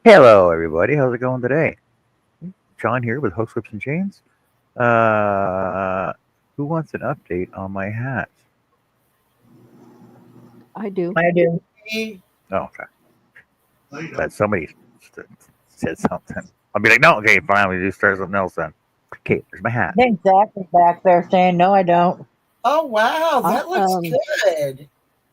Hello, everybody. How's it going today? John here with Hooks, Whips, and Chains. Uh, who wants an update on my hat? I do. I do. Oh, okay. That somebody said something. I'll be like, no, okay, fine. We just start something else then. Okay, there's my hat. I think Zach is back there saying, no, I don't. Oh wow, I, that looks um, good.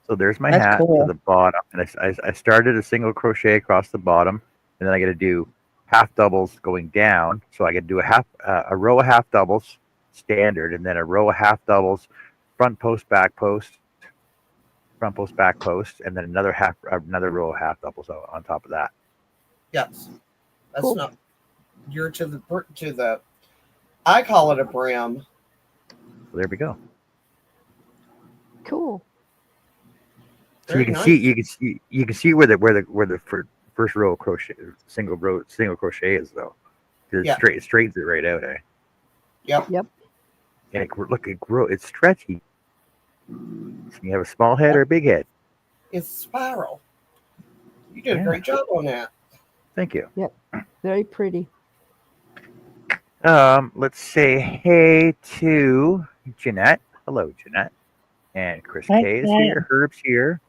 So there's my That's hat to cool. the bottom, and I started a single crochet across the bottom, and then I got to do half doubles going down. So I got to do a row of half doubles standard, and then a row of half doubles, front post, back post, and then another row of half doubles on top of that. Yes, that's Cool. not. You're to the. I call it a brim. So there we go. cool. So you Very can nice. see where the first row of single crochet is though. 'Cause Yeah. it straightens it right out, eh? Yep. Yep. And it's stretchy. So you have a small head or a big head. It's spiral. You did Yeah. a great job on that. Thank you. Very pretty. Let's say hey to Jeanette. Hello, Jeanette. And Chris Hi, K is Jeanette. here. Herb's here.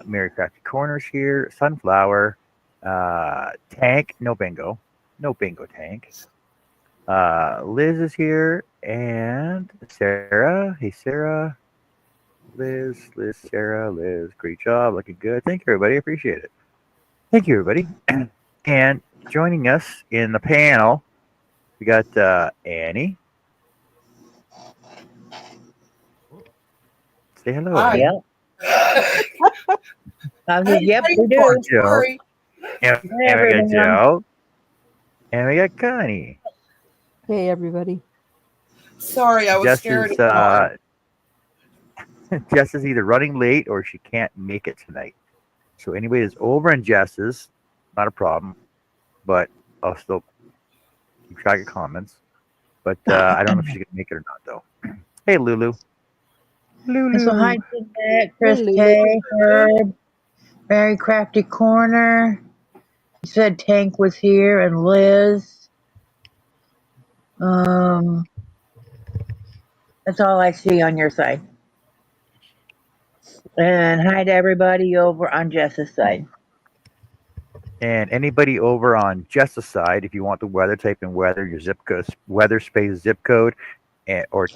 Mary Crafty Corner's here. Sunflower. Tank. No bingo. No bingo, Tank. Liz is here. And Sarah. Hey, Sarah. Liz, Sarah, Liz. Great job. Looking good. Thank you, everybody. Appreciate it. Thank you, everybody. And joining us in the panel, we got Annie. Say hello, Hi. Annie. Yep. I said, yep, we do. Joe. Sorry. And we got everyone. Joe. And we got Connie. Hey, everybody. Sorry, I was Jess scared is, of mine. Jess is either running late or she can't make it tonight. So anybody that's over on Jess's, not a problem. But I'll still keep track of comments. But I don't know if she's going to make it or not, though. Hey, Lulu. Lulu. And so hi to Zach, Chris Lulu. K, Herb, Mary Crafty Corner. You said Tank was here and Liz. That's all I see on your side. And hi to everybody over on Jess's side. And anybody over on Jess's side, if you want the weather, type in weather, your zip code, weather space zip code, and, or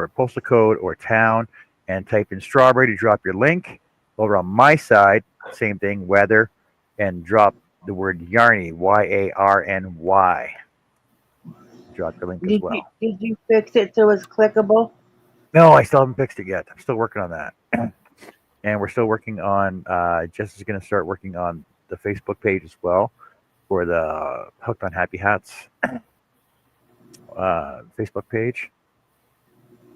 postal code or town, and type in strawberry to drop your link. Over on my side, same thing, weather, and drop the word Yarny, YARNY. Drop your link as well. Did you fix it so it's clickable? No, I still haven't fixed it yet. I'm still working on that. And we're still working on, Jess is going to start working on the Facebook page as well for the Hooked on Happy Hats Facebook page.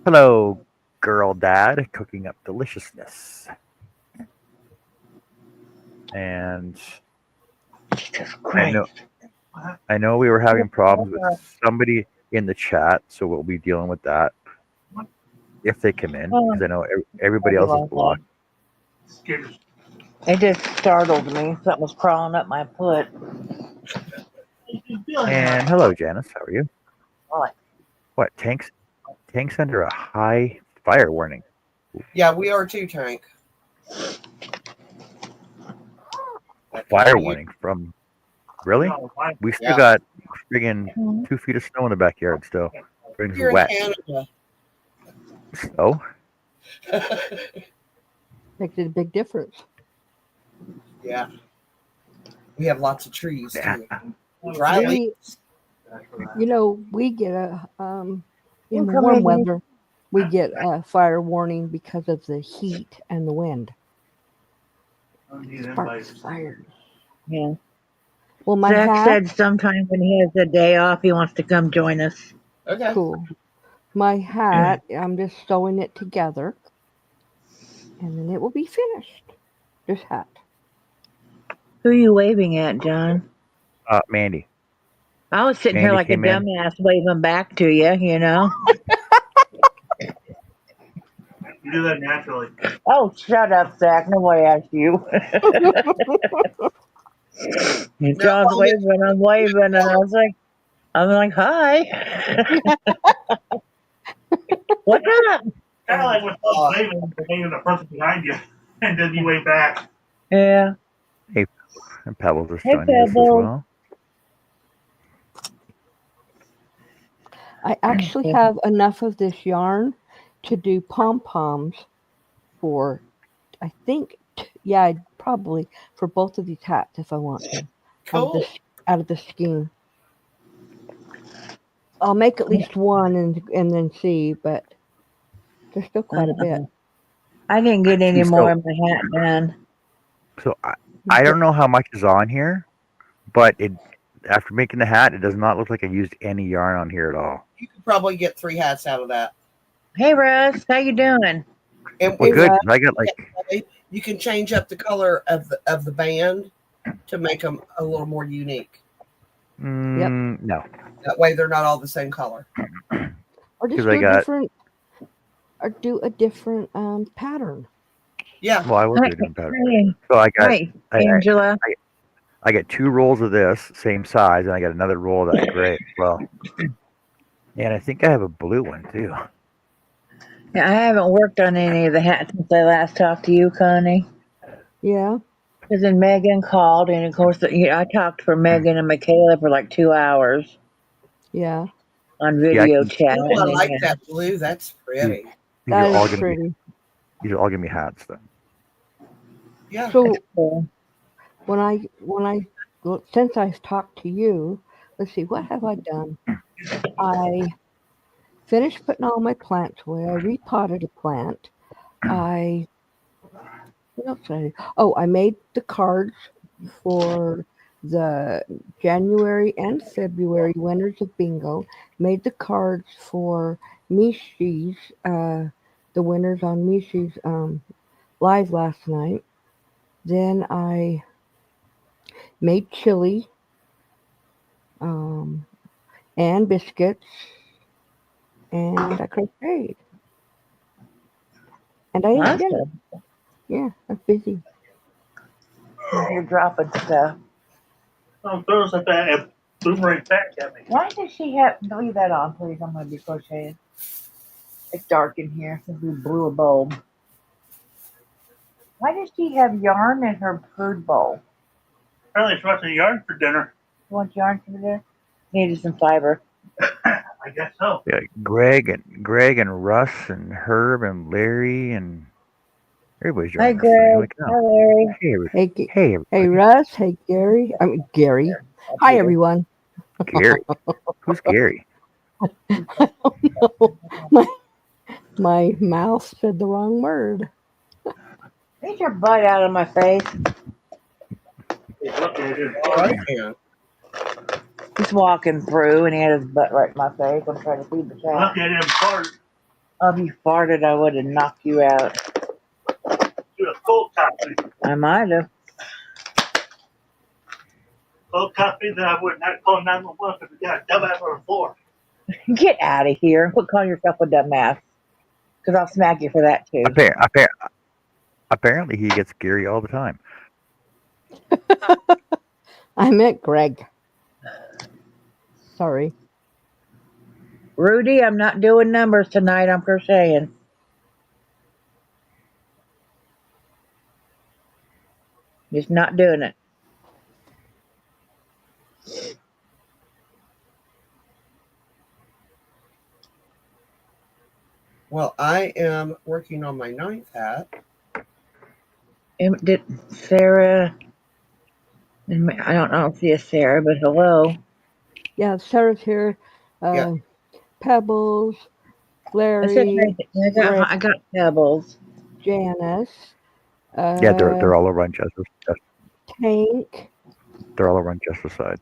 Hello, girl dad, cooking up deliciousness. And Jesus Christ. I know we were having problems with somebody in the chat, so we'll be dealing with that if they come in, because I know everybody else is blocked. It just startled me. Something was crawling up my foot. And hello, Janice. How are you? What? What? Tank's under a high fire warning. Yeah, we are too, Tank. Fire warning from really? We still got friggin' 2 feet of snow in the backyard still. Everything's You're wet. in Canada. Oh, Makes it a big difference. Yeah. We have lots of trees yeah. too. Dry leaves. We get a in the come warm in. weather, we get a fire warning because of the heat and the wind. Sparks fires. Yeah. Well, my Zach hat, said sometime when he has a day off, he wants to come join us. Okay. cool. My hat, I'm just sewing it together, and then it will be finished. This hat. Who are you waving at, John? Mandy. I was sitting here Mandy like a came in. dumbass waving back to you, you know? You do that naturally. Oh, shut up, Zach. Nobody asked you. And Now, John's while we- waving, I'm waving, and I'm like, hi. What's up? Kind of like when someone's waving and you're hanging the person behind you, and then you wave back. Yeah. And Pebbles is Hey, joining us as Pebbles. well. I actually have enough of this yarn to do pom-poms for, I think, probably for both of these hats if I want to. cool. Out of the skein. I'll make at least one and then see, but there's still quite a bit. I didn't get any So- more of my hat done. So I don't know how much is on here, but after making the hat, it does not look like I used any yarn on here at all. You could probably get 3 hats out of that. Hey, Russ, how you doing? And Well, Hey, good. Russ. 'Cause I got like you can change up the color of the band to make them a little more unique. no. That way, they're not all the same color. Or just 'Cause I got- do a different pattern. Yeah, Well, I will do it in better. Hey, So I got hi, Angela. I got 2 rolls of this same size, and I got another roll of that gray as well. And I think I have a blue one too. Yeah, I haven't worked on any of the hats since I last talked to you, Connie. Yeah. Because then Megan called, and of course, I talked for Megan and Michaela for like 2 hours Yeah. on video can- chat. oh, I and like then- that blue. That's pretty. These That are all is gonna pretty. be these are all gonna be hats then. Yeah. So Cool. since I've talked to you, let's see, what have I done? I finished putting all my plants away. I repotted a plant. What else did I do? Oh, I made the cards for the January and February winners of bingo. Made the cards for Mishi's, the winners on Mishi's live last night. Then I made chili and biscuits, and I crocheted. And I ate dinner. Awesome. Yeah, I'm busy. You're dropping stuff. Throws at that boomerang back at me. Why does she have? Leave that on, please. I'm going to be crocheting. It's dark in here since we blew a bulb. Why does she have yarn in her food bowl? Apparently, she wants a yarn for dinner. You want yarn for there? Needed some fiber. I guess so. Yeah, Greg and Russ and Herb and Larry and everybody's Hi, joining us today. Holy Greg. cow. Hi, Larry. Hey, Hey, hey, everybody. hey, Russ. Hey, Gary. I mean, Gary. Hi, everyone. Gary. Who's Gary? My mouth said the wrong word. Get your butt out of my face. Look at it. All right, man. He's walking through and he had his butt right in my face. I'm trying to feed the cat. Look at him fart. If you farted, I would have knocked you out. Do a cold coffee. I might have. Cold coffee, then I wouldn't have to call 911 because we got a dumbass on the floor. Get out of here. Quit calling yourself a dumbass. Because I'll smack you for that, too. Apparently, he gets Gary all the time. I meant Greg. Sorry. Rudy, I'm not doing numbers tonight. I'm crocheting. Just not doing it. Well, I am working on my 9th hat. Did Sarah? I don't know if she is Sarah, but hello. Yeah, Sarah's here. Yeah. Pebbles, I said, Larry, I got pebbles. Janice. Yeah, they're all over on Jessica's. Tank. They're all over on Jessica's side.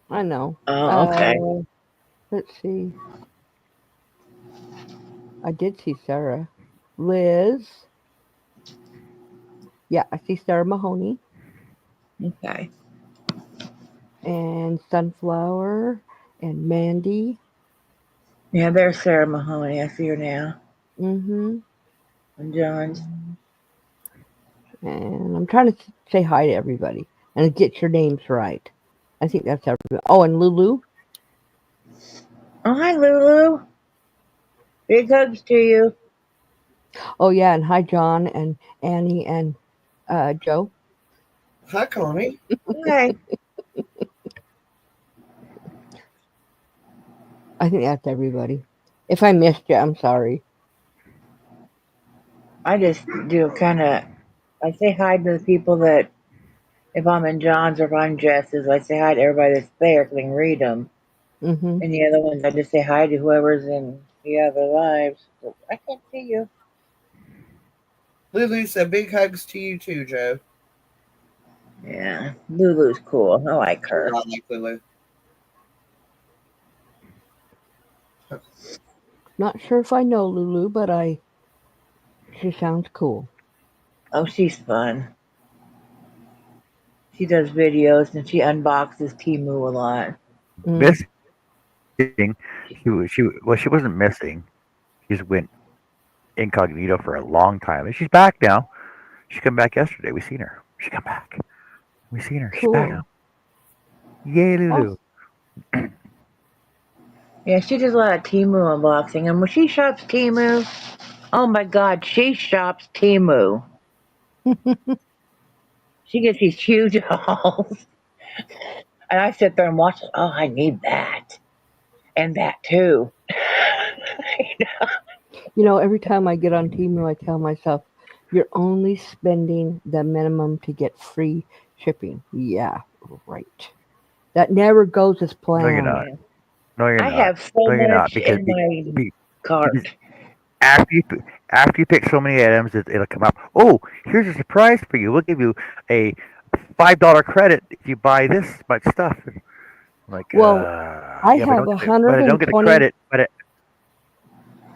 I know. Oh, okay. Let's see. I did see Sarah. Liz. Yeah, I see Sarah Mahoney. Okay. And Sunflower. And Mandy. Yeah, there's Sarah Mahoney. I see her now. Mm-hmm. And John's. And I'm trying to say hi to everybody. and get your names right. I think that's everybody. Oh, and Lulu. Oh, hi, Lulu. Big hugs to you. Oh yeah, and hi John and Annie and Joe. Hi, Connie. Hi. I think that's everybody. If I missed you, I'm sorry. I just do kind of. I say hi to the people that, if I'm in John's or if I'm Jess's, I say hi to everybody that's there because I can read them. Mm-hmm. And the other ones, I just say hi to whoever's in the other lives. So I can't see you. Lulu said big hugs to you too, Joe. Yeah, Lulu's cool. I like I do her. not like Lulu. Not sure if I know Lulu, but she sounds cool. Oh, she's fun. She does videos and she unboxes Timu a lot. Mm. Missing. She wasn't missing. She just went incognito for a long time, and she's back now. She come back yesterday. We seen her. She come back. We seen her. She's back Cool. now. Yay, Oh, Lulu. Yeah, she does a lot of Timu unboxing. And when she shops Timu, oh my God, she shops Timu. She gets these huge hauls. And I sit there and watch it. Oh, I need that. And that too. every time I get on Temu, I tell myself, "You're only spending the minimum to get free shipping." Yeah, right. That never goes as No, you're planned. not. Yeah. No, you're I not. have so No, you're not. much in my Because cart. after you pick so many items, it'll come up. Oh, here's a surprise for you. We'll give you a $5 credit if you buy this much stuff. I'm like, Well, I yeah, but have don't a get it. But hundred I don't and get the twenty. credit. But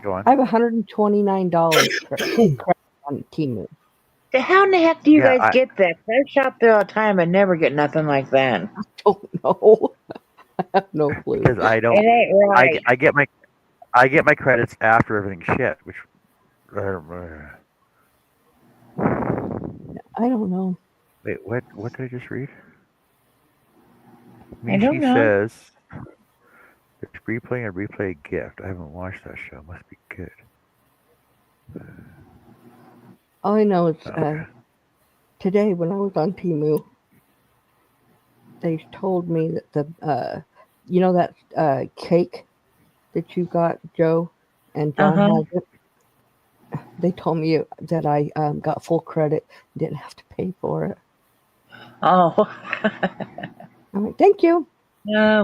go on. I have $129 credit on Temu. So how in the heck do you Yeah, guys get that? I shop there all the time and never get nothing like that. Don't know. I have no clue. because I It don't. ain't right. I get my credits after everything shipped. Which I don't know. wait, what did I just read? I don't Mishi know. says there's replay and replay gift. I haven't watched that show. Must be good. All I know is Okay. today when I was on Temu, they told me that that cake that you got, Joe, and Uh John huh. has it. They told me that I got full credit, didn't have to pay for it. Oh. I'm like, thank you.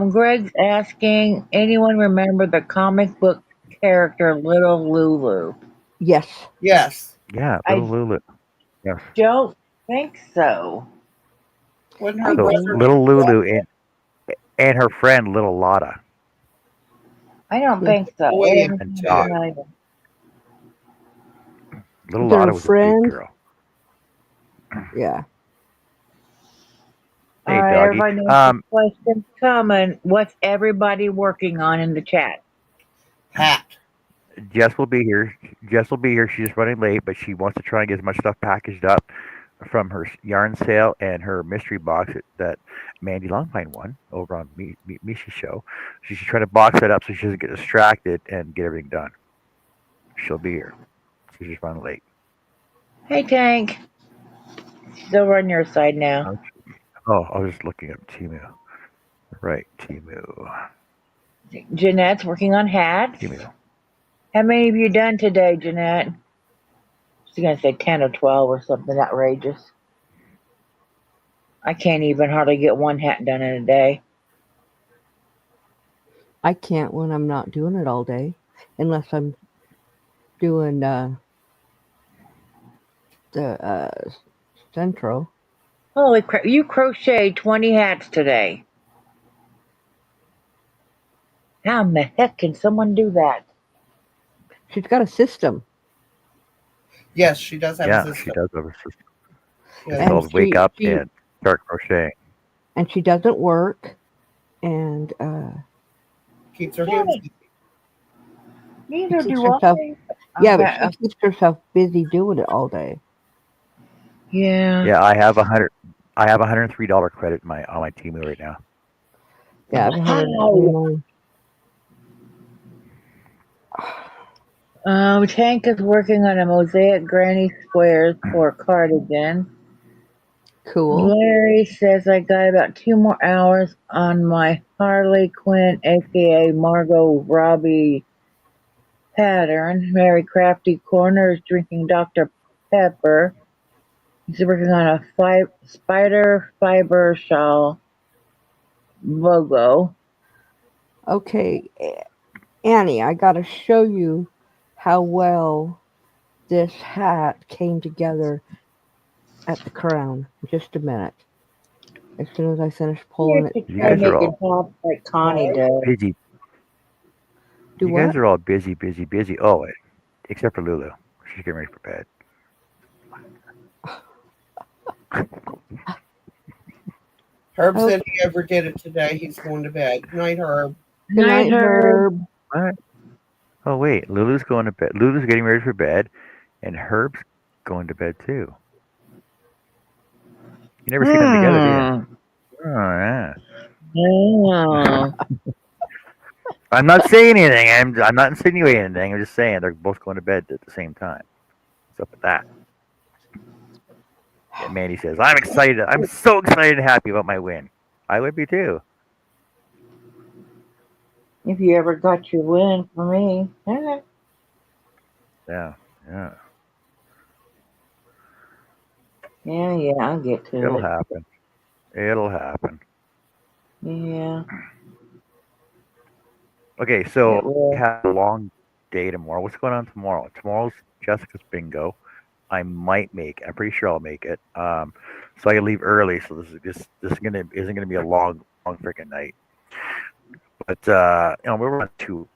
Greg's asking, anyone remember the comic book character Little Lulu? Yes. Yes. Yeah, little I Lulu. Yes. don't think so. Wasn't I her So do. brother? little Lulu and her friend little Lotta. I don't Yeah. think so. Boy It and doesn't Uh, sound two. like little Their Lotta was a big friend. girl. Yeah. all Hey, right, doggy. everybody knows the question's coming. What's everybody working on in the chat? Hat. Jess will be here. Jess will be here. She's just running late, but she wants to try and get as much stuff packaged up from her yarn sale and her mystery box that Mandy Longpine won over on Misha's show. She's trying to box that up so she doesn't get distracted and get everything done. She'll be here. She's just running late. Hey, Tank. She's over on your side now. Oh, I was just looking up Timu. Right, Timu. Jeanette's working on hats. Timu. How many have you done today, Jeanette? She's going to say 10 or 12 or something outrageous. I can't even hardly get one hat done in a day. I can't when I'm not doing it all day, unless I'm doing the central. Holy crap, you crocheted 20 hats today. How in the heck can someone do that? She's got a system, Yes, she does have a Yeah, she system. does have a system. Yes. It's and called Wake Up she and Start Crocheting. and she doesn't work, and Keeps her Yeah, hands busy. neither keeps do herself. I. Yeah, but Okay. she keeps herself busy doing it all day. Yeah. Yeah, I have 100. I have $103 credit on my Temu right now. Yeah, I have How? 129. Tank is working on a mosaic granny squares for a cardigan. Cool. Larry says I got about 2 more hours on my Harley Quinn, aka Margot Robbie pattern. Mary Crafty Corner is drinking Dr. Pepper. He's working on a spider fiber shawl logo. Okay, Annie, I got to show you how well this hat came together at the crown. In just a minute. As soon as I finish You pulling it should You try guys are together. making all tops like Connie does. busy. Do You guys what? are all busy, busy, busy. Oh, wait, except for Lulu. She's getting ready for bed. Herb Oh, said he overdid it today. He's going to bed. Good night, Herb. good Night, night, Herb. Herb. What? Oh, wait, Lulu's going to bed. Lulu's getting ready for bed, and Herb's going to bed too. You never see them together, do you? Hmm. Oh, yeah. Yeah. I'm not saying anything. I'm not insinuating anything. I'm just saying they're both going to bed at the same time. What's up with that? And Mandy says, "I'm excited. I'm so excited and happy about my win. I would be too." If you ever got your win for me. Yeah, yeah. Yeah, I'll get to It'll it. happen. It'll happen. Yeah, Okay, so it we will. have a long day tomorrow. What's going on tomorrow? Tomorrow's Jessica's bingo. I might make. I'm pretty sure I'll make it. So I leave early. So this is gonna isn't gonna be a long freaking night. But we're on 2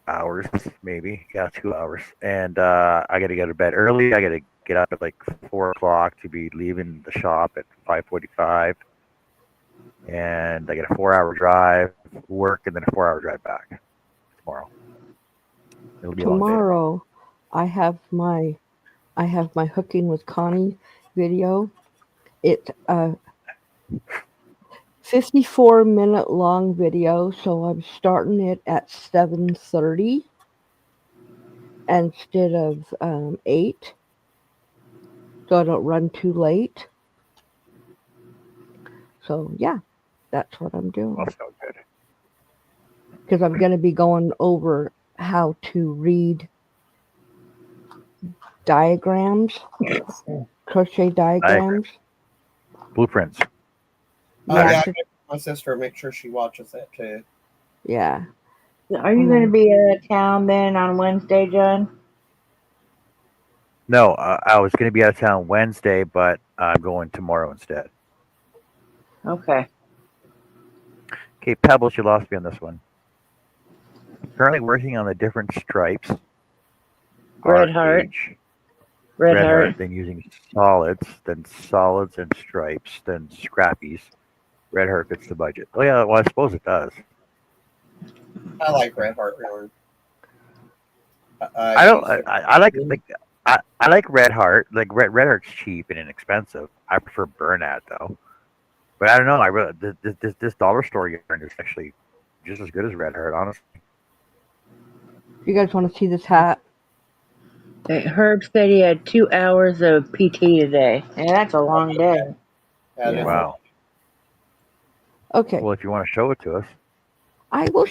hours maybe. Yeah, 2 hours. And I got to get to bed early. I got to get up at like 4 o'clock to be leaving the shop at 5:45. And I get a 4 hour drive, work, and then a 4 hour drive back tomorrow. It'll be a long day tomorrow. Tomorrow, I have my hooking with Connie video. It's a 54-minute long video, so I'm starting it at 7:30 instead of 8, so I don't run too late. So yeah, that's what I'm doing. Also good. Because I'm going to be going over how to read diagrams, crochet diagrams. Blueprints. Oh, Yeah, yeah. I 'cause- got my sister. Make sure she watches that too. yeah. Are you going to be out of town then on Wednesday, John? No, I was going to be out of town Wednesday, but I'm going tomorrow instead. Okay. Okay, Pebbles, you lost me on this one. Currently working on the different stripes. Red heart. RH, Red red heart. heart, then using solids, then solids and stripes, then scrappies. Red heart fits the budget. Oh yeah, well I suppose it does. I like Red Heart yarn. I don't. I like I like red heart. Like red heart's cheap and inexpensive. I prefer Bernat though. But I don't know. I really this dollar store yarn is actually just as good as red heart, honestly. You guys want to see this hat? Herb said he had 2 hours of PT today. Yeah, that's a long day. That Yeah. is Wow. Okay. Well, if you want to show it to us, I will.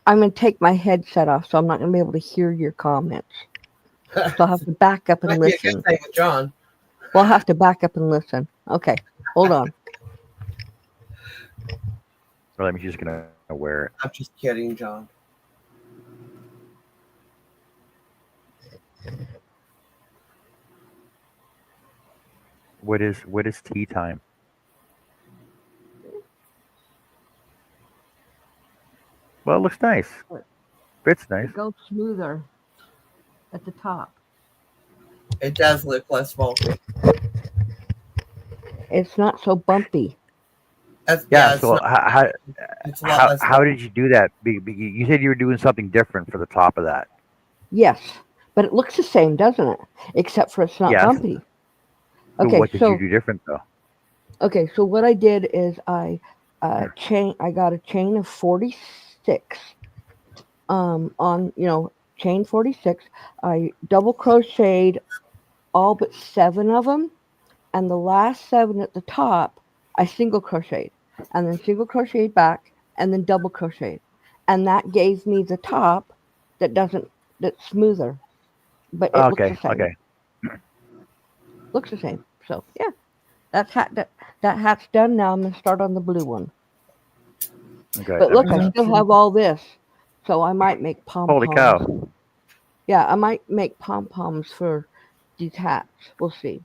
I'm going to take my headset off, so I'm not going to be able to hear your comments. So I'll have to back up and might be a listen. good thing with John. Well, I'll have to back up and listen. Okay, hold on. or let me just gonna wear it. I'm just kidding, John. What is tea time? Well, it looks nice. Fits nice. It goes smoother at the top. It does look less bulky. It's not so bumpy. Yeah. It's So not- how it's a lot less. how did you do that? You said you were doing something different for the top of that. Yes, but it looks the same, doesn't it? Except for it's not Yes. bumpy. So Okay, what did you do different though? okay, so what I did is I got a chain of 46 on chain 46. I double crocheted all but 7 of them, and the last 7 at the top I single crocheted, and then single crocheted back, and then double crocheted, and that gave me the top that doesn't that's smoother, but it looks the Okay, same. okay, Looks the same. So yeah, that hat's done. Now I'm gonna start on the blue one. okay. But That look, makes I sense. still have all this, so I might make pom Holy poms. cow! Yeah, I might make pom poms for these hats. We'll see.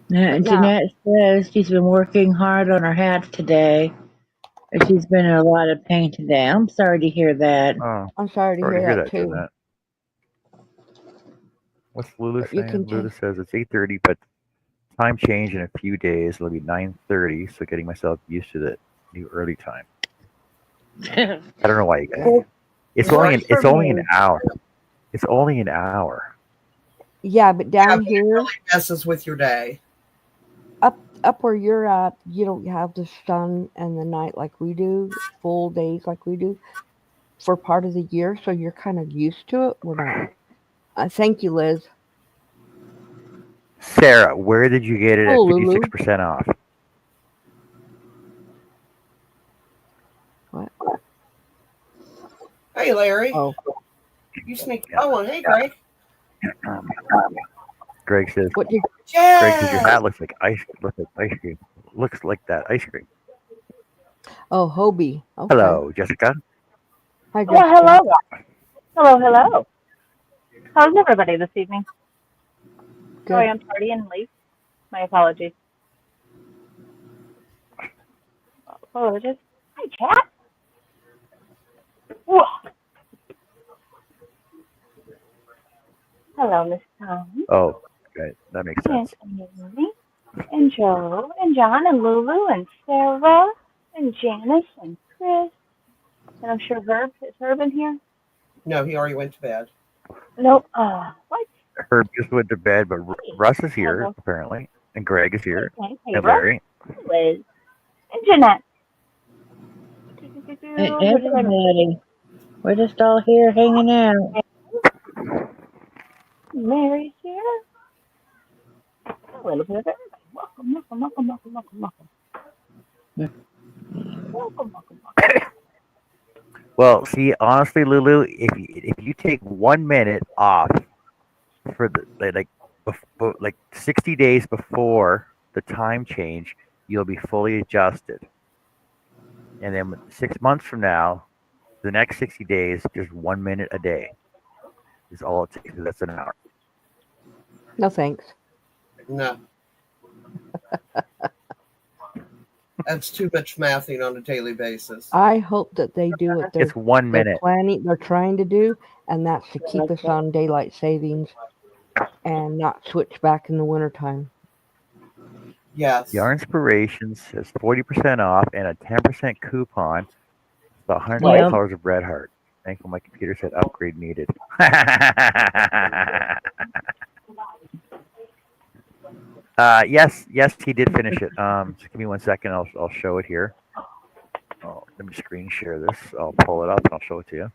But now, Jeanette says she's been working hard on her hats today. And she's been in a lot of pain today. I'm sorry to hear that. Oh, I'm sorry to sorry to hear hear that that, too. Jeanette. What's Lulu But you saying? can Lulu take. says it's 8:30, but time change in a few days. It'll be 9:30, so getting myself used to the new early time. I don't know why you guys. Yeah, Works for It's only an me. hour. It's only an hour. yeah, but Yeah, down but it here, really messes with your day. up where you're at, you don't have the sun and the night like we do, full days like we do for part of the year, so you're kind of used to it. We're not. Thank you, Liz. Sarah, where did you get it Oh, at Lulu. 56% off? What? Hey, Larry, Oh, you sneak. Yeah. Oh, and hey, Greg. Um, Greg says. what did? Greg says your Yay! hat looks like ice cream. Looks like that ice cream. Oh, Hobie. Okay. Hello, Jessica. Hi, Well, Jessica. hello. Hello. How's everybody this evening? Sorry, Good. I'm tardy and late. My apologies. Apologies. Hi, chat. Whoa. Hello, Miss Tom, Oh, okay, that makes and sense. Amy, and Joe, and John, and Lulu, and Sarah, and Janice, and Chris, and I'm sure Herb. Is Herb in here? No, he already went to bed. Nope. What? Herb just went to bed, but Hey, Russ is here hello. apparently, and Greg is Hey, here, hey, hey, and Russ, Larry. Liz, and Jeanette. And Who did I everybody, we're just all here hanging out. miss? Mary's here. A little bit of everybody. Welcome. Welcome. Well, see, honestly, Lulu, if you take 1 minute off for the like 60 days before the time change, you'll be fully adjusted. And then 6 months from now, the next 60 days, just 1 minute a day is all it takes. That's an hour. No thanks. No, that's too much mathing on a daily basis. I hope that they do what It's one they're minute. planning, they're trying to do, and that's to keep That's us on daylight savings and not switch back in the wintertime. Yes. Yarn Inspirations has 40% off and a 10% coupon for 120 Yep. colors of red heart. Thankful my computer said upgrade needed. Yes, he did finish it. Just give me 1 second. I'll show it here. Oh, let me screen share this. I'll pull it up and I'll show it to you.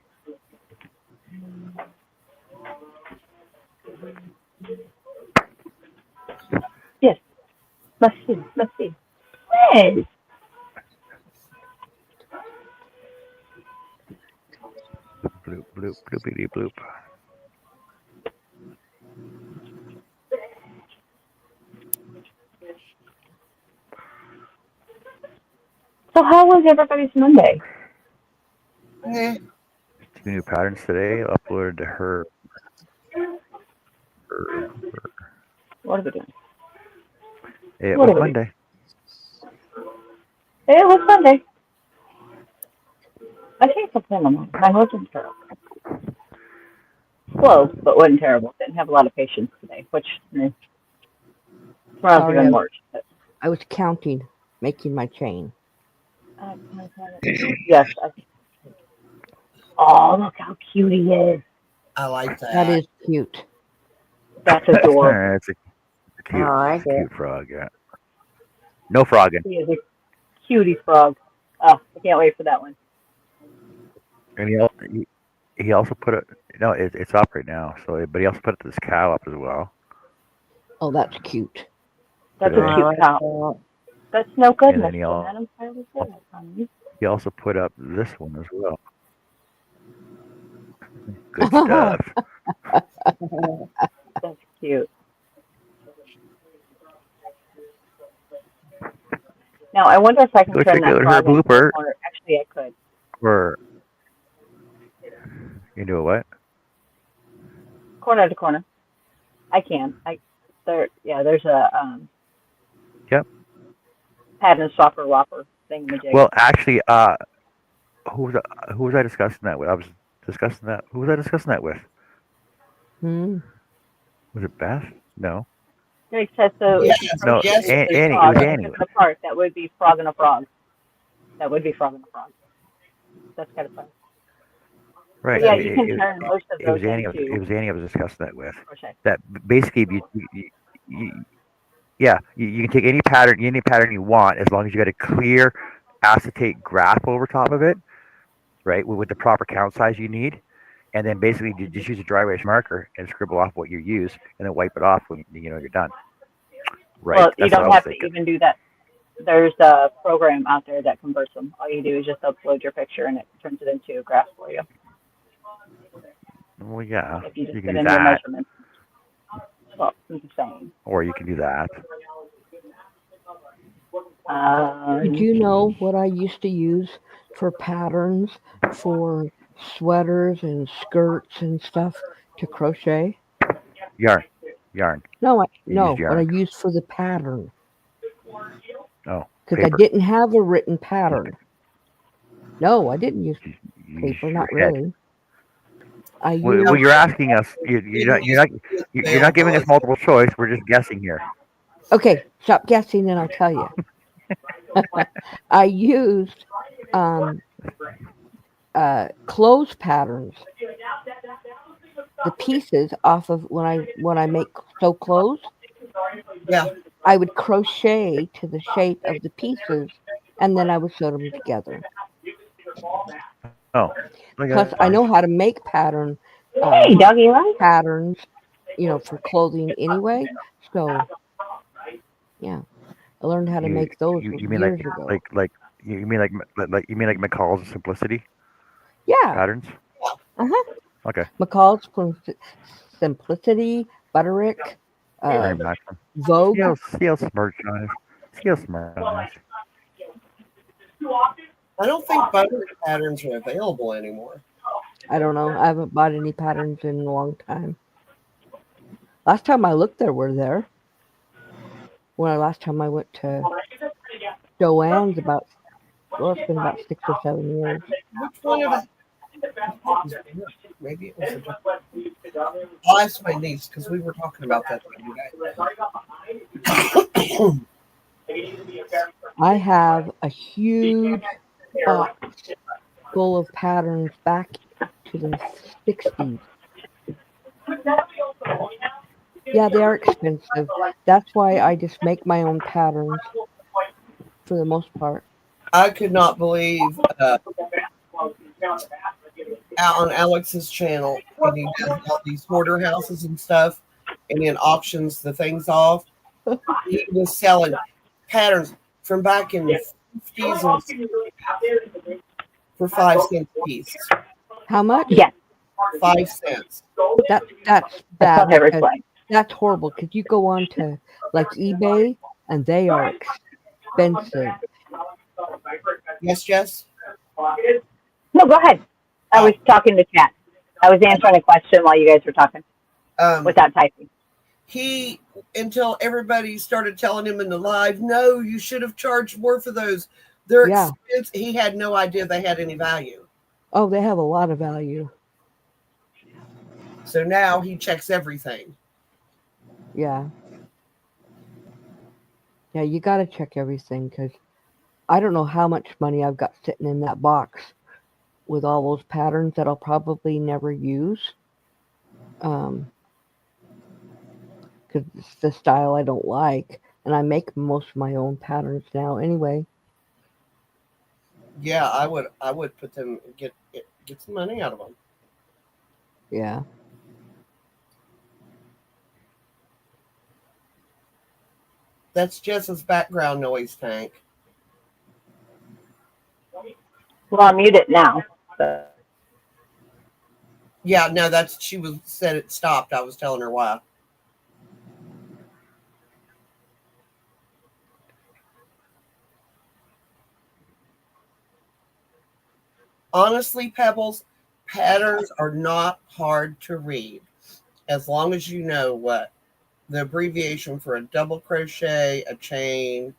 Yes. Must see. Liz. Bloop, bloop, bloopity bloop. So how was everybody's Monday? Eh, 2 new patterns today. Uploaded to her. What are we doing? It What was are we doing? Monday. It was Sunday. I think something on mine wasn't terrible. Close, but wasn't terrible. Didn't have a lot of patience today, which tomorrow's Sorry, even worse. But, I was counting, making my chain. yes. Oh, look how cute he is. I like That that. is cute. That's adorable. It's a Oh, I get it. cute frog. Yeah. No frogging. He is a cutie frog. Oh, I can't wait for that one. And he also put it. No, it's up right now. So, but he also put this cow up as well Oh, that's cute. That's Oh, a today. I cute like cow. that. That's no And then goodness. The Madam Pilot goodness, honey. he also put up this one as well. Good stuff. That's cute. Now, I wonder if I can Go turn check that out her frog into a blooper corner. Actually, I could. or you do what? Corner to corner. I can. There's a Yep. pattern swapper whopper thingamajig. Well, actually, who was I discussing that with? I was discussing that. Who was I discussing that with? Hmm. Was it Beth? No. It says so if you Yes, No, crochet yes, with a Annie. It frog was and Annie. took it apart, that would be frog and a frog. That would be frog and a frog. That's kind of fun. Right. But yeah, you can turn most of It those was Annie. into It was Annie I was discussing that with. crochet. That basically, if you can take any pattern you want as long as you got a clear acetate graph over top of it, right? With the proper count size you need, and then basically you just use a dry erase marker and scribble off what you use, and then wipe it off when you're done. Right. Well, you That's what I don't was have to thinking. even do that. There's a program out there that converts them. All you do is just upload your picture and it turns it into a graph for you. Well, yeah, If you you just can put do in your that, measurements. Well, I'm just saying. or you can do that. Did you know what I used to use for patterns for sweaters and skirts and stuff to crochet? Yarn, yarn. No, You used what I yarn. used for the pattern Oh, because I paper. didn't have a written pattern. No, I didn't use You use paper, your not head. really. I Well, used you're asking us. didn't use the You're not giving us availability. multiple choice. We're just guessing here. okay. Stop guessing, and I'll tell you. I used um, clothes patterns, the pieces off of when I make sew clothes. Yeah, I would crochet to the shape of the pieces, and then I would sew them together. Oh, look Plus, at I that. know how to make Hey, doggy life. patterns, for clothing anyway. So yeah, I learned how to make those You mean years ago. you mean like McCall's simplicity Yeah. patterns? Uh huh. Okay, McCall's Simplicity, Butterick, very uh, much. Vogue. See how smart John is. See how smart John is. I don't think buttery patterns are available anymore. I don't know. I haven't bought any patterns in a long time. Last time I looked, there were there. Last time I went to Joann's it's been about 6 or 7 years. Which one of the maybe it was a different. I'll ask my niece because we were talking about that the other day. I have a huge box full of patterns back to the 60s. Yeah, they are expensive. That's why I just make my own patterns for the most part. I could not believe on Alex's channel, and he does all these hoarder houses and stuff, and then auctions the things off. He was selling patterns from back in the 50s and 60s for 5 cents a piece. How much? Yes, 5 cents. That's that's bad what I was because like. that's horrible because you go on to like eBay and they are expensive. Yes, Jess? No, go ahead. I was talking to chat. I was answering a question while you guys were talking without typing. He, until everybody started telling him in the live, no, you should have charged more for those. They're Yeah. expensive. He had no idea they had any value. Oh, they have a lot of value. So now he checks everything. Yeah. Yeah, you got to check everything because I don't know how much money I've got sitting in that box with all those patterns that I'll probably never use. Because because it's the style I don't like, and I make most of my own patterns now anyway. Yeah, I would put them get some money out of them. Yeah. That's Jess's background noise, Tank. Well, I'll mute it now. So, Yeah, no, that's she was said it stopped. I was telling her why. Honestly, Pebbles, patterns are not hard to read as long as you know what the abbreviation for a double crochet, a chain,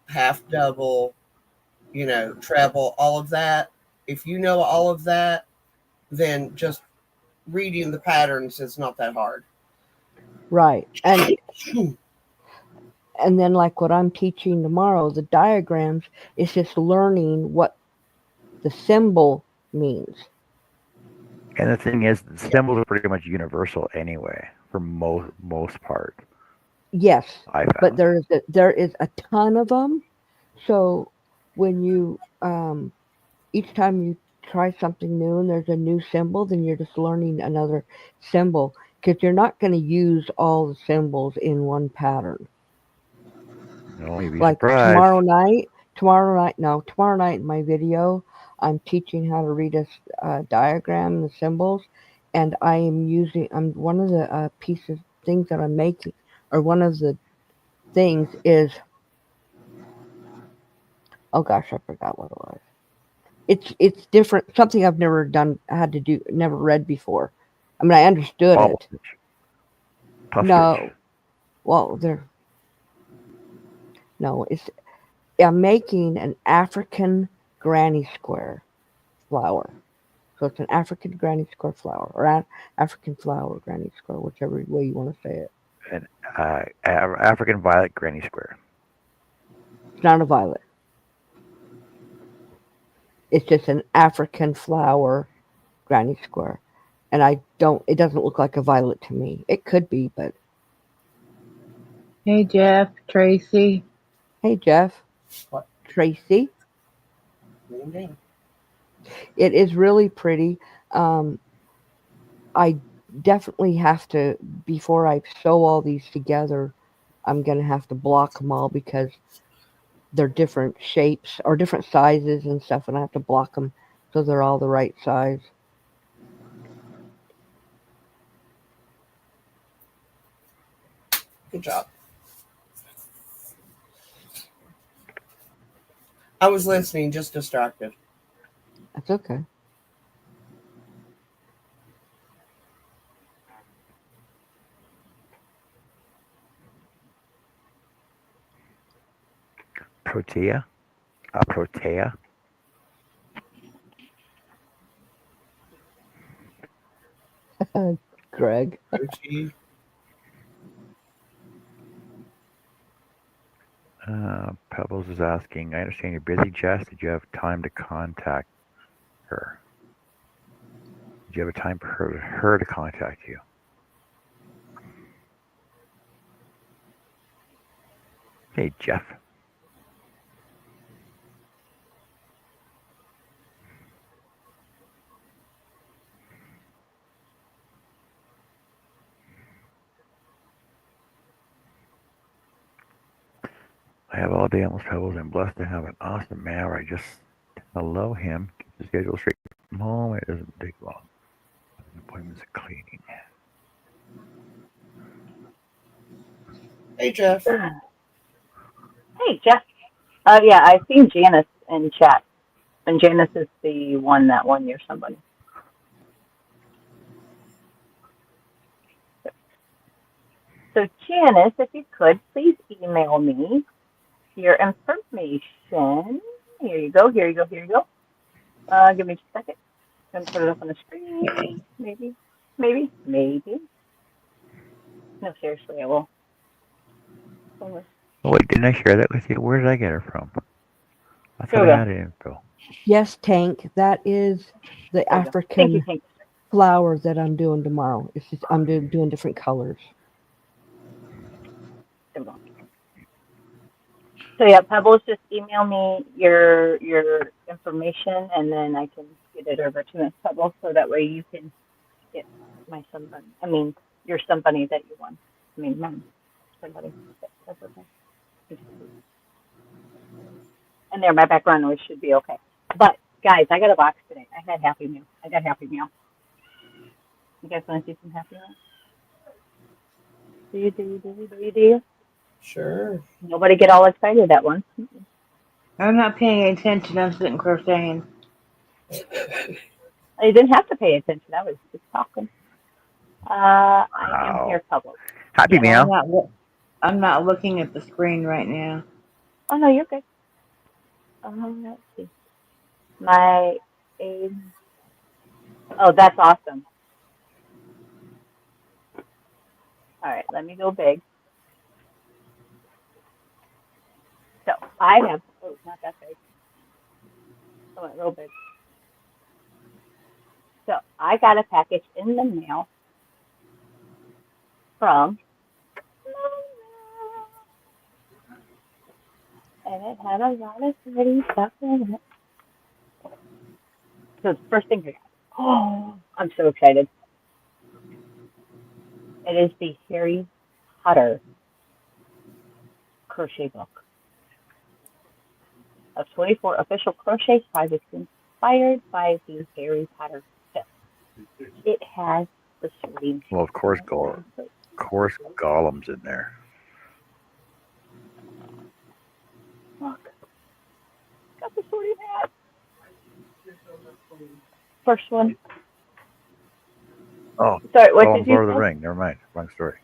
half double, treble, all of that. If you know all of that, then just reading the patterns is not that hard. Right. And then like what I'm teaching tomorrow, the diagrams is just learning what the symbol means. And the thing is, the symbols are pretty much universal anyway, for most part. Yes, I but found. there is a ton of them. So when you each time you try something new and there's a new symbol, then you're just learning another symbol because you're not going to use all the symbols in one pattern. No, you'd be Like surprised. tomorrow night in my video, I'm teaching how to read a diagram and the symbols, and I'm one of the pieces things that I'm making, or one of the things is, oh gosh, I forgot what it was. It's different, something I've never never read before. I mean, I understood Bobble it. stitch, puff stitch. No, well, no, I'm making an African granny square flower. So it's an African granny square flower, or African flower granny square, whichever way you want to say it. An African violet granny square. It's not a violet. It's just an African flower granny square. And it doesn't look like a violet to me. It could be, but Hey, Jeff, Tracy. hey, Jeff, What? Tracy, Mhm. it is really pretty. Um, I definitely have to, before I sew all these together, I'm going to have to block them all because they're different shapes or different sizes and stuff, and I have to block them so they're all the right size. Good job. I was listening, just distracted. That's okay. Protea. Protea. Greg. Gucci. Pebbles is asking, I understand you're busy, Jess. Did you have time to contact her? Did you have a time for her to contact you? Hey, Jeff. I have all day almost Pebbles. I'm blessed to have an awesome man where I just hello him, keep the schedule straight from home. It doesn't take long. Appointments and cleaning. Hey, Jeff. hey, Jeff. Yeah, I've seen Janice in chat, and Janice is the one that won your somebody. So, Janice, if you could, please email me your information. Here you go. Here you go. Here you go. Give me just a second. I'm gonna put it up on the screen. Maybe. Maybe. Maybe. No, seriously, I will. Oh, wait, didn't I share that with you? Where did I get her from? I thought Go. I had info. Yes, Tank. That is the Thank you, African Tank. flower that I'm doing tomorrow. It's just I'm doing different colors. So yeah, Pebbles, just email me your information, and then I can get it over to Miss Pebbles, so that way you can get my somebody. I mean, your somebody that you want. I mean, mine somebody. That's okay. And there, my background noise should be okay. But guys, I got a box today. I had Happy Meal. I got Happy Meal. You guys want to see some Happy Meal? Do you? Sure. Nobody get all excited at once. I'm not paying attention. I'm sitting crocheting. You didn't have to pay attention. I was just talking. I am Wow. here, Pebbles. Happy Yes. Well, meal. I'm not looking at the screen right now. Oh no, you're good. Let's see. My aim. Oh, that's awesome. All right, let me go big. So I have. Oh, not that big. I went real big. So I got a package in the mail from, and it had a lot of pretty stuff in it. So the first thing I got. Oh, I'm so excited. It is the Harry Potter crochet book of 24 official crochet projects inspired by the Harry Potter film. It has the sorting Well, of hat in course, it. Gollum's in there. Look, got the sorting hat. First one. Oh, Sorry, what did Gollum's you Lord of the say? Ring. Never mind. Wrong story.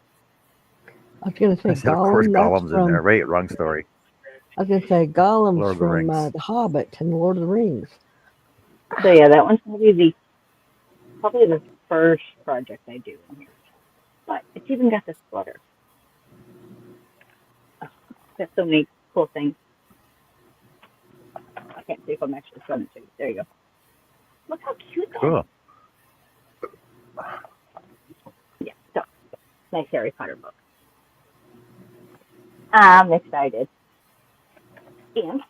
I was gonna I say said, of course, Gollum. That's Gollum's in there. from. Right, wrong story. I was gonna say Gollum's Lord of the from Rings. The Hobbit and Lord of the Rings. So yeah, that one's probably the first project I do in here. But it's even got this sweater. Oh, got so many cool things. I can't see if I'm actually showing it to you. There you go. Look how cute that Cool. is. Yeah, so nice Harry Potter book. I'm excited. And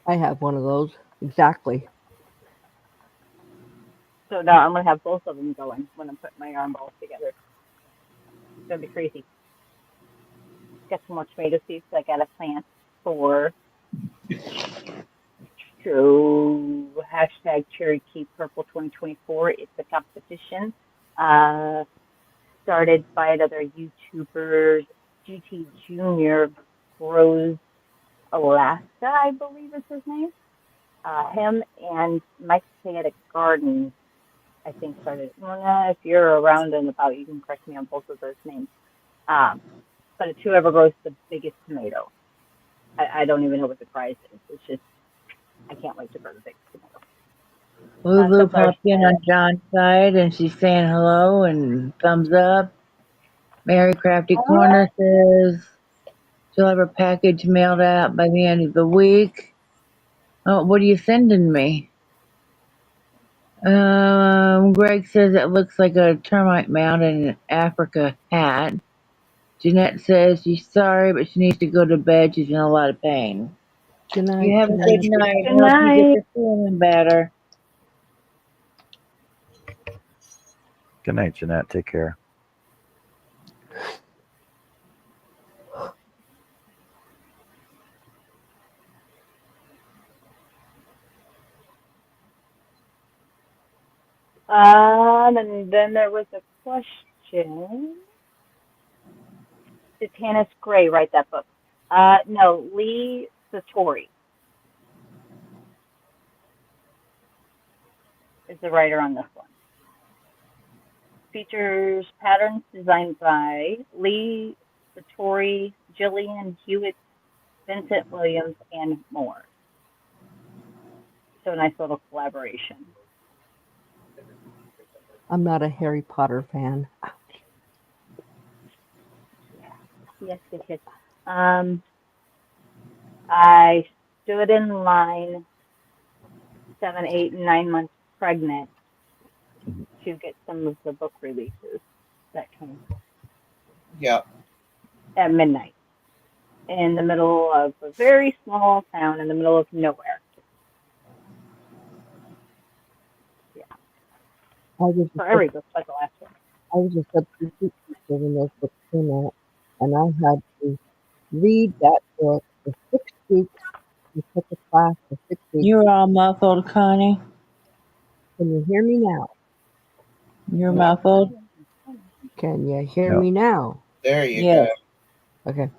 I have one of those. Exactly. so now I'm gonna have both of them going when I'm putting my arm balls together. It's gonna be crazy. Got some more tomato seeds I gotta plant for hashtag Cherry Key Purple 2024. It's a competition started by another YouTuber, GT Junior Grows Alaska, I believe is his name. Him and Mike Chaotic Garden, I think, started. Well, if you're around and about, you can correct me on both of those names. But it's whoever grows the biggest tomato. I don't even know what the prize is. It's just, I can't wait to grow the biggest tomato. Lulu Sunflower popped in on John's side and she's saying hello and thumbs up. Mary Crafty Corner says she'll have her package mailed out by the end of the week. Oh, what are you sending me? Greg says it looks like a termite mound and an Africa hat. Jeanette says she's sorry, but she needs to go to bed. She's in a lot of pain. Good night, You have a good Jeanette. night. Good Hope you get night. to feeling better. Good night, Jeanette. Take care. And then there was a question. Did Tanis Gray write that book? No, Lee Satori is the writer on this one. Features patterns designed by Lee Satori, Jillian Hewitt, Vincent Williams, and more. So a nice little collaboration. I'm not a Harry Potter fan. Yes, yes, yes. I stood in line 7, 8, and 9 months pregnant to get some of the book releases that came. Yeah. at midnight in the middle of a very small town in the middle of nowhere. Yeah. I was a So sub- every book's like the last one. I was a substitute teacher when those books came out, and I had to read that book for 6 weeks. We took a class for 6 weeks. You're all muffled, Connie. Can you hear me now? You're muffled. Can you hear No. me now? There you Yes. go. Okay.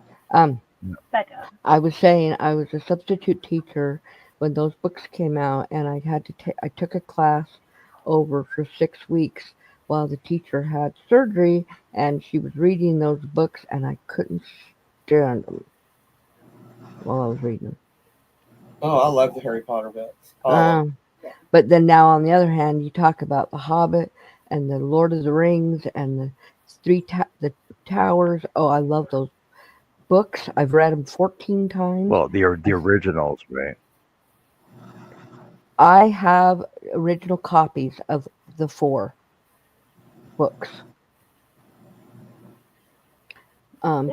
Becca. I was saying I was a substitute teacher when those books came out, and I had to I took a class over for 6 weeks while the teacher had surgery, and she was reading those books, and I couldn't stand them while I was reading them. Oh, I love the Harry Potter books. All of them. But then now, on the other hand, you talk about The Hobbit and the Lord of the Rings and the Towers. Oh, I love those books. I've read them 14 times. Well, the originals, right? I have original copies of the 4 books. And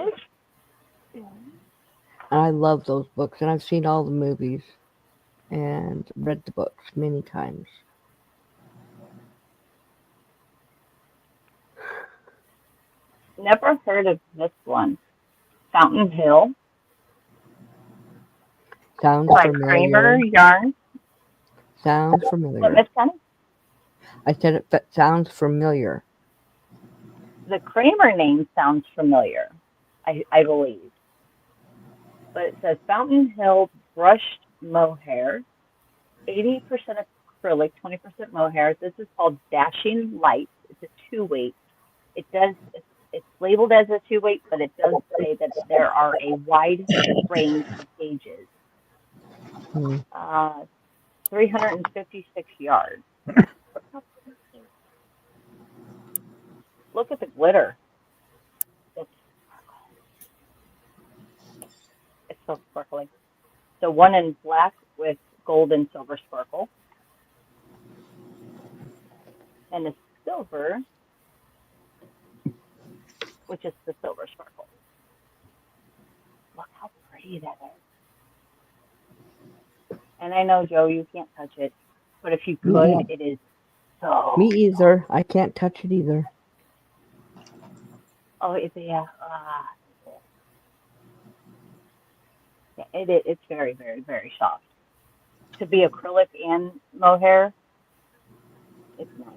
I love those books, and I've seen all the movies and read the books many times. Never heard of this one. Fountain Hill Sounds by familiar. Kramer Yarn. Sounds What, familiar. Miss Connie? I said it sounds familiar. The Kramer name sounds familiar, I believe. But it says Fountain Hill brushed mohair, 80% acrylic, 20% mohair. This is called Dashing Light. It's a 2-weight. It's labeled as a 2-weight, but it does say that there are a wide range of gauges. Hmm. 356 yards. Look at the glitter. It's so sparkling. So one in black with gold and silver sparkle. And the silver, which is the silver sparkle. Look how pretty that is. And I know, Joe, you can't touch it, but if you could, it is so. Me either. I can't touch it either. Oh, yeah. It's very, very, very soft. To be acrylic and mohair, it's nice.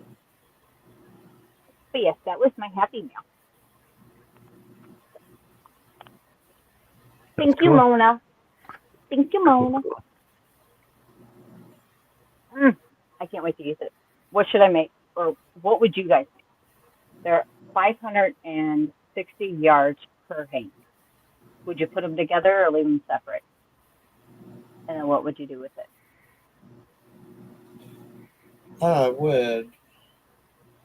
But yes, that was my happy meal. Thank you, cool. Mona. Thank you, Mona. I can't wait to use it. What should I make? Or what would you guys make? They're 560 yards per hank. Would you put them together or leave them separate? And then what would you do with it? I would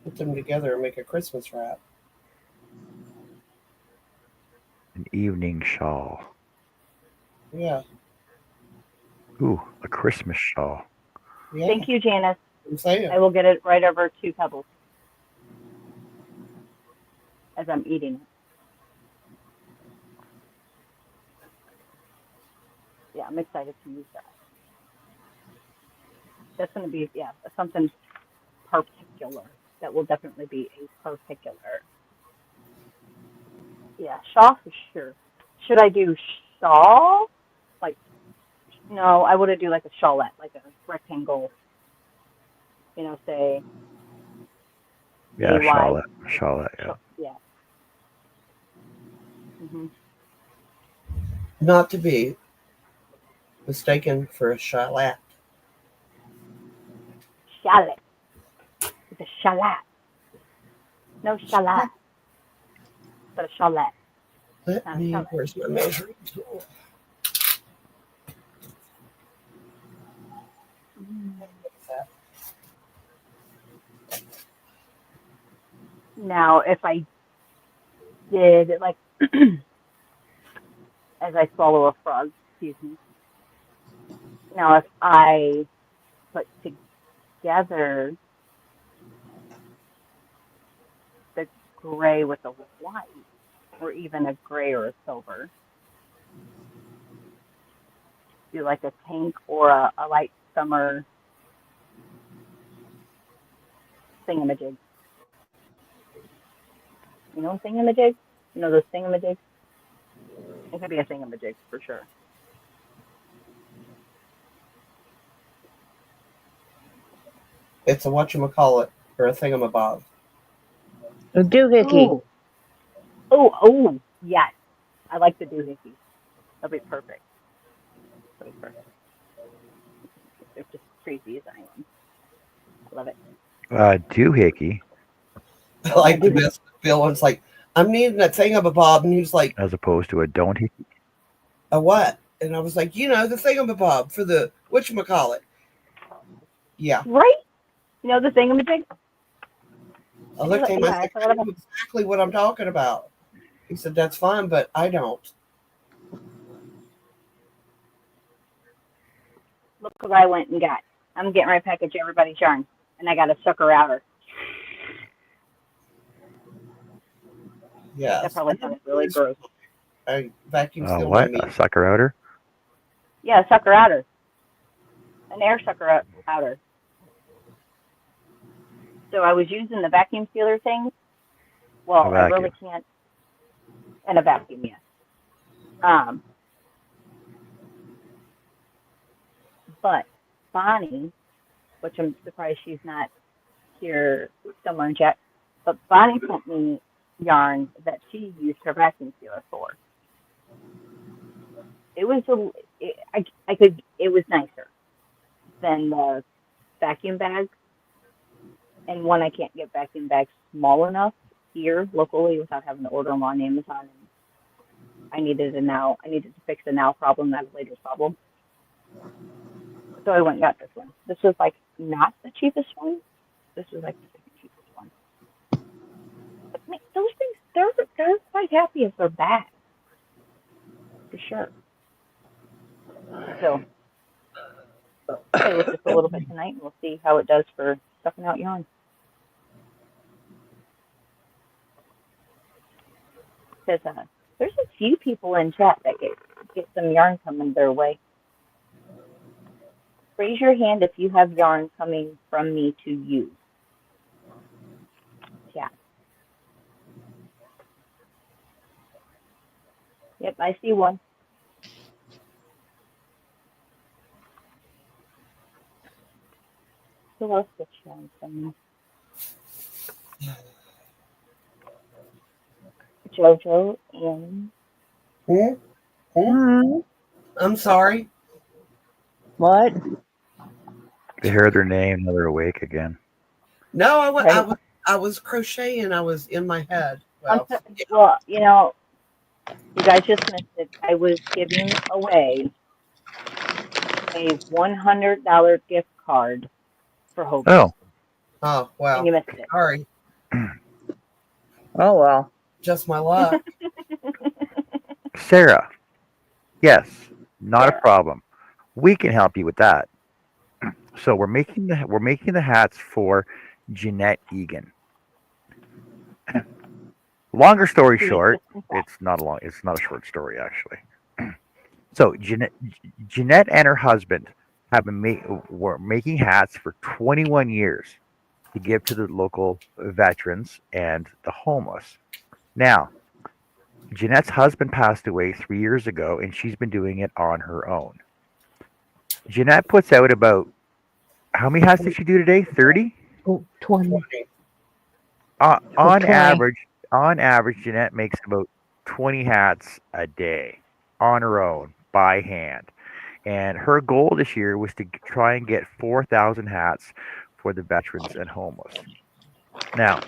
put them together and make a Christmas wrap. An evening shawl. Yeah. Ooh, a Christmas shawl. Yeah. Thank you, Janice. I'm saying. I will get it right over to Pebbles as I'm eating it. Yeah, I'm excited to use that. That's going to be, something particular. That will definitely be a particular. Yeah, shawl for sure. Should I do shawl? Like, no, I would do like a shawlette, like a rectangle, say. Yeah, AY. shawlette, yeah. Yeah. Mm-hmm. Not to be mistaken for a shallot. Shallot. It's a shallot. No shallot, but a shawlette. Where's my measuring tool? Now, if I did, like, as I swallow a frog, excuse me. Now, if I put together the gray with the white, or even a gray or a silver. Do like a pink or a light summer thingamajig. You know thingamajig? You know those thingamajigs? It could be a thingamajig for sure. It's a whatchamacallit or a thingamabob. A doohickey. Ooh. Oh, yes. I like the doohickey. That'll be perfect. That'll be perfect. They're just crazy as I am. I love it. Doohickey, I Yeah, like the doohickey. best Bill was like, I'm needing a thingamabob, and he was like, as opposed to a don't hickey. a what? And I was like, the thingamabob for the whatchamacallit. Yeah. Right? You know the thingamajig? I looked at him, I I said, forgot I about know exactly what I'm talking about. He said, that's fine, but I don't. Look what I went and got. I'm getting ready to package everybody's yarn. And I got a sucker outer. That Yes. probably sounds really gross. I vacuum seal my What? meat. A sucker outer? Yeah, a sucker outer. An air sucker outer. So I was using the vacuum sealer thing. Well, A I really vacuum. can't. And a vacuum, yes. Um, but Bonnie, which I'm surprised she's not here somewhere in chat, but Bonnie sent me yarn that she used her vacuum sealer for. It was it was nicer than the vacuum bags, and one, I can't get vacuum bags small enough here locally without having to order them on Amazon. And I needed to fix a now problem, not a later problem. So I went and got this one. This was like not the cheapest one. This was like the second cheapest one. But I mean, those things, they're quite happy if they're bad, for sure. So play with this a little bit tonight, and we'll see how it does for stuffing out yarn. Because there's a few people in chat that get some yarn coming their way. Raise your hand if you have yarn coming from me to you. Yeah. Yep, I see one. Who else gets yarn from me? JoJo and Hmm? Hmm? Hmm. I'm sorry. What? They heard their name, now they're awake again. No, right. I was crocheting. I was in my head. Well, yeah. Well, you guys just missed it. I was giving away a $100 gift card for Hobie, Oh, Oh, and wow. you missed it. Sorry. Oh, well. Just my luck. Sarah. Yes, not a Sarah. problem. We can help you with that. So we're making the hats for Jeanette Egan. Longer story She short, just confessed. it's not a short story actually. So Jeanette and her husband were making hats for 21 years to give to the local veterans and the homeless. Now, Jeanette's husband passed away 3 years ago, and she's been doing it on her own. Jeanette puts out about, how many hats did she do today? 30. Oh, 20. Uh, Oh, on 20. average, on average, Jeanette makes about 20 hats a day on her own by hand. And her goal this year was to try and get 4,000 hats for the veterans and homeless. Now,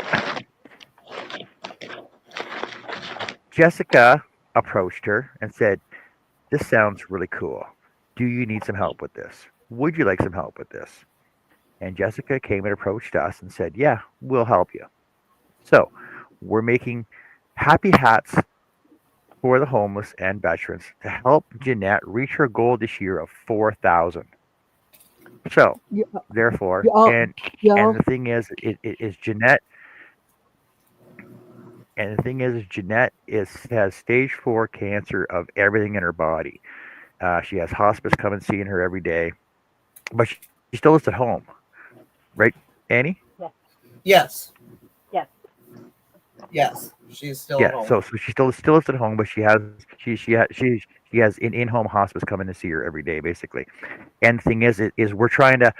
Jessica approached her and said, "This sounds really cool. Do you need some help with this? Would you like some help with this?" And Jessica came and approached us and said, "Yeah, we'll help you." So, we're making happy hats for the homeless and veterans to help Jeanette reach her goal this year of 4,000. So, Yeah, therefore, yeah, and yeah. the thing is, it is Jeanette And the thing is Jeanette has stage 4 cancer of everything in her body. She has hospice coming seeing her every day, but she still lives at home, right, Annie? Yes, Yes. yes, she's still Yeah. at home. So she still lives at home, but she has in home hospice coming to see her every day, basically. And the thing is we're trying to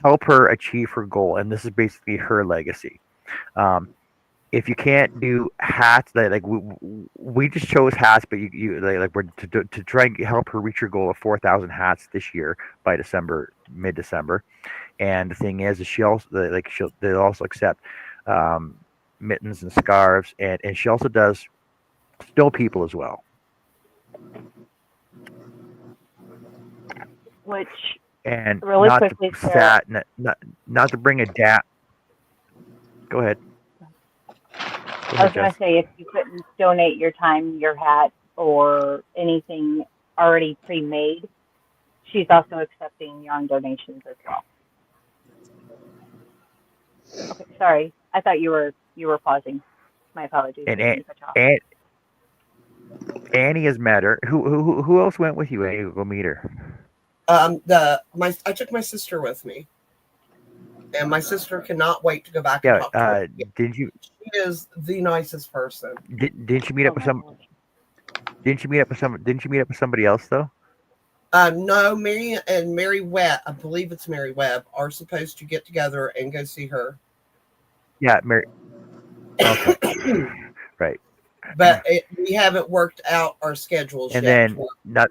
help her achieve her goal, and this is basically her legacy. Um, if you can't do hats, like we just chose hats, but you like we're to try and help her reach her goal of 4,000 hats this year by mid December. And the thing is she also they'll also accept um, mittens and scarves, and she also does snow people as well. Which And really not to quickly, Sarah, sat not to bring a dap. Go ahead. Go I ahead, was going Jess. to say if you couldn't donate your time, your hat, or anything already pre-made, she's also accepting young donations as well. Okay, sorry. I thought you were pausing. My apologies. And I didn't cut you off. and Annie has met her. Who else went with you, Annie, to go meet her? I took my sister with me, and my sister cannot wait to go back and Yeah. talk to her. Didn't you She is the nicest person. didn't you meet Oh up with my some? gosh. Didn't you meet up with somebody else though? No, Mary and Mary Webb, I believe it's Mary Webb, are supposed to get together and go see her. Yeah, Mary. Okay, right. But we haven't worked out our schedules And yet. then not.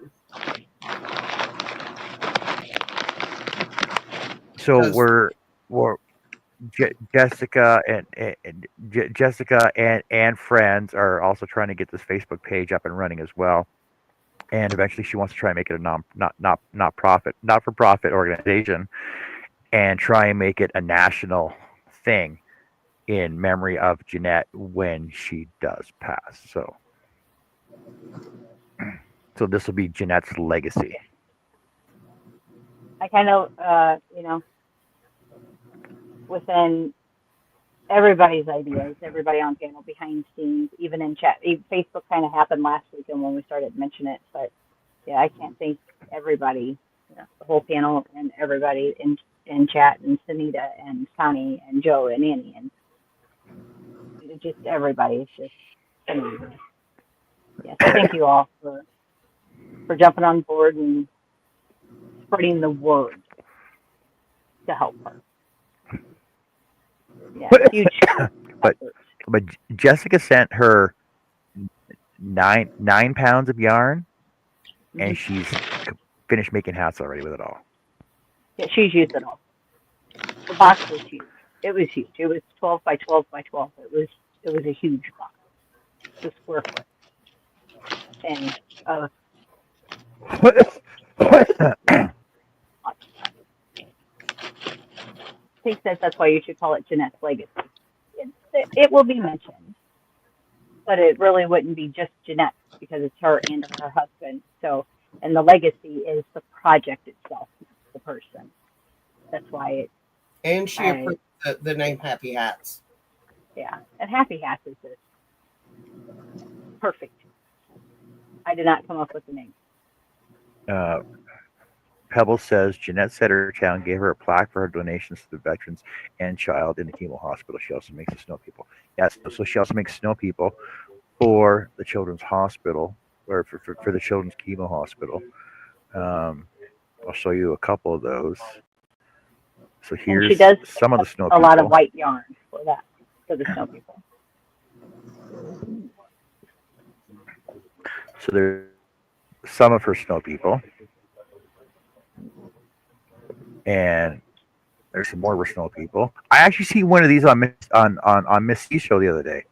So Because we're Jessica Jessica and friends are also trying to get this Facebook page up and running as well. And eventually, she wants to try and make it a not for profit organization, and try and make it a national thing in memory of Jeanette when she does pass. So this will be Jeanette's legacy. I kind of, within everybody's ideas, everybody on panel behind scenes, even in chat. Facebook kind of happened last weekend when we started mentioning it, but yeah, I can't thank everybody, the whole panel and everybody in chat, and Sunita and Connie and Joe and Annie and just everybody. It's just amazing. Yeah, so thank you all for jumping on board and spreading the word to help her. Yeah, huge but effort. but Jessica sent her nine pounds of yarn, Hmm. and she's finished making hats already with it all. Yeah, she's used it all. The box was huge. It was huge. It was 12 by 12 by 12. It was a huge box, the square foot, and he says that's why you should call it Jeanette's legacy. It will be mentioned, but it really wouldn't be just Jeanette because it's her and her husband. So, and the legacy is the project itself, not the person. That's why and she I approved the name Happy Hats. yeah. And Happy Hats is just perfect. I did not come up with the name. uh, Pebble says Jeanette said her town gave her a plaque for her donations to the veterans and child in the chemo hospital. She also makes the snow people. Yes, so she also makes snow people for the children's hospital, or for the children's chemo hospital. Um, I'll show you a couple of those. So And here's she does some of the snow a lot of people. white yarn for that, for the snow people. So there's some of her snow people, and there's some more of her snow people. I actually see one of these on Miss C's show the other day,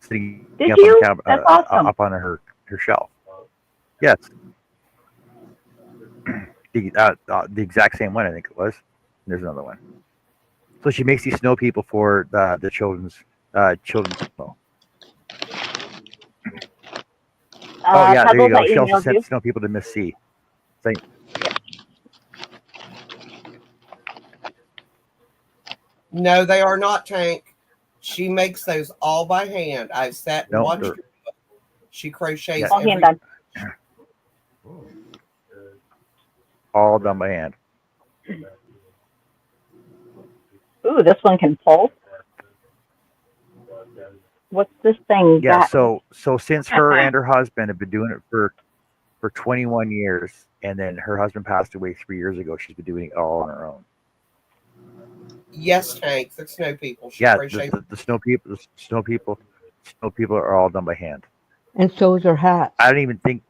sitting up on the Did you? That's up awesome. on her shelf. Yes, the exact same one I think it was. There's another one. So she makes these snow people for the children's chemo. Oh yeah, there you Pebbles, go. I She also emailed sent you. snow people to Miss C. Thank. Yep. No, they are not Tank. She makes those all by hand. I've sat and No, watched they're her. She crochets Yeah. All hand every. done. all done by hand. Ooh, this one can pulse. What's this thing Yeah. got? So since her and her husband have been doing it for 21 years, and then her husband passed away 3 years ago, she's been doing it all on her own. Yes, Tank, the snow people. She Yeah, crochets. the snow people are all done by hand. And so is her hats. I don't even think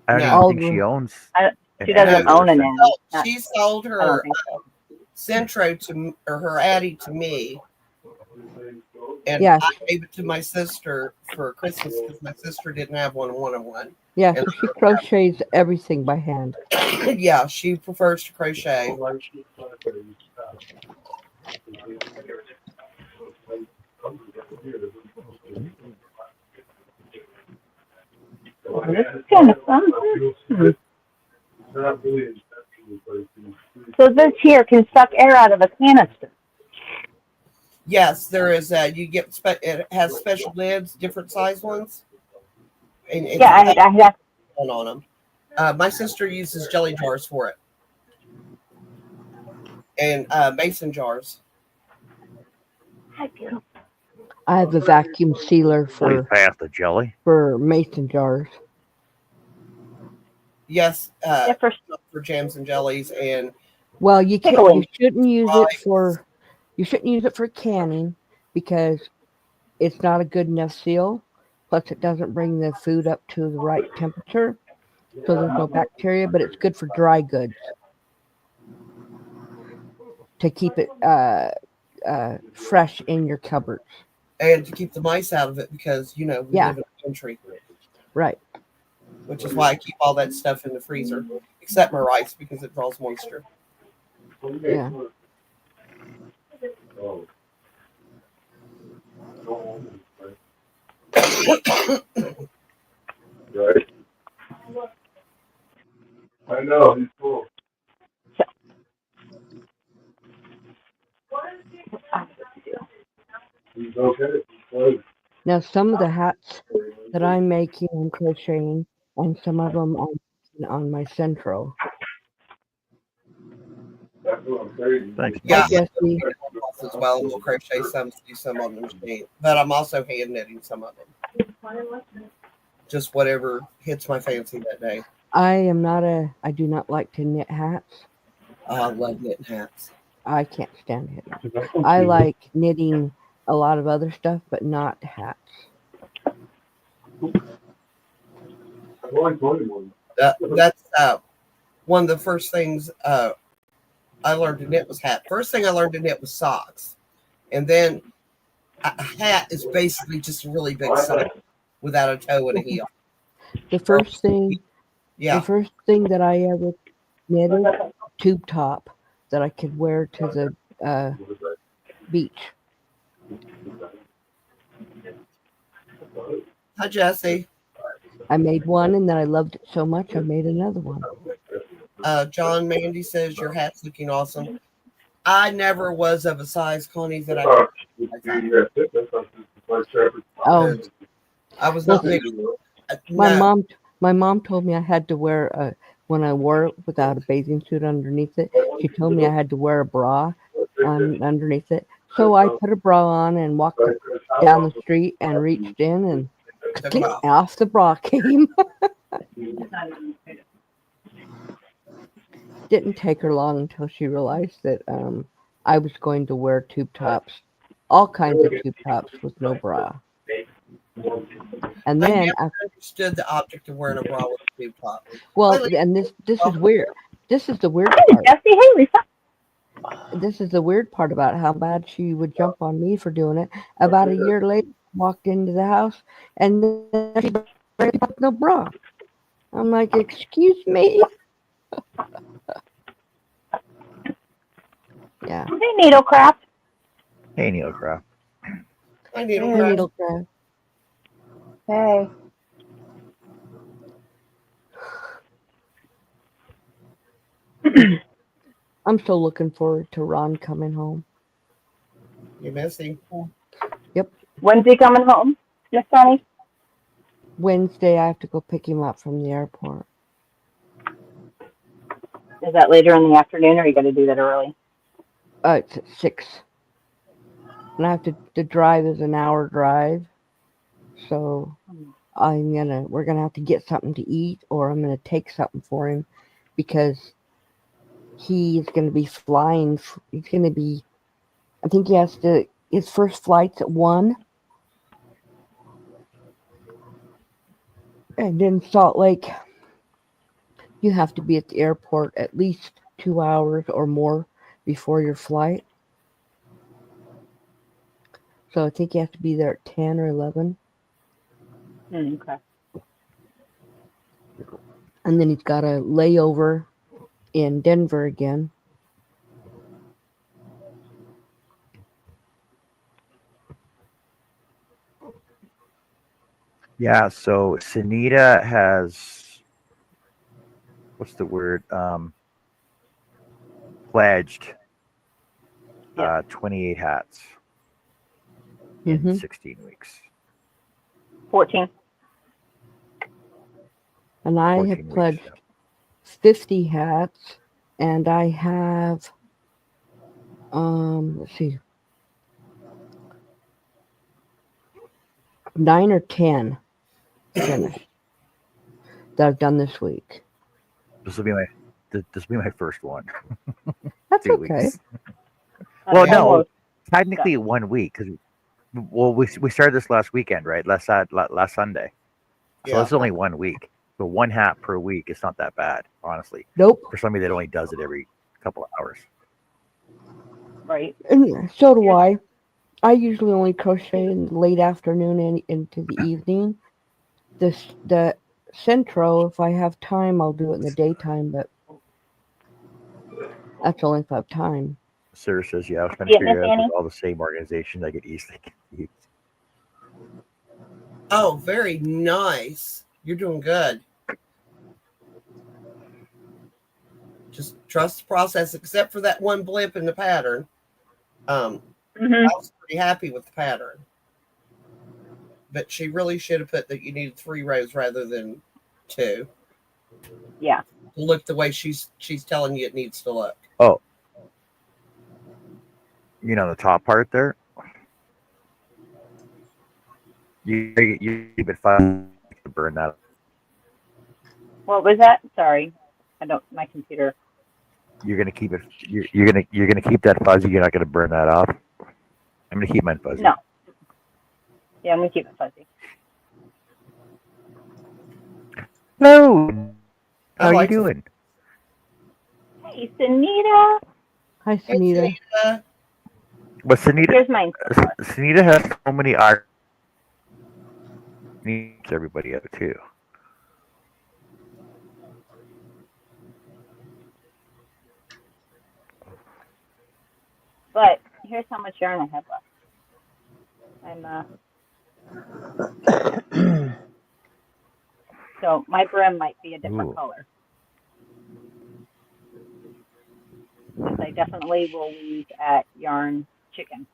No, she the owns an She Addy doesn't or own an Centro. Annie. Not, she sold I don't her think so. Centro to or her Addy to me, and yeah, I gave it to my sister for Christmas because my sister didn't have one and wanted one. yeah. And So she crochets everything by hand. yeah, she prefers to crochet. This is kind of fun. Hmm. So this here can suck air out of a canister. Yes, there is. You get it has special lids, different size ones, and it's Yeah, I have. on them. My sister uses jelly jars for it, and mason jars. Hi, beautiful. I have a vacuum sealer Please pass the jelly. for mason jars. Yes, Yeah, for jams and jellies, and Well, you can't. pickling. You shouldn't use it for canning because it's not a good enough seal. Plus, it doesn't bring the food up to the right temperature, so there's no bacteria. But it's good for dry goods to keep it fresh in your cupboards. to keep the mice out of it because we Yeah. live in a country, Right. which is why I keep all that stuff in the freezer, except my rice because it draws moisture. Yeah. Right. I know, he's cool. He's okay. He's fine. Now, some of the hats that I'm making, I'm crocheting, and some of them I'm making on my Centro. That's what I'm saying. Thanks. Yeah, Hi, Jesse. as well. We'll crochet some, do some on the machine, but I'm also hand knitting some of them. Just whatever hits my fancy that day. I do not like to knit hats. I love knitting hats. I can't stand it. I like knitting a lot of other stuff, but not hats. I've only 21. That's one of the first things I learned to knit was hat. First thing I learned to knit was socks, and then a hat is basically just a really big sock without a toe and a heel. The first thing that I ever knitted, tube top that I could wear to the beach. Hi, Jesse. I made one, and then I loved it so much I made another one. John Mandy says your hat's looking awesome. I never was of a size, Connie, that I Oh, I was not big. my mom told me I had to wear when I wore it without a bathing suit underneath it. She told me I had to wear a bra underneath it. So I put a bra on and walked down the street and reached in and off the bra came. Didn't take her long until she realized that I was going to wear tube tops, all kinds of tube tops with no bra. And I then never understood the object of wearing a bra with a tube top. well, and this is weird. This is the weird Hey, part. Jesse. Hey, Lisa. This is the weird part about how bad she would jump on me for doing it. About a year later, I walked into the house and then she with no bra. I'm like, excuse me. Yeah. Hey, Needlecraft. Hey, Neilcraft. I need Hey, a Needlecraft. Hey. I'm still looking forward to Ron coming home. You miss him? Yep. When's he coming home, Miss Sonny? Wednesday, I have to go pick him up from the airport. Is that later in the afternoon, or you got to do that early? It's at 6. And I have to, the drive is an hour drive. So we're gonna have to get something to eat, or I'm gonna take something for him because he's gonna be flying. He's gonna be, I think he has to, his first flight's at 1. And in Salt Lake, you have to be at the airport at least 2 hours or more before your flight. So I think you have to be there at 10 or 11. Okay. And then he's got a layover in Denver again. Yeah, so Sunita has, what's the word? Pledged Yeah. 28 hats in Mhm. 16 weeks. 14. And I 14 have weeks. pledged Yeah. 50 hats, and I have, let's see, 9 or 10 finished that I've done this week. This will be my first one. That's 2 okay. weeks. Well, no, Almost. technically 1 week because we started this last weekend, right? Last Sunday. So Yeah. this is only 1 week. So 1 hat per week. It's not that bad, honestly, Nope. for somebody that only does it every couple of hours. Right. And so do I. I usually only crochet in the late afternoon and into the evening. The centro, if I have time, I'll do it in the daytime, but that's only if I have time. Sarah says, "Yeah, I was trying to See it, Miss figure out if Annie? it's all the same organization. I get easily confused." Oh, very nice. You're doing good. Just trust the process, except for that one blip in the pattern. I was pretty happy with the pattern. But she really should have put that you needed 3 rows rather than 2. Yeah. To look the way she's telling you it needs to look. Oh, the top part there. You keep it fun to burn that. What was that? Sorry. My computer. You're gonna keep it. You're gonna keep that fuzzy. You're not gonna burn that off. I'm gonna keep mine fuzzy. No. Yeah, I'm going to keep it fuzzy. Hello. How I you like doing? Hey, Sunita. Hi, Hey, Sunita. Sunita. But Sunita, Here's mine. Sunita has so many art. Needs everybody out too. But here's how much yarn I have left. So my brim might be a different Ooh. color. Because I definitely will use at Yarn Chicken.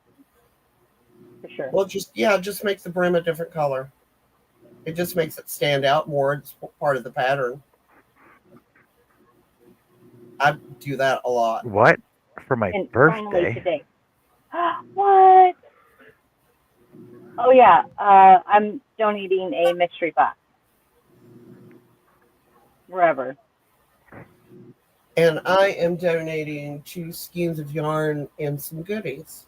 For sure. Well, just make the brim a different color. It just makes it stand out more. It's part of the pattern. I do that a lot. What? For my And finally birthday? today. What? Oh yeah, I'm donating a mystery box. Wherever. And I am donating 2 skeins of yarn and some goodies.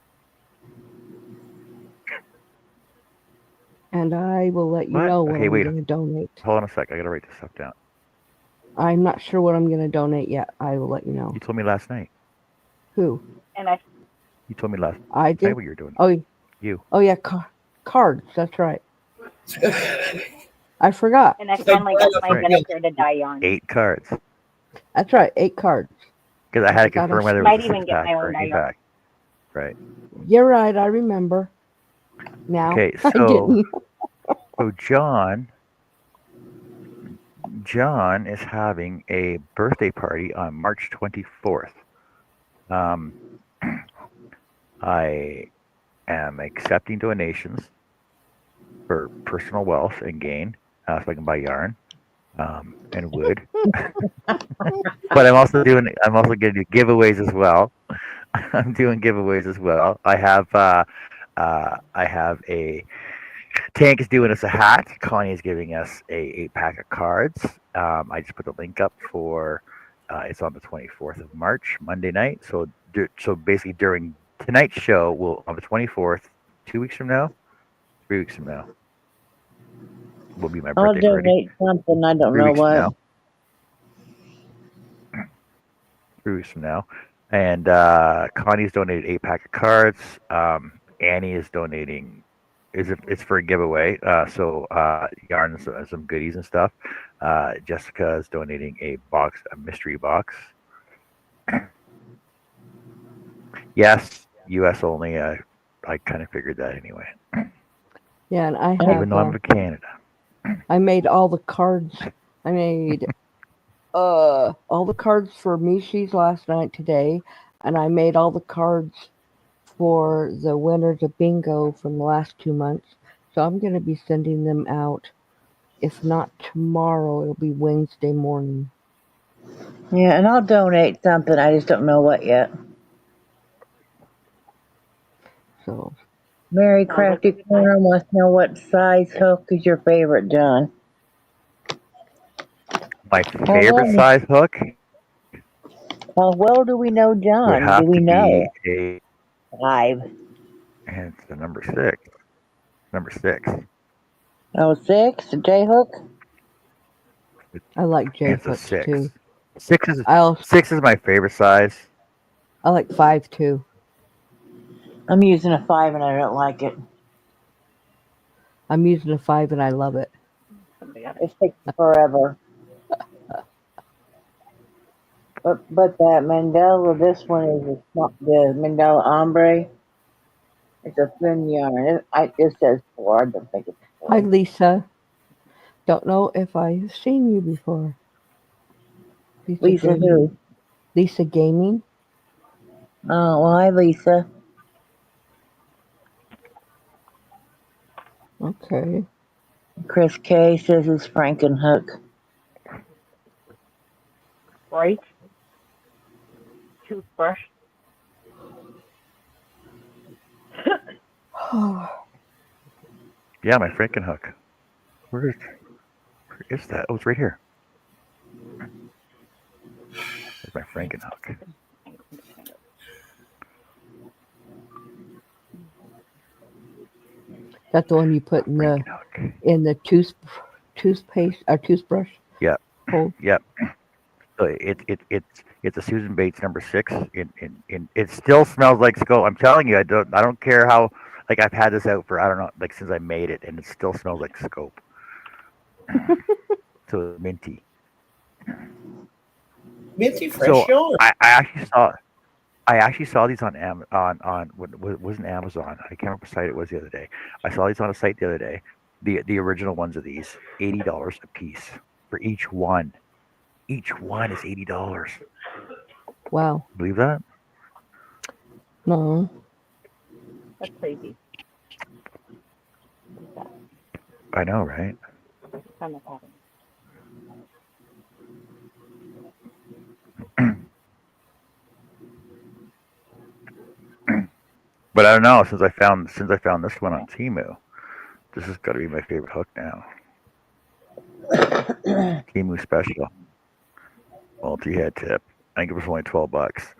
And I will let you What? know what Okay, I'm wait. going to donate. Hold on a sec. I gotta write this stuff down. I'm not sure what I'm going to donate yet. I will let you know. You told me last night. Who? And I You told me last I night did. what you were doing. Oh, You. oh yeah, cards. That's right. I forgot. finally got my Right. vinegar to dye yarn. 8 cards. That's right. 8 cards. Because I had to Forgot confirm I- whether it Might was a even 6 get pack my or own an 8 yarn. pack. Right. You're right. I remember. Now Okay, I so didn't. John is having a birthday party on March 24th. I am accepting donations for personal wealth and gain, so I can buy yarn and wood. But I'm also going to do giveaways as well. I'm doing giveaways as well. I have a Tank is doing us a hat. Connie is giving us a pack of cards. I just put the link up for. It's on the 24th of March, Monday night. So basically during tonight's show, we'll on the 24th, 2 weeks from now, 3 weeks from now, will be my I'll birthday party. donate something. I don't 3 know weeks from what. now. 3 weeks from now, and Connie's donated 8 pack of cards. Annie is donating. It's for a giveaway. So yarn and some goodies and stuff. Jessica is donating a mystery box. Yes, U.S. only. I kind of figured that anyway. Yeah, and I Even have. though I'm in Canada. I made all the cards. I made all the cards for Mishi's last night today, and I made all the cards for the winners of bingo from the last 2 months. So I'm going to be sending them out. If not tomorrow, it'll be Wednesday morning. Yeah, and I'll donate something. I just don't know what yet. So Mary Crafty Corner wants to know what size hook is your favorite, John. My favorite size hook How well do we know would John? have Do we to know? be 5. and it's the number 6. Number 6. Oh, 6? A J hook? I like J It's a hooks 6. too. 6 is my favorite size. I like 5 too. I'm using a 5 and I don't like it. I'm using a 5 and I love it. It takes forever. But that Mandela, this one is the Mandela Ombre. It's a thin yarn. It says 4. I don't think it's 4. Hi, Lisa. Don't know if I've seen you before. Lisa who? Lisa Gaming. Oh, well, hi, Lisa. Okay. Chris K says it's Frankenhook. Right? Toothbrush. Yeah, my Frankenhook. Where is that? Oh, it's right here. There's my Frankenhook. That's the one you put in the toothpaste or toothbrush. Yep. Hole. Yep. So it's a Susan Bates number 6. It still smells like skull. I'm telling you, I don't care how. Like I've had this out for I don't know, like since I made it, and it still smells like scope. So minty. Minty fresh yarn. I actually saw these on what wasn't Amazon. I can't remember what site it was the other day. I saw these on a site the other day. The original ones of these, $80 a piece for each one. Each one is $80. Wow. Believe that? No. That's crazy. I know, right? But I don't know. Since I found this one on Temu, this has got to be my favorite hook now. Temu special multi-head tip. I think it was only $12.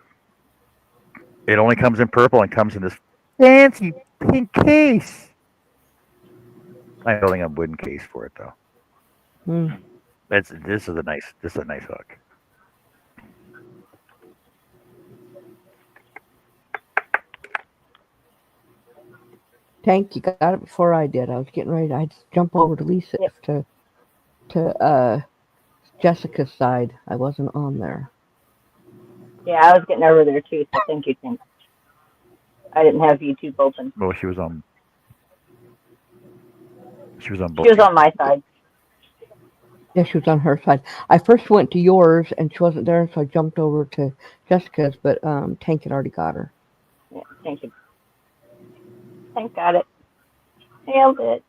It only comes in purple and comes in this fancy pink case. I'm building a wooden case for it though. This is a nice hook. Tank, you got it before I did. I was getting ready. I'd jump over to Lisa to Jessica's side. I wasn't on there. Yeah, I was getting over there too. So thank you, Tank. I didn't have YouTube open. Well, she was on. She was on both. She was on my side. Yeah, she was on her side. I first went to yours, and she wasn't there, so I jumped over to Jessica's, but Tank had already got her. Yeah, thank you. Tank got it. Nailed it.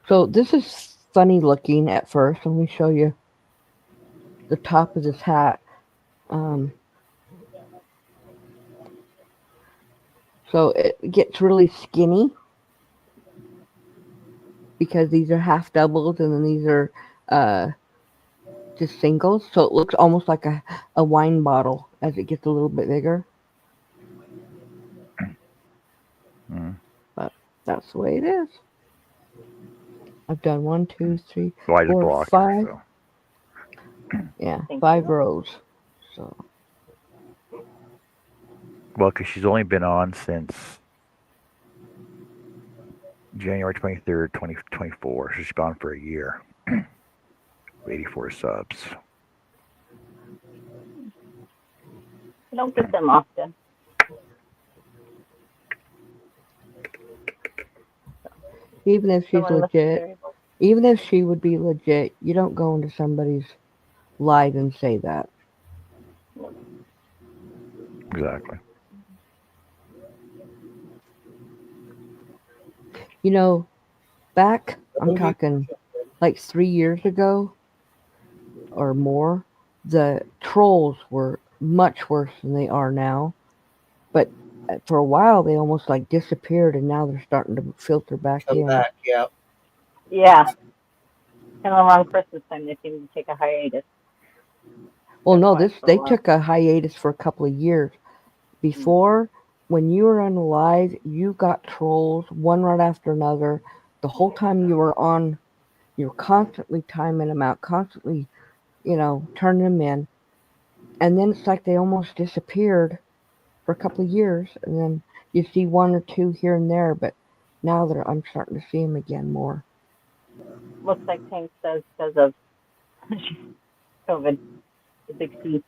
So this is funny looking at first. Let me show you the top of this hat. So it gets really skinny because these are half doubles and then these are just singles. So it looks almost like a wine bottle as it gets a little bit bigger. Mm. But that's the way it is. I've done 1, 2, 3, Well, I just 4, blocked her, 5. so. Yeah, Thank 5 you. rows. So Well, because she's only been on since January 23rd, 2024. So she's been on for a year. 84 subs. I don't get them often. even if she's Someone looks legit, very bold. even if she would be legit, you don't go into somebody's live and say that. Exactly. You know, back, I'm talking like 3 years ago or more, the trolls were much worse than they are now. But for a while, they almost like disappeared, and now they're starting to filter back Come in. back, yeah. Yeah. And around Christmas time, they seem to take a hiatus. Well, They're no, quiet for a they while. took a hiatus for a couple of years. Before, when you were on live, you got trolls one right after another. The whole time you were on, you were constantly timing them out, constantly, turning them in. And then it's like they almost disappeared for a couple of years, and then you see one or two here and there. But now I'm starting to see them again more. Looks like Tank says because of COVID, the big C.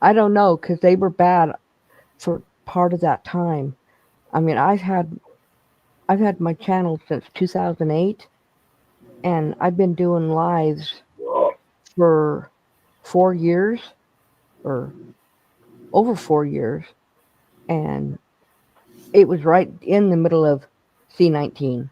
I don't know because they were bad for part of that time. I mean, I've had my channel since 2008, and I've been doing lives for 4 years or over 4 years, and it was right in the middle of C19.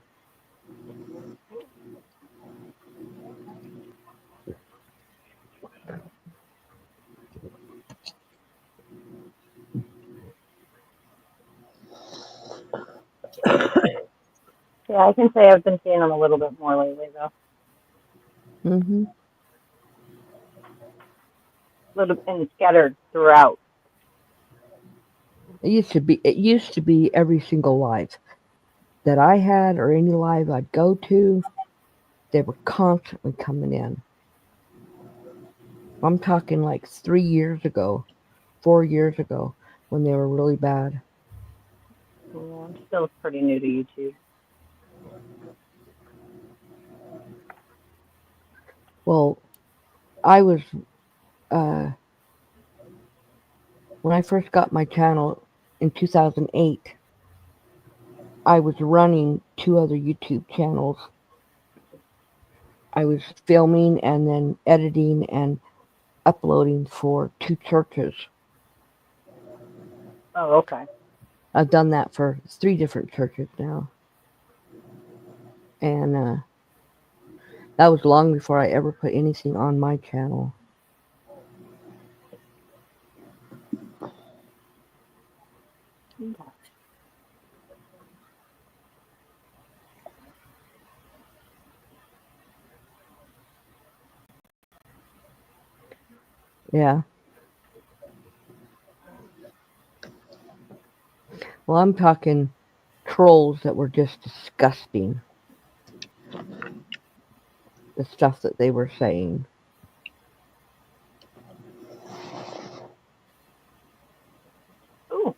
Yeah, I can say I've been seeing them a little bit more lately, though. Hmm. A little and scattered throughout. It used to be every single live that I had or any live I'd go to, they were constantly coming in. I'm talking like 3 years ago, 4 years ago, when they were really bad. Yeah, I'm still pretty new to YouTube. Well, I was uh, when I first got my channel in 2008. I was running 2 other YouTube channels. I was filming and then editing and uploading for 2 churches. Oh, okay. I've done that for 3 different churches now. And that was long before I ever put anything on my channel. Okay. Yeah. Well, I'm talking trolls that were just disgusting. The stuff that they were saying. Ooh.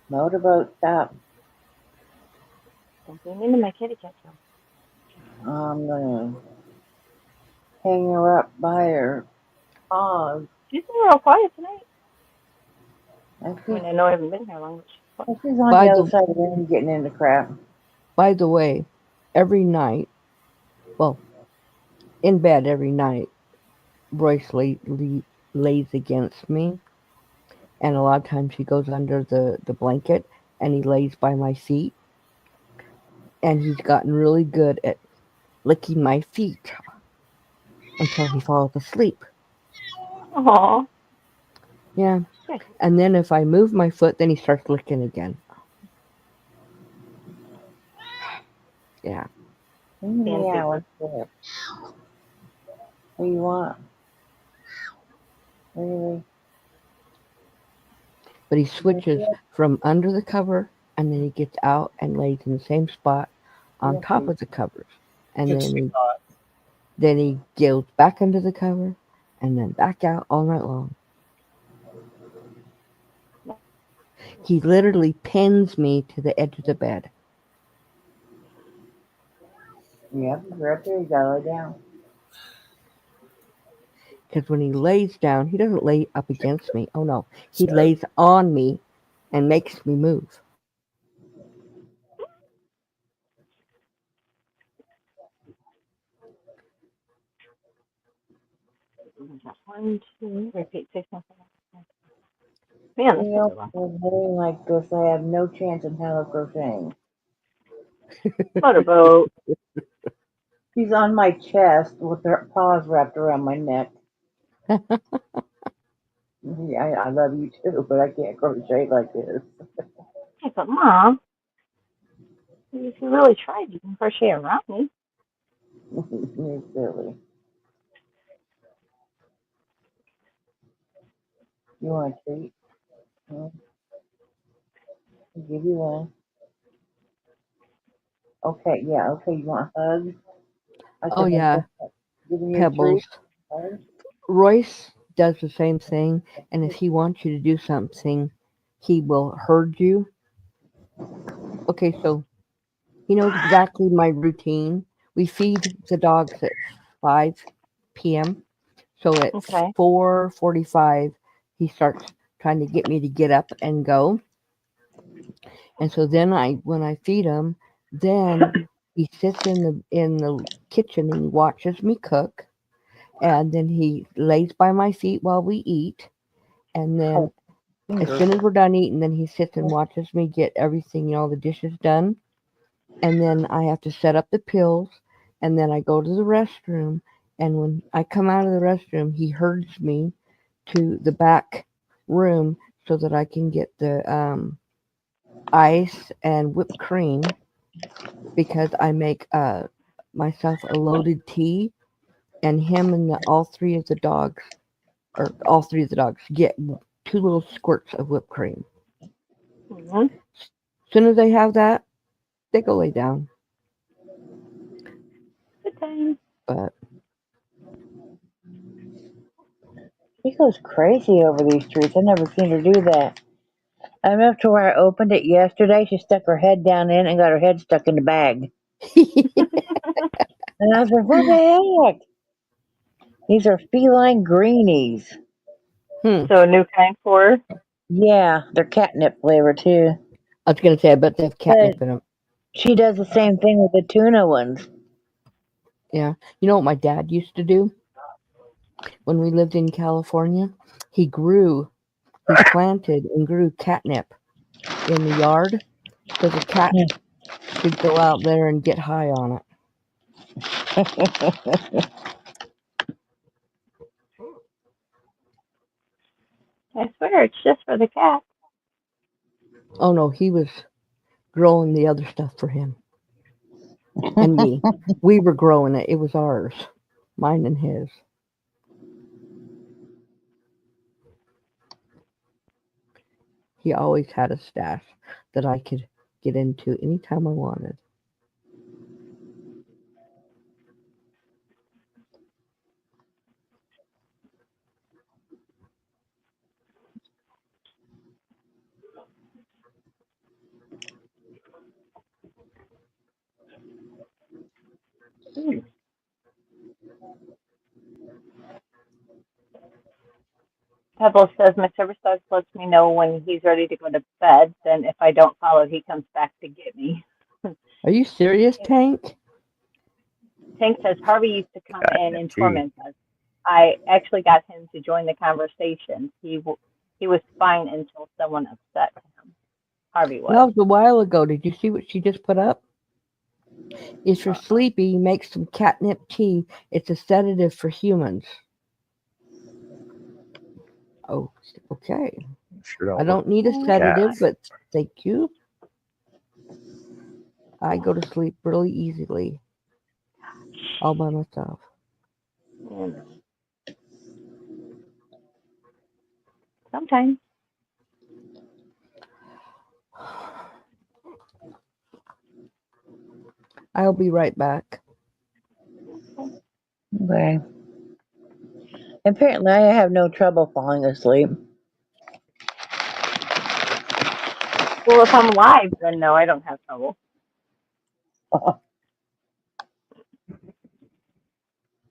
Motorboat stop. Don't be into my kitty cat show. I'm gonna hang her up by her paws. She's been real quiet tonight. And I mean, I know I haven't been here long, but she's quiet. she's on By the other the side of the room getting into crap. by the way, every night Well, in bed every night, Royce lays against me, and a lot of times he goes under the blanket and he lays by my feet, and he's gotten really good at licking my feet until he falls asleep. Oh, Yeah. good. And then if I move my foot, then he starts licking again. Yeah. Being Yeah, super. what's there? What do you want? Really? But he switches from under the cover and then he gets out and lays in the same spot on top of the covers. And Gets too hot. then he goes back under the cover and then back out all night long. He literally pins me to the edge of the bed. Yep, right there. You gotta lay down. Because when he lays down, he doesn't lay up against me. Oh no. He lays on me and makes me move. One, two, repeat 6 months. Man, this You is a know, good one. with knitting like this, I have no chance in hell of crocheting. Motorboat. She's on my chest with her paws wrapped around my neck. Yeah, I love you too, but I can't crochet like this. Hey, but Mom, if you really tried, you can crochet around me. You're silly. You want a treat? I'll give you one. Okay, yeah, okay. You want a hug? I Oh said, I'm yeah, giving you a treat. Pebbles. Hug? Royce does the same thing, and if he wants you to do something, he will herd you. Okay, so he knows exactly my routine. We feed the dogs at 5 p.m. So at Okay. 4:45, he starts trying to get me to get up and go. And so then when I feed him, then he sits in the kitchen and he watches me cook, and then he lays by my feet while we eat, and then Oh, as finger. soon as we're done eating, then he sits and watches me get everything, all the dishes done. And then I have to set up the pills. And then I go to the restroom. And when I come out of the restroom, he herds me to the back room so that I can get the ice and whipped cream because I make myself a loaded tea. And him and all three of the dogs, or all three of the dogs, get two little squirts of whipped cream. Mm-hmm. As soon as they have that, they go lay down. Good time. But She goes crazy over these treats. I've never seen her do that. I'm up to where I opened it yesterday. She stuck her head down in and got her head stuck in the bag. And I was like, what the heck? These are feline greenies. hmm, So a new kind for her. Yeah, they're catnip flavor too. I was gonna say I bet they have But catnip in them. she does the same thing with the tuna ones. Yeah, you know what my dad used to do when we lived in California? He planted and grew catnip in the yard so the cats could go out there and get high on it. I swear it's just for the cat. Oh no, he was growing the other stuff for him and me. We were growing it. It was ours, mine and his. He always had a stash that I could get into anytime I wanted. Mm. Pebble says my service dog lets me know when he's ready to go to bed. Then if I don't follow, he comes back to get me. Are you serious, Tank? Tank says Harvey used to come in and Gee. torment us. I actually got him to join the conversation. He was fine until someone upset him. Harvey That was. was a while ago. Did you see what she just put up? If you're sleepy, make some catnip tea. It's a sedative for humans. Oh, okay. Sure I don't look don't need a Mm, sedative, cat. but thank you. I go to sleep really easily all by myself. you know, sometimes. I'll be right back. Okay. Apparently, I have no trouble falling asleep. Well, if I'm live, then no, I don't have trouble.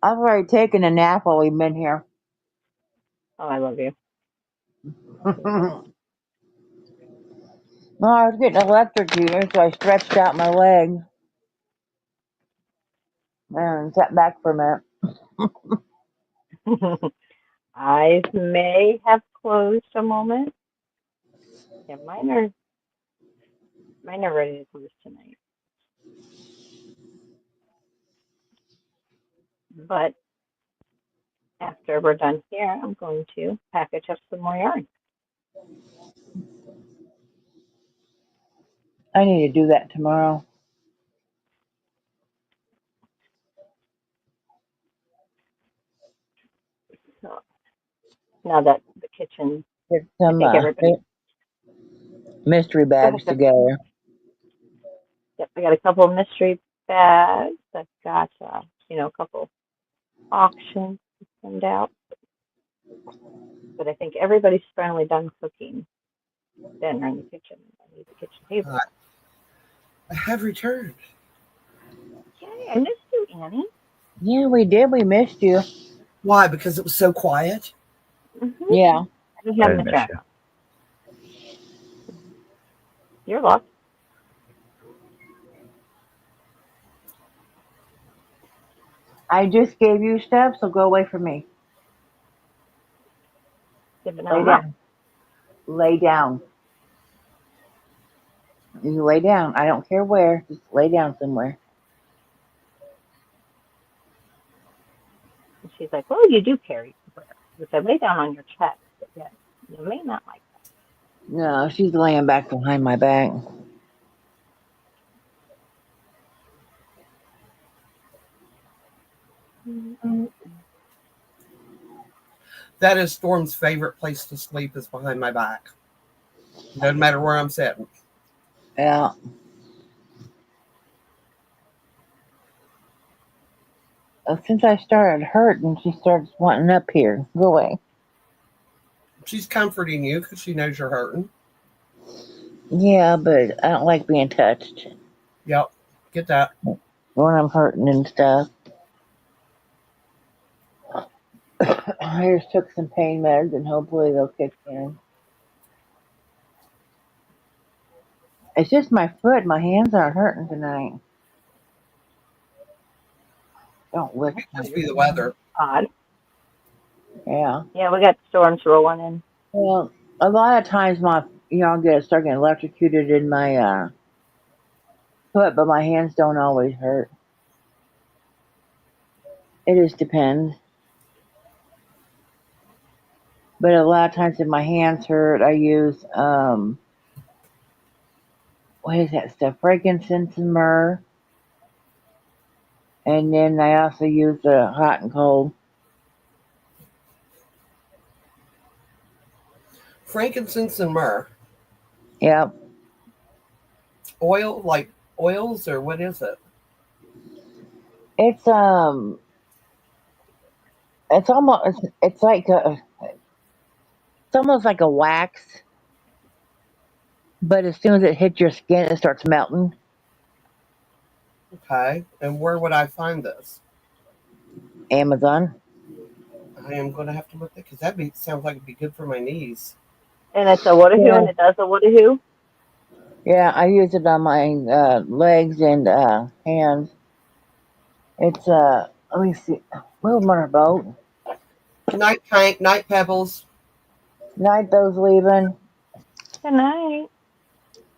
I've already taken a nap while we've been here. Oh, I love you. Well, I was getting electrocuted, so I stretched out my leg and sat back for a minute. Eyes may have closed a moment. Yeah, mine are ready to close tonight. But after we're done here, I'm going to package up some more yarn. I need to do that tomorrow. So now that the kitchen, Get I some think everybody. mystery Go ahead, bags Jeff. together. Yep, I got a couple of mystery bags. I've got, a couple auctions to send out. But I think everybody's finally done cooking dinner in the kitchen. I need the kitchen table. I have returned. Yay, I missed you, Annie. Yeah, we did. We missed you. Why? Because it was so quiet. Mm-hmm. Yeah. I didn't I have miss Miss you. You're lost. I just gave you stuff, so go away from me. Giving Lay out what? down. Lay down. You lay down. I don't care where. Just lay down somewhere. And she's like, well, you do carry where? Which I lay down on your chest, but yet you may not like No, she's laying back behind my back. that. That is Storm's favorite place to sleep is behind my back. Doesn't matter where I'm sitting. Yeah. Since I started hurting, she starts wanting up here. Go away. She's comforting you because she knows you're hurting. Yeah, but I don't like being touched Yep, get that. when I'm hurting and stuff. I just took some pain meds and hopefully they'll kick in. It's just my foot. My hands aren't hurting tonight. Don't lick It my must be the weather. Odd. Yeah. Yeah, we got storms rolling in. Well, a lot of times I'll start getting electrocuted in my foot, but my hands don't always hurt. It just depends. But a lot of times if my hands hurt, I use what is that stuff? Frankincense and myrrh. And then I also use the hot and cold. Frankincense and myrrh. Yep. Oil, like oils, or what is it? It's it's almost it's like it's almost like a wax, but as soon as it hits your skin, it starts melting. Okay. And where would I find this? Amazon. I am going to have to look at because sounds like it'd be good for my knees. And it's a what a who Yeah. and it does a what a who. Yeah, I use it on my legs and hands. It's let me see. Move on our boat. Night Tank, Night Pebbles. Night those leaving. Good night.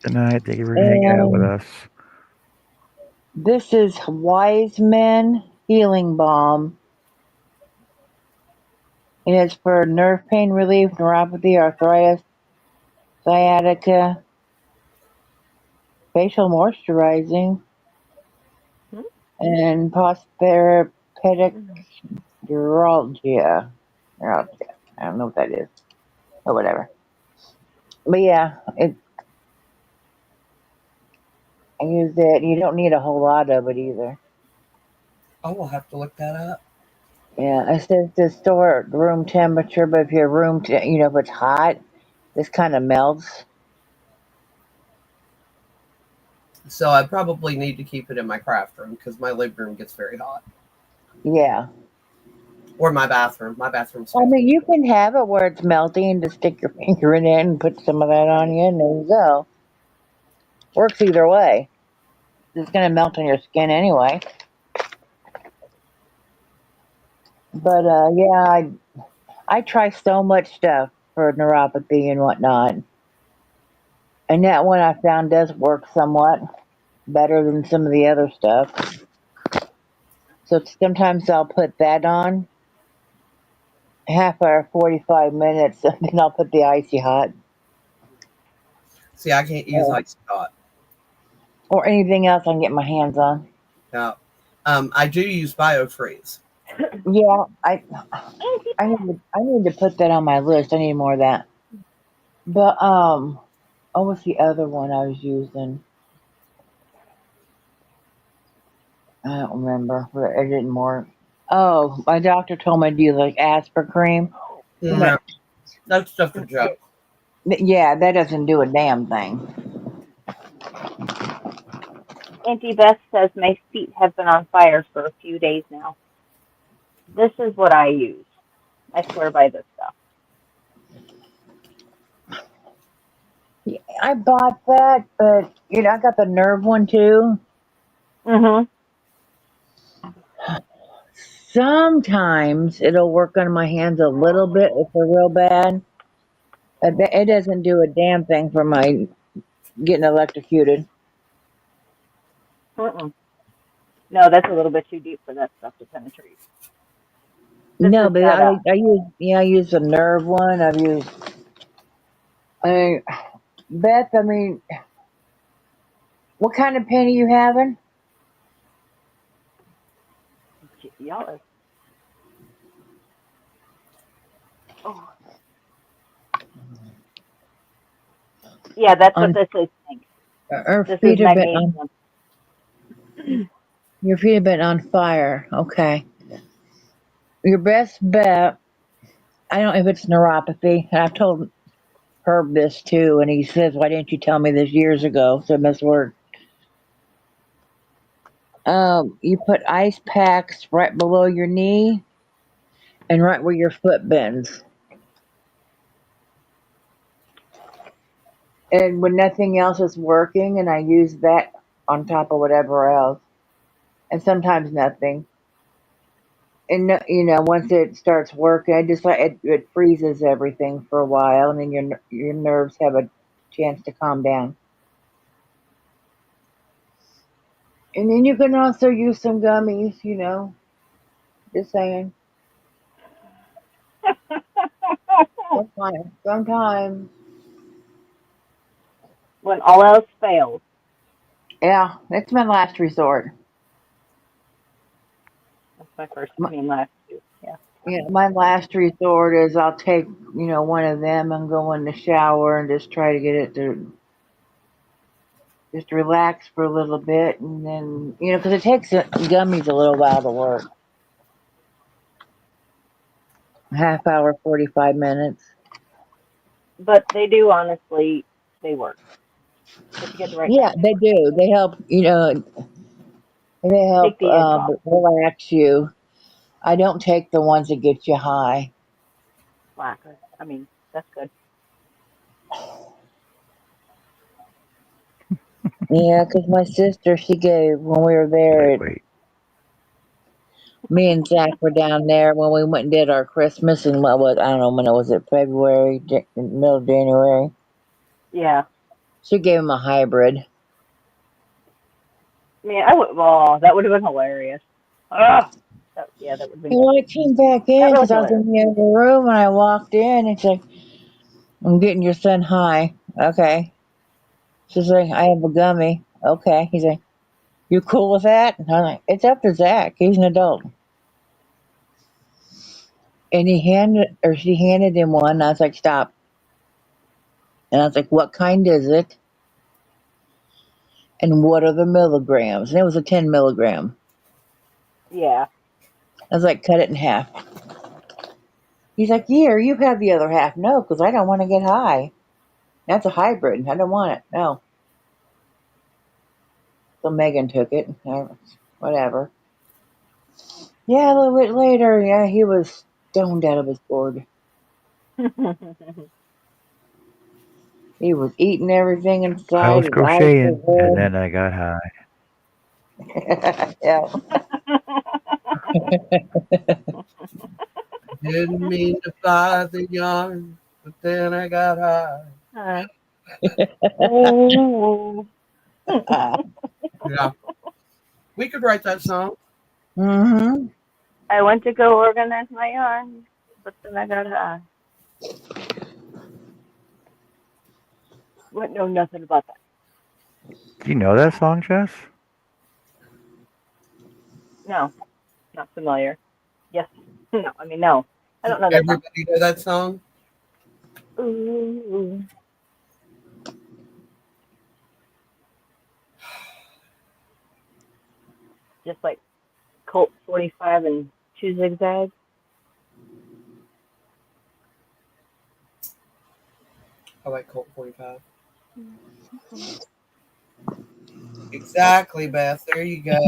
Good night. Thank you for hanging out with And us. this is Wise Men Healing Balm. And it's for nerve pain relief, neuropathy, arthritis, sciatica, facial moisturizing, and postherpetic neuralgia. Neuralgia. I don't know what that is. Or whatever. But yeah, I use it. You don't need a whole lot of it either. Oh, we'll have to look that up. Yeah, it says to store at room temperature, but if your if it's hot, this kind of melts. So I probably need to keep it in my craft room because my living room gets very hot. Yeah. Or my bathroom. My bathroom's I fine. mean, you can have it where it's melting, just stick your finger in it and put some of that on you, and there you go. Works either way. It's going to melt on your skin anyway. But yeah, I try so much stuff for neuropathy and whatnot. And that one I found does work somewhat better than some of the other stuff. So sometimes I'll put that on, half hour, 45 minutes, and then I'll put the icy hot See, I can't use uh, ice hot. or anything else I can get my hands on. Now, I do use BioFreeze. Yeah, Auntie I need to put that on my list. I need more of that. But what was the other one I was using? I don't remember, but it didn't work. Oh, my doctor told me to do like aspirin cream, No, but that's just a joke. yeah, that doesn't do a damn thing. Auntie Beth says my feet have been on fire for a few days now. This is what I use. I swear by this stuff. Yeah, I bought that, but I got the nerve one too. Mhm. Sometimes it'll work on my hands a little bit if they're real bad. But it doesn't do a damn thing for my getting electrocuted. Mm-mm. No, that's a little bit too deep for that stuff to penetrate. This No, is but that I use the nerve one. I mean, Beth, I mean, what kind of pain are you having? y'all are. Oh, yeah, that's what On this is. Hank. her This is feet have been on magnesium. your feet have been on fire. Okay, your best bet. I don't know if it's neuropathy, and I've told Herb this too, and he says, "Why didn't you tell me this years ago?" So it must work. You put ice packs right below your knee and right where your foot bends. And when nothing else is working, and I use that on top of whatever else, and sometimes nothing. And once it starts working, I just like it freezes everything for a while, and then your nerves have a chance to calm down. And then you can also use some gummies. Just saying. Sometimes. When all else fails. Yeah, that's my last resort. That's my first. I My, mean, last two. Yeah. my last resort is I'll take one of them and go in the shower and just try to get it to just relax for a little bit, and then because it takes gummies a little while to work. Half hour, 45 minutes. But they do honestly. They work if you get the right Yeah, kind. They they work. do. They help. They Take help the edge off. relax you. I don't take the ones that get you high. Slacker. I mean, that's good. Yeah, because my sister, she gave when we were there. Wait. Me and Zach were down there when we went and did our Christmas, and what was I don't know when it was, it February, middle of January. Yeah. She gave him a hybrid. Man, I would. Oh, that would have been hilarious. Ugh. Yeah, that would have been And good. when I came back That in, was because I was hilarious. in the other room, and I walked in, and she's like, "I'm getting your son high." Okay. She's like, "I have a gummy." Okay. He's like, "You cool with that?" And I'm like, "It's up to Zach. He's an adult." And she handed him one. And I was like, "Stop." And I was like, "What kind is it? And what are the milligrams?" And it was a 10 milligram. Yeah. I was like, "Cut it in half." He's like, "Here, you have the other half." No, because I don't want to get high. That's a hybrid. I don't want it. No. So Megan took it. Whatever. Yeah, a little bit later, yeah, he was stoned out of his gourd. He was eating everything I inside. was His eyes crocheting and were then I got high. red. Yeah. Didn't mean to buy the yarn, but then I got high. Oh. Yeah, we could write that song. Mm-hmm. I went to go organize my yarn, but then I got high. Wouldn't know nothing about that. Do you know that song, Jess? No, not familiar. Yes. No, I mean, no. I don't know that song. Everybody know that song? Ooh. Just like Colt 45 and two zigzags. I like Colt 45. Exactly, Beth. There you go.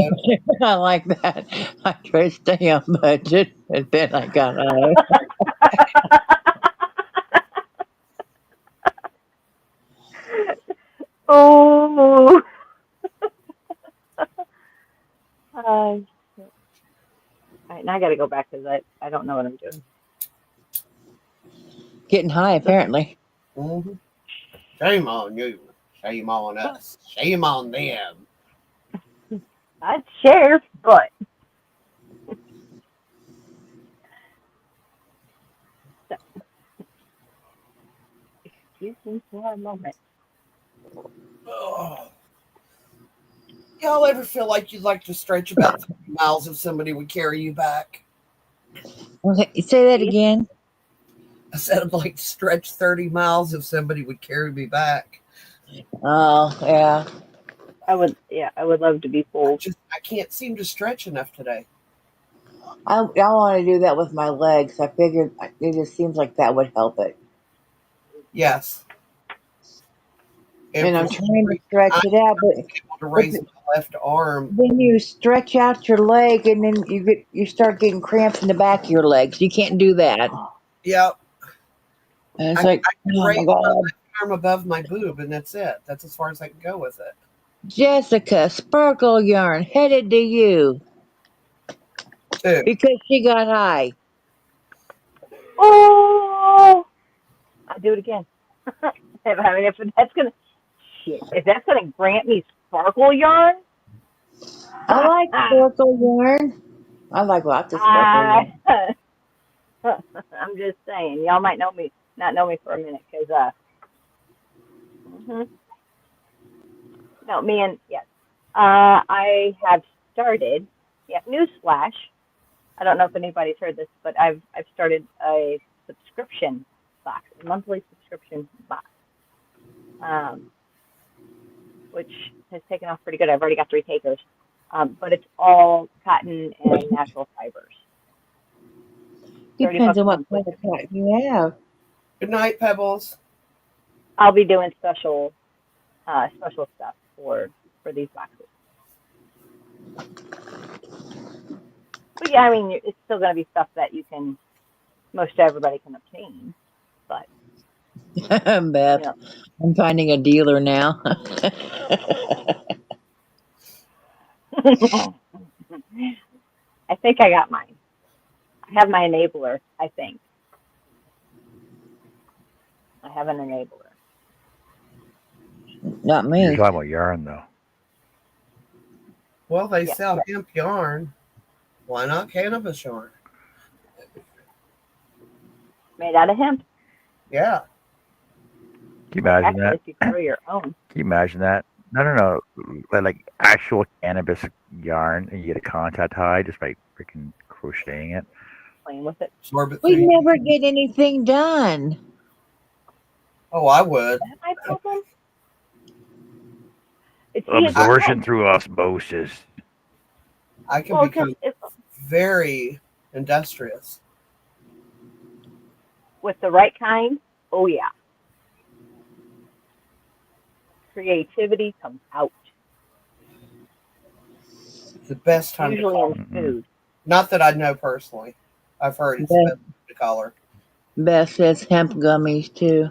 I like that. I tried to stay on budget, and then I got high. Oh. All right, now I got to go back because I don't know what I'm doing. Getting high, apparently. Mm-hmm. Shame on you. Shame on us. Shame on them. I'd share, but excuse me for a moment. Oh. Y'all ever feel like you'd like to stretch about 30 miles if somebody would carry you back? Okay, say that Please? again. I said I'd like to stretch 30 miles if somebody would carry me back. Oh, yeah. I would love to be pulled. I can't seem to stretch enough today. I want to do that with my legs. I figured it just seems like that would help it. Yes. And And for I'm some trying to reason, stretch I'm it out, able to but raise my left arm. then you stretch out your leg, and then you start getting cramps in the back of your legs. You can't do that. Yep. And it's I like, can oh raise my my god, left arm above my boob, and that's it. That's as far as I can go with it. Jessica, sparkle yarn headed to you Two. because she got high. Oh, I'll do it again. I mean, if that's gonna grant me sparkle yarn, I like sparkle yarn. I like lots of sparkle I, yarn. I'm just saying, y'all might not know me for a minute, because hmm no, me and yes, I have started. Yeah, newsflash. I don't know if anybody's heard this, but I've started a subscription box, a monthly subscription box, um, which has taken off pretty good. I've already got 3 takers, but it's all cotton and natural fibers. thirty Depends bucks on a what month with kind of shipping. cotton you have. Good night, Pebbles. I'll be doing special stuff for these boxes. But yeah, I mean, it's still going to be stuff that most everybody can obtain. But you Beth, know, I'm finding a dealer now. I think I got mine. I have my enabler, I think. I have an enabler. Not You're me. talking about yarn, though. Well, they Yeah. sell hemp yarn. Why not cannabis yarn? Made out of hemp. Can Yeah. you Well, imagine actually, that? if you grow your own, Can you imagine that? No. Like actual cannabis yarn, and you get a contact high just by freaking crocheting it. playing with it. Absorb it We through. never get anything done. Oh, I would. Is that my problem? It's Absorption through osmosis. I can well, because become if very industrious. with the right kind, oh yeah, creativity comes out. It's the best time to Usually color. in food. Not that I know personally. I've heard it's the Beth, best time to color. Beth says hemp gummies too.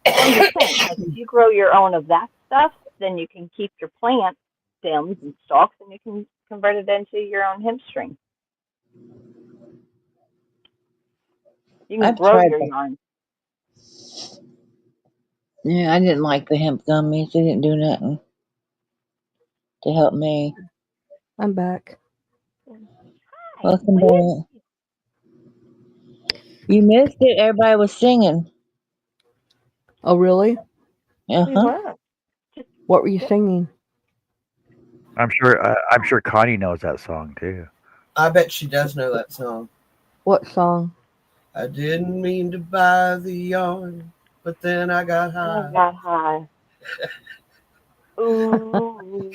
Well, I'm just saying, like if you grow your own of that stuff, then you can keep your plant stems and stalks, and you can convert it into your own hemp string. You can I've grow tried your them. yarn. Yeah, I didn't like the hemp gummies. They didn't do nothing to help me. I'm back. Hi, Welcome Liz. back. You missed it. Everybody was singing. Oh, really? Uh We huh. were. Just What were you singing? I'm sure Connie knows that song too. I bet she does know that song. What song? I didn't mean to buy the yarn, but then I got I high. got high. Ooh.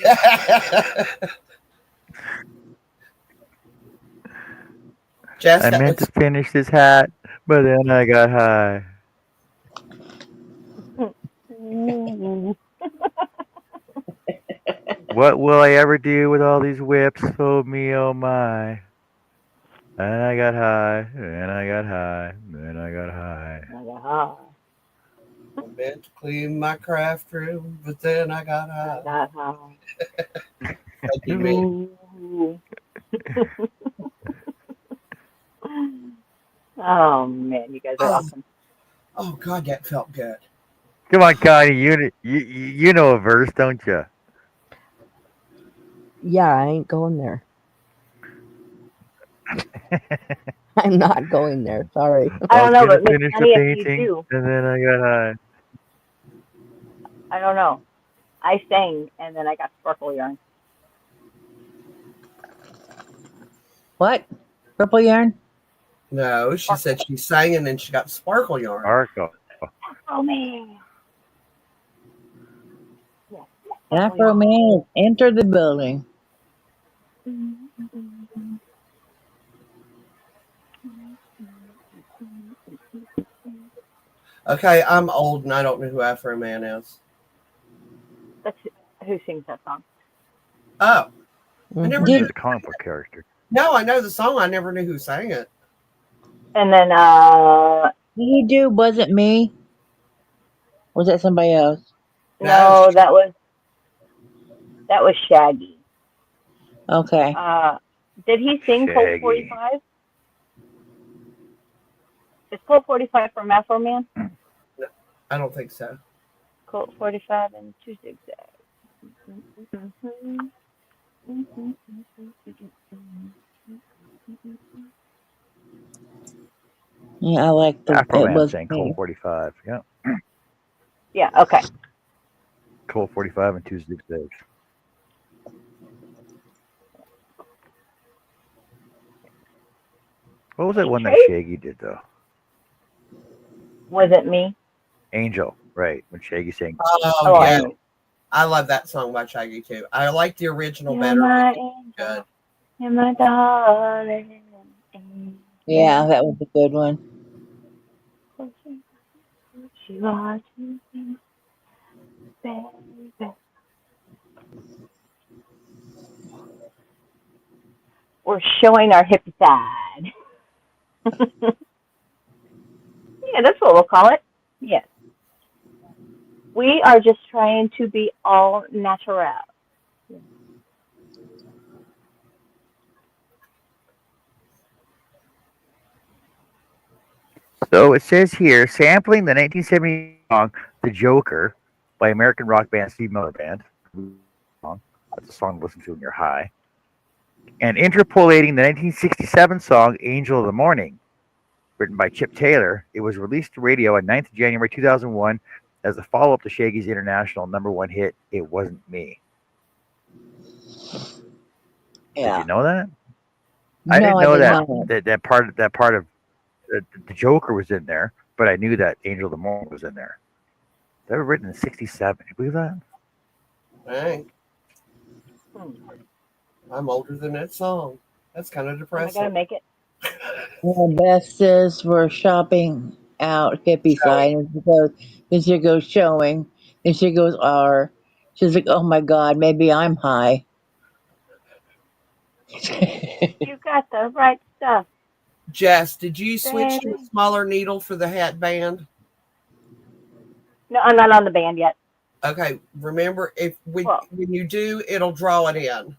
Jess, I that meant to was finish this hat, but then I got high. What will I ever do with all these whips? Oh me, oh my. And I got high, and I got high, and I got high. I got high. I meant to clean my craft room, but then I got I high. got high. That'd be me. Ooh. Oh man, you guys are Oh, awesome. oh God, that felt good. Come on, Connie, you know a verse, don't you? Yeah, I ain't going there. I'm not going there. Sorry. I I don't was know, gonna but Miss finish the Connie, if you painting, do, and then I got high. I don't know. I sang and then I got sparkle yarn. What? Purple yarn? No, she said she sang and then she got sparkle yarn. Arco. Oh man. Yes. Afro Man enter the building. Okay, I'm old and I don't know who Afro Man is. That's who sings that song. Oh, I never He's knew. a comic book character. No, I know the song. I never knew who sang it. And then Did he do Wasn't Me? Was that somebody else? no, that was Shaggy. Okay. Did he sing Colt Shaggy. 45? Is Colt 45 from Afro Man? I don't think so. Colt 45 and 2 zigzags. Yeah, I like the Afro it Man was sang me. Colt 45. Yeah. Yeah, okay. Colt 45 and 2 zigzags. What was that one that Trace Shaggy did though? wasn't me. Angel, right? When Shaggy sang. Oh, yeah. Angel. I love that song by Shaggy too. I like the original You're better. my Good. angel. You're my darling. Yeah, that was a good one. You are to me, baby. We're showing our hippie side. Yeah, that's what we'll call it. Yes. We are just trying to be all natural. So it says here, sampling the 1970 song "The Joker" by American rock band Steve Miller Band. Song. That's a song to listen to when you're high. And interpolating the 1967 song "Angel of the Morning," written by Chip Taylor. It was released to radio on 9th of January 2001 as a follow-up to Shaggy's international #1 hit "It Wasn't Me." Did Yeah. you know that? I No, didn't I know did that not. that part of the Joker was in there, but I knew that "Angel of the Morning" was in there. They were written in '67. You believe that? Dang, Hmm. I'm older than that song. That's kind of Am I gonna depressing. make it? Well, Beth says we're shopping out hippie Showing. side, and she goes showing, and she goes R. She's like, oh my god, maybe I'm high. You got the right stuff, Jess, did you switch to a baby. smaller needle for the hat band? No, I'm not on the band yet. Okay, remember if Well, when you do, it'll draw it in.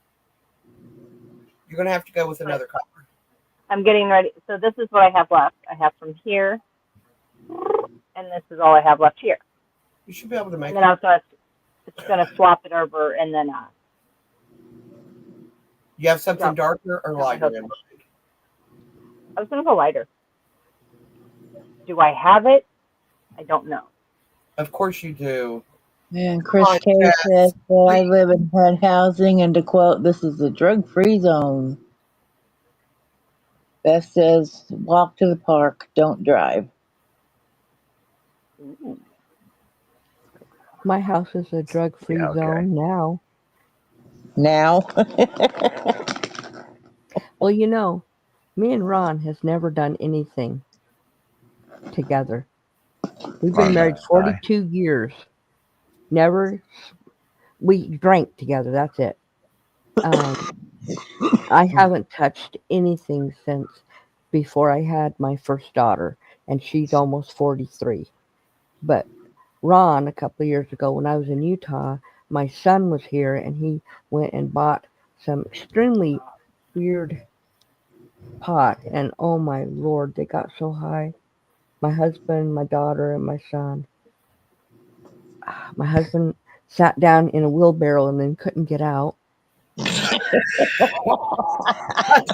You're gonna have to go with but another color. I'm getting ready. So this is what I have left. I have from here, and this is all I have left here. You should be able to And make then it. I was gonna, it's gonna swap it over, and then You have something drop darker or drop my lighter hook. in mind? I was gonna go lighter. Do I have it? I don't know. Of course you do. And Come Chris on, K says, Jess. well, I Please. live in HUD housing, and to quote, this is a drug-free zone. Beth says, walk to the park, don't drive. Ooh. My house is a Yeah. drug-free Okay. zone now. Now, Well, me and Ron has never done anything together. We've been Ron and married I. 42 years. Never. We drank together. That's it. Um, I haven't touched anything since before I had my first daughter, and she's almost 43. But Ron, a couple of years ago when I was in Utah, my son was here and he went and bought some extremely weird pot, and oh my lord, they got so high. My husband, my daughter, and my son. My husband sat down in a wheelbarrow and then couldn't get out. I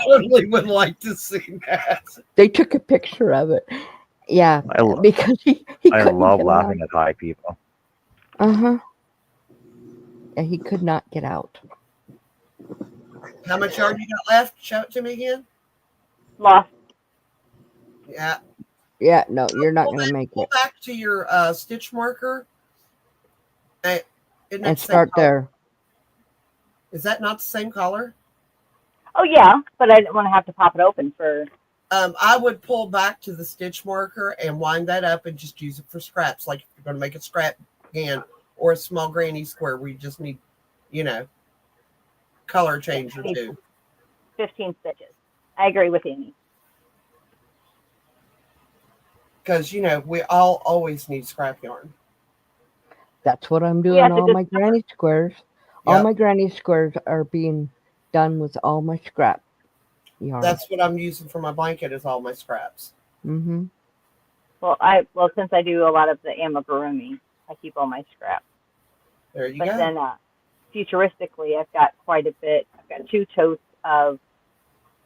totally would like to see that. They took a picture of it. Yeah, I, lo- because he I couldn't love get out. laughing at high people. Uh-huh. Yeah, he could not get out. How much yard you got left? Show it to me again. Lost. Yeah. Yeah, no, you're not gonna make Pull it. back to your stitch marker. Isn't that And the same start color? there. Is that not the same color? Oh yeah, but I didn't want to have to pop it open for. I would pull back to the stitch marker and wind that up and just use it for scraps. Like if you're going to make a scrap can or a small granny square where you just need, you know, color change or I need two. 15 stitches. I agree with Amy. Because, you know, we all always need scrap yarn. That's what I'm Yeah, doing. it's a All good my summer. granny squares. All Yep. my granny squares are being done with all my scrap yarn. That's what I'm using for my blanket is all my scraps. Mm-hmm. Well since I do a lot of the amigurumi, I keep all my scraps. There you But go. then futuristically, I've got quite a bit. I've got 2 totes of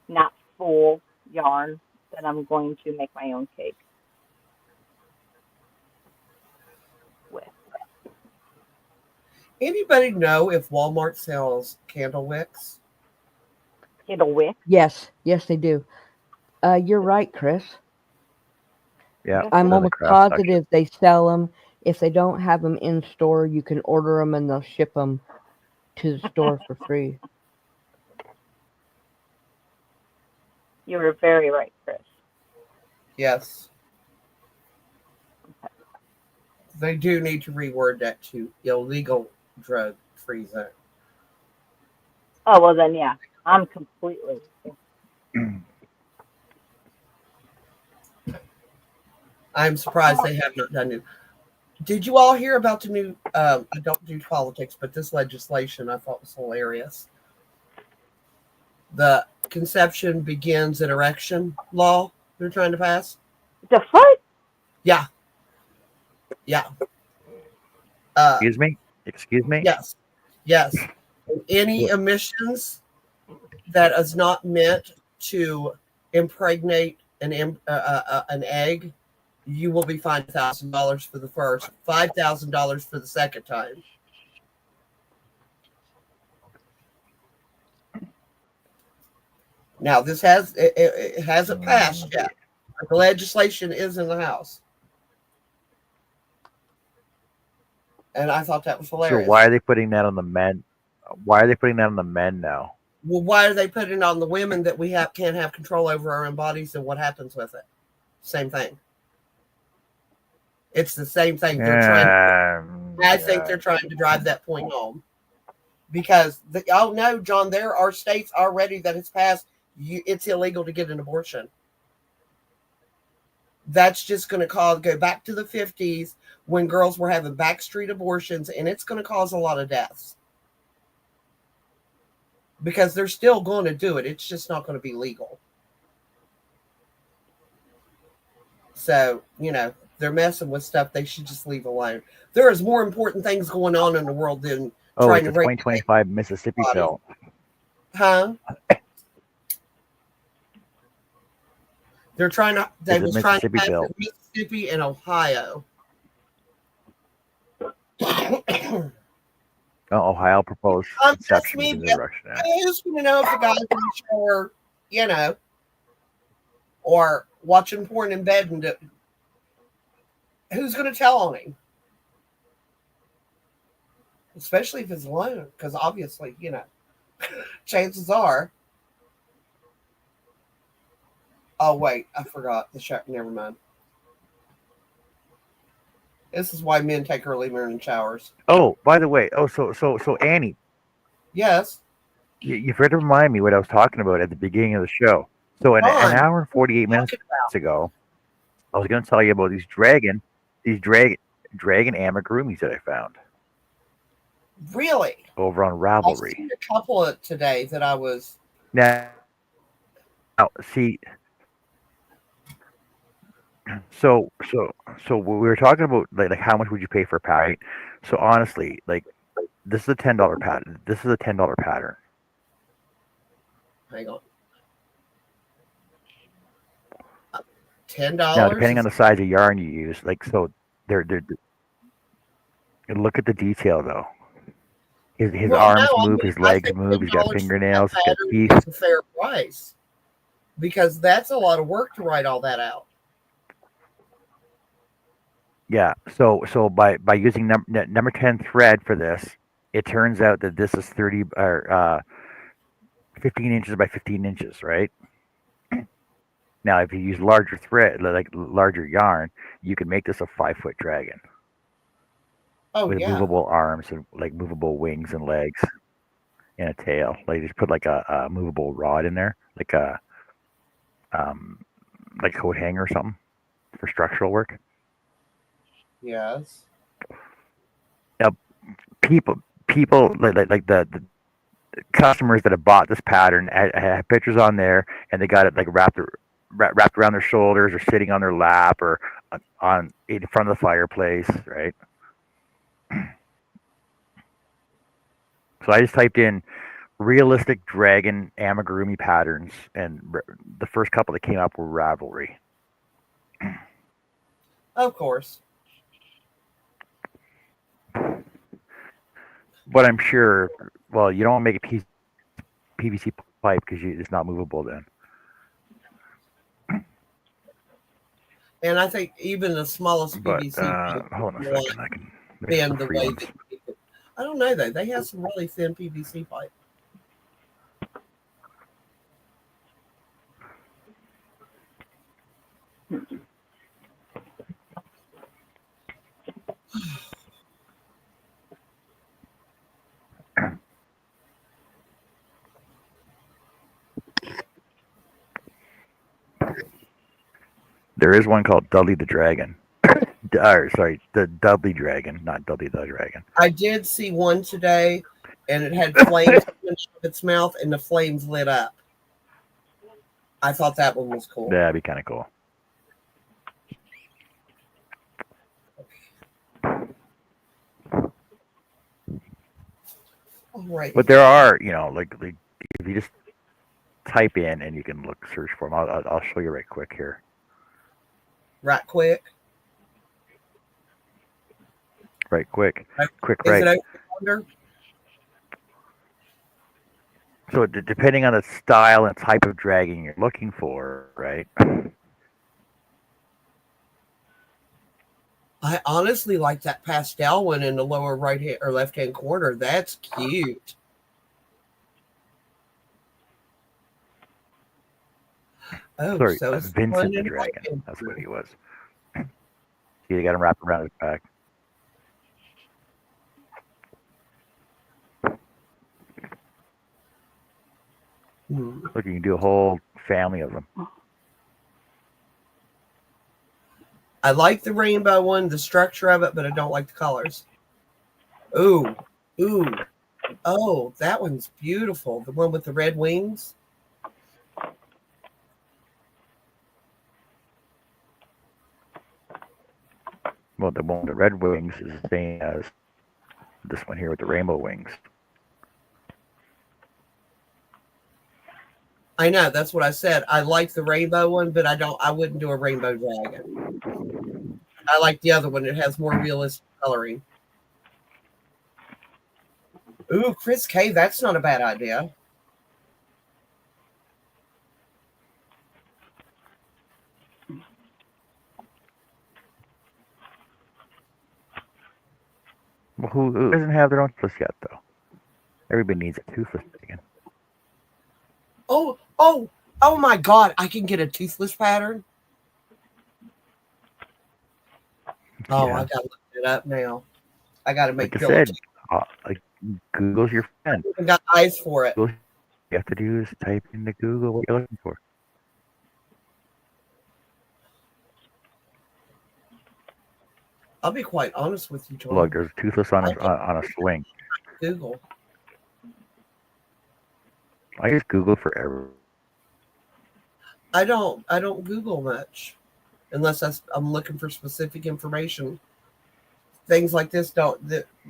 not full yarn that I'm going to make my own cake with. Anybody know if Walmart sells candle wicks? It'll wick. Yes, yes, they do. You're right, Chris. Yeah. That's I'm In the almost craft section. positive they sell them. If they don't have them in store, you can order them and they'll ship them to the store for free. You were very right, Chris. Yes. They do need to reword that to illegal drug free zone. Oh well, then yeah, I'm completely. I'm surprised they have not done it. Did you all hear about the new? I don't do politics, but this legislation I thought was hilarious. The conception begins at erection law they're trying to pass. The foot? Yeah, yeah. Excuse me? Excuse me? Yes, yes. Any What? emissions that is not meant to impregnate an egg, you will be fined $1,000 for the first, $5,000 for the second time. Now this it hasn't passed yet, but the legislation is in the House, and I thought that was So why hilarious. are they putting that on the men? Why are they putting that on the men now? Well, why are they putting it on the women that we can't have control over our own bodies and what happens with it? Same thing. It's the same thing. They're trying. I think Yeah. they're trying to drive that point home because oh no, John, there are states already that has passed. It's illegal to get an abortion. That's just going to go back to the 50s when girls were having backstreet abortions, and it's going to cause a lot of deaths because they're still going to do it. It's just not going to be legal. So, they're messing with stuff they should just leave alone. There is more important things going on in the world than Oh, trying it's to a regulate 2025 Mississippi the body. bill. Huh? They It's a was trying to Mississippi pass bill. it in Mississippi and Ohio. Ohio proposed Come ask exception me, to the Russian Act. who's going to know if the guy's in the shower, or watching porn in bed, and who's going to tell on him? Especially if it's alone, because obviously, chances are. Oh wait, I forgot the shower. Never mind. This is why men take early morning showers. Oh, by the way, so Annie, Yes, you forgot to remind me what I was talking about at the beginning of the show. So an Ron. hour and 48 minutes Talking about ago, I was going to tell you about these dragon amigurumis that I found really. over on I've Ravelry. seen a couple of today that I was. Now, see, so we were talking about like how much would you pay for a pattern? So honestly, like this is a $10 pattern. This is a $10 pattern. Hang on. $10 Now, depending on is the size of yarn you use, like so, they're look at the detail though. His well. No, arms I move, mean his I legs think move. He's got $10 for that fingernails. He's got pattern teeth. is a fair price because that's a lot of work to write all that out. Yeah. So by using number 10 thread for this, it turns out that this is 30 or 15 inches by 15 inches, right? Now, if you use larger thread, like larger yarn, you can make this a 5-foot dragon Oh with yeah, movable arms and like movable wings and legs and a tail. Like just put like a movable rod in there, um like a coat hanger or something for structural work. yes. Now, people like the customers that have bought this pattern have pictures on there, and they got it like wrapped around their shoulders or sitting on their lap or on in front of the fireplace, right? So I just typed in realistic dragon amigurumi patterns, and the first couple that came up were Ravelry. Of course. But I'm sure, well, you don't want to make a PVC pipe because it's not movable then. And I think even the smallest But PVC pipe hold on a will second, I can there's bend some the free way ones. that you make it. I don't know though. They have some really thin PVC pipe. There is one called Dudley the Dragon. Sorry, the Dudley Dragon, not Dudley the Dragon. I did see one today, and it had flames coming out of its mouth, and the flames lit up. I thought that one was cool. That'd be kind of cool. All right. But there are, like if you just type in and you can search for them. I'll show you right quick here. Right quick. Right quick. Quick Is right. it over? So depending on the style and type of dragging you're looking for, right? I honestly like that pastel one in the lower right hand or left hand corner. That's cute. Oh, Sorry, so it's Vincent one the in Dragon. right That's what he was. You got him wrapped around his back. Look, you can do a whole family of them. I like the rainbow one, the structure of it, but I don't like the colors. Ooh, ooh, oh, that one's beautiful. The one with the red wings. Well, the one with the red wings is the same as this one here with the rainbow wings. I know, that's what I said. I like the rainbow one, but I wouldn't do a rainbow dragon. I like the other one. It has more realistic coloring. Ooh, Chris K, that's not a bad idea. Well, who doesn't have their own toothless yet, though? Everybody needs a toothless dragon. Oh my God! I can get a toothless pattern. Oh, Yeah. I gotta look it up now. I gotta make Like I Bill a said, Google's your friend. I got eyes for it. All you have to do is type into Google what you're looking for. I'll be quite honest with you, Tom. Look, there's a toothless on a swing. Google. I just Google for everything. I don't Google much unless I'm looking for specific information. Things like this don't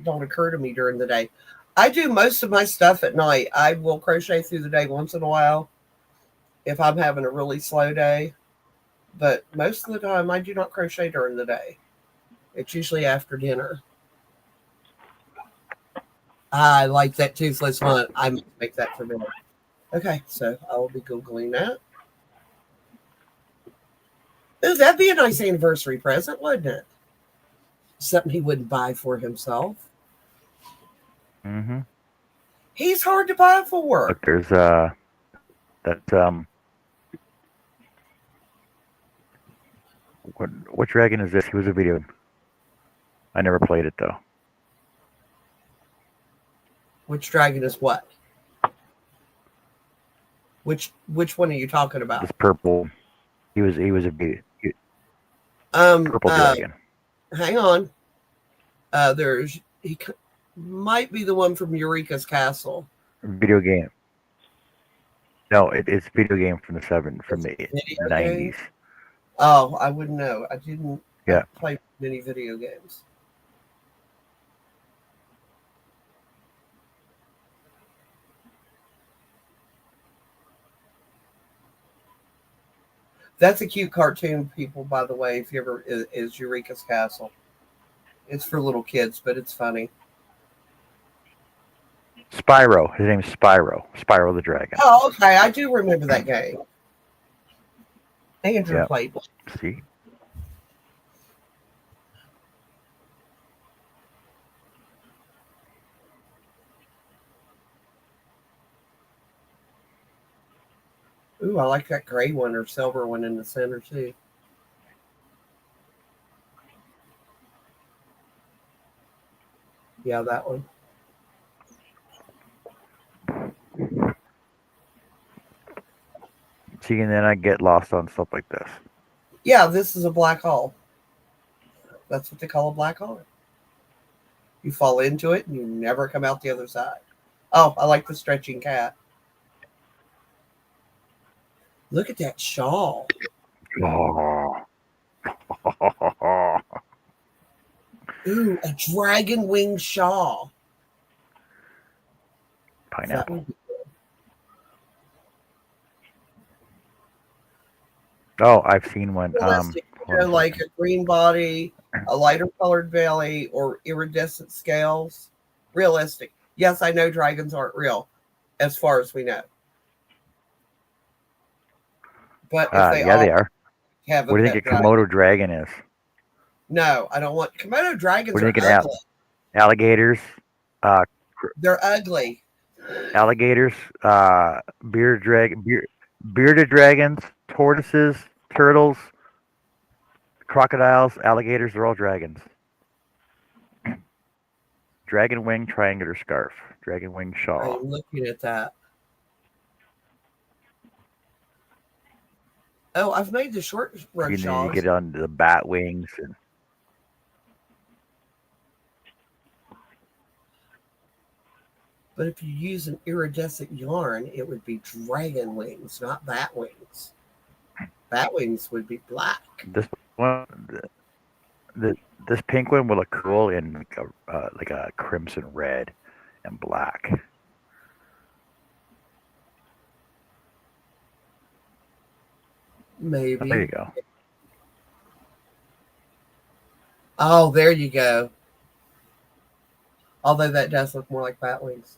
occur to me during the day. I do most of my stuff at night. I will crochet through the day once in a while if I'm having a really slow day. But most of the time I do not crochet during the day. It's usually after dinner. I like that toothless one. I must make that for dinner. Okay, so I will be Googling that. Ooh, that'd be a nice anniversary present, wouldn't it? Something he wouldn't buy for himself. Mm-hmm. He's hard to buy for. Look, there's what dragon is this? He was a video. I never played it though. Which dragon is what? Which one are you talking about? This purple. He was a video. Purple dragon. Hang on. He might be the one from Eureka's Castle. Video game. No, it's video game from the Video 90s. game? Oh, I wouldn't know. I didn't Yeah. play many video games. That's a cute cartoon, people, by the way, if you ever is Eureka's Castle. It's for little kids, but it's funny. Spyro. His name's Spyro. Spyro the Dragon. Oh, okay. I do remember that game. Andrew played. See? Ooh, I like that gray one or silver one in the center, too. Yeah, that one. See, and then I get lost on stuff like this. Yeah, this is a black hole. That's what they call a black hole. You fall into it and you never come out the other side. Oh, I like the stretching cat. Look at that shawl. Oh. Ooh, a dragon wing shawl. pineapple. would be Oh, I've seen one. realistic. Hold on a Like second. a green body, a lighter colored belly, or iridescent scales. Realistic. Yes, I know dragons aren't real, as far as we know. But if they Yeah, they all are. have a What do you pet think a dragon, Komodo dragon is? no, I don't want. Komodo What dragons do you are think ugly. alligators? Uh, They're ugly. alligators, bearded dragons, tortoises, turtles, crocodiles, alligators. They're all dragons. Dragon wing triangular scarf. Dragon wing I shawl. am looking at that. Oh, I've made the short run And then you shawls. get on the bat wings and But if you use an iridescent yarn, it would be dragon wings, not bat wings. Bat wings would be black. this one, this pink one will look cool in like a crimson red and black. Oh, there Maybe. you go. Oh, there you go. Although that does look more like bat wings.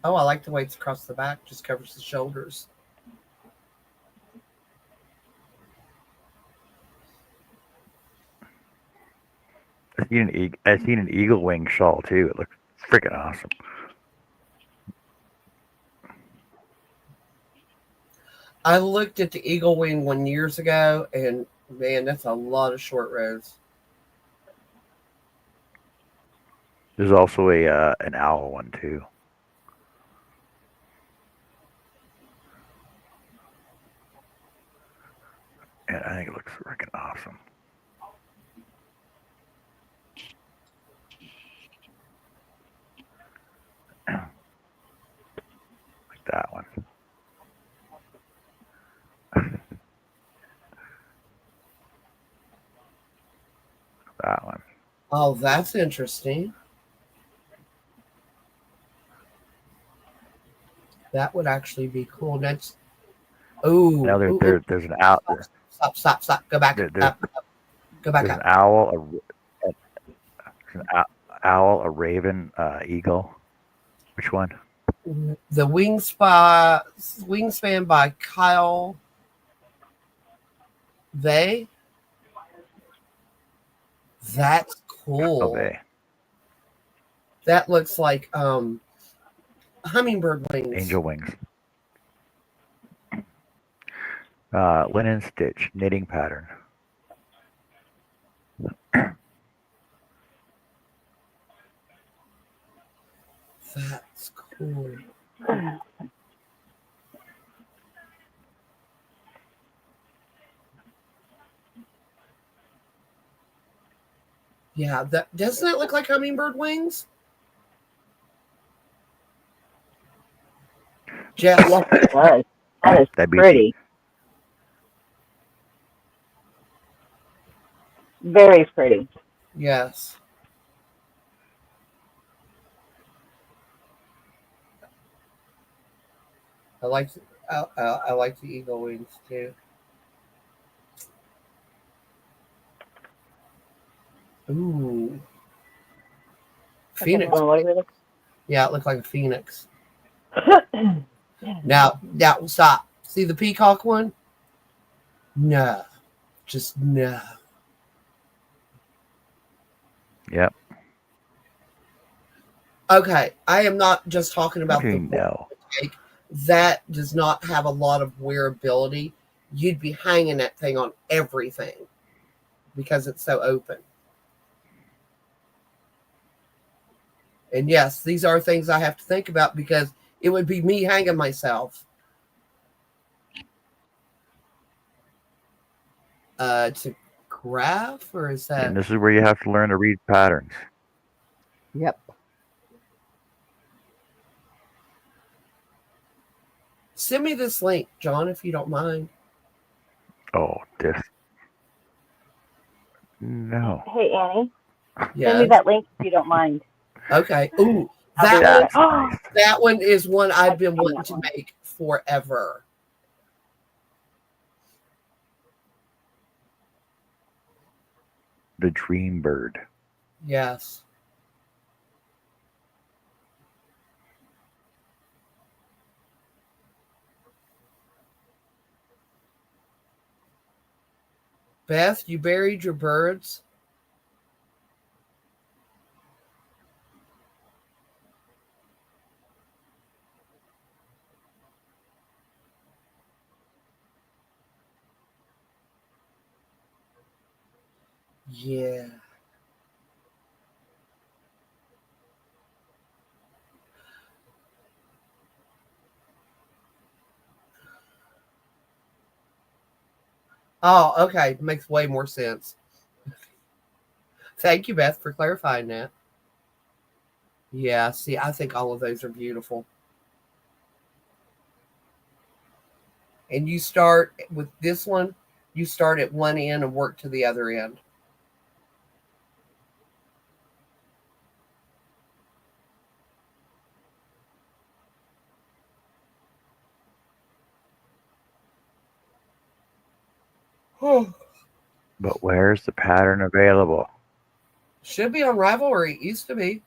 Oh, I like the way it's across the back, just covers the shoulders. I seen an eagle wing shawl too. It looks freaking awesome. I looked at the eagle wing one years ago, and man, that's a lot of short rows. There's also a an owl one too. And I think it looks freaking awesome. Like that one. That one. Oh, that's interesting. That would actually be cool. Next, Now oh, ooh, ooh. there's an owl. Stop. Go back There's up. Go back there's an up. owl, owl, a raven, eagle. Which one? The Wingspan by Kyle. That's Oh, cool. they That looks like hummingbird wings. angel wings. Linen stitch knitting pattern. That's cool. Yeah, that doesn't it look like hummingbird wings? Jess, Yes, it does. That is That'd be pretty. Very pretty. yes. I like I like the eagle wings too. Ooh, Okay, phoenix. hold on, what do we look? Yeah, it looked like a phoenix. Now, stop. See the peacock one? No, just no. Yep. Okay, I am not just talking about Okay, the no. take. That does not have a lot of wearability. You'd be hanging that thing on everything because it's so open. And yes, these are things I have to think about because it would be me hanging myself. To graph, or is that? And this is where you have to learn to read patterns. Yep. Send me this link, John, if you don't mind. Oh, this. No. Hey, Annie, send me Yes. that link if you don't mind. Okay. Ooh, I'll be That right one, That's back. nice. that one is one I've I've been seen wanting that to one. make forever. The Dream Bird. Yes. Beth, you buried your birds? Yeah. Oh, okay. Makes way more sense. Thank you, Beth, for clarifying that. Yeah, see, I think all of those are beautiful. And you start with this one, you start at one end and work to the other end. But where's the pattern available? Should be on Ravelry. Used to be.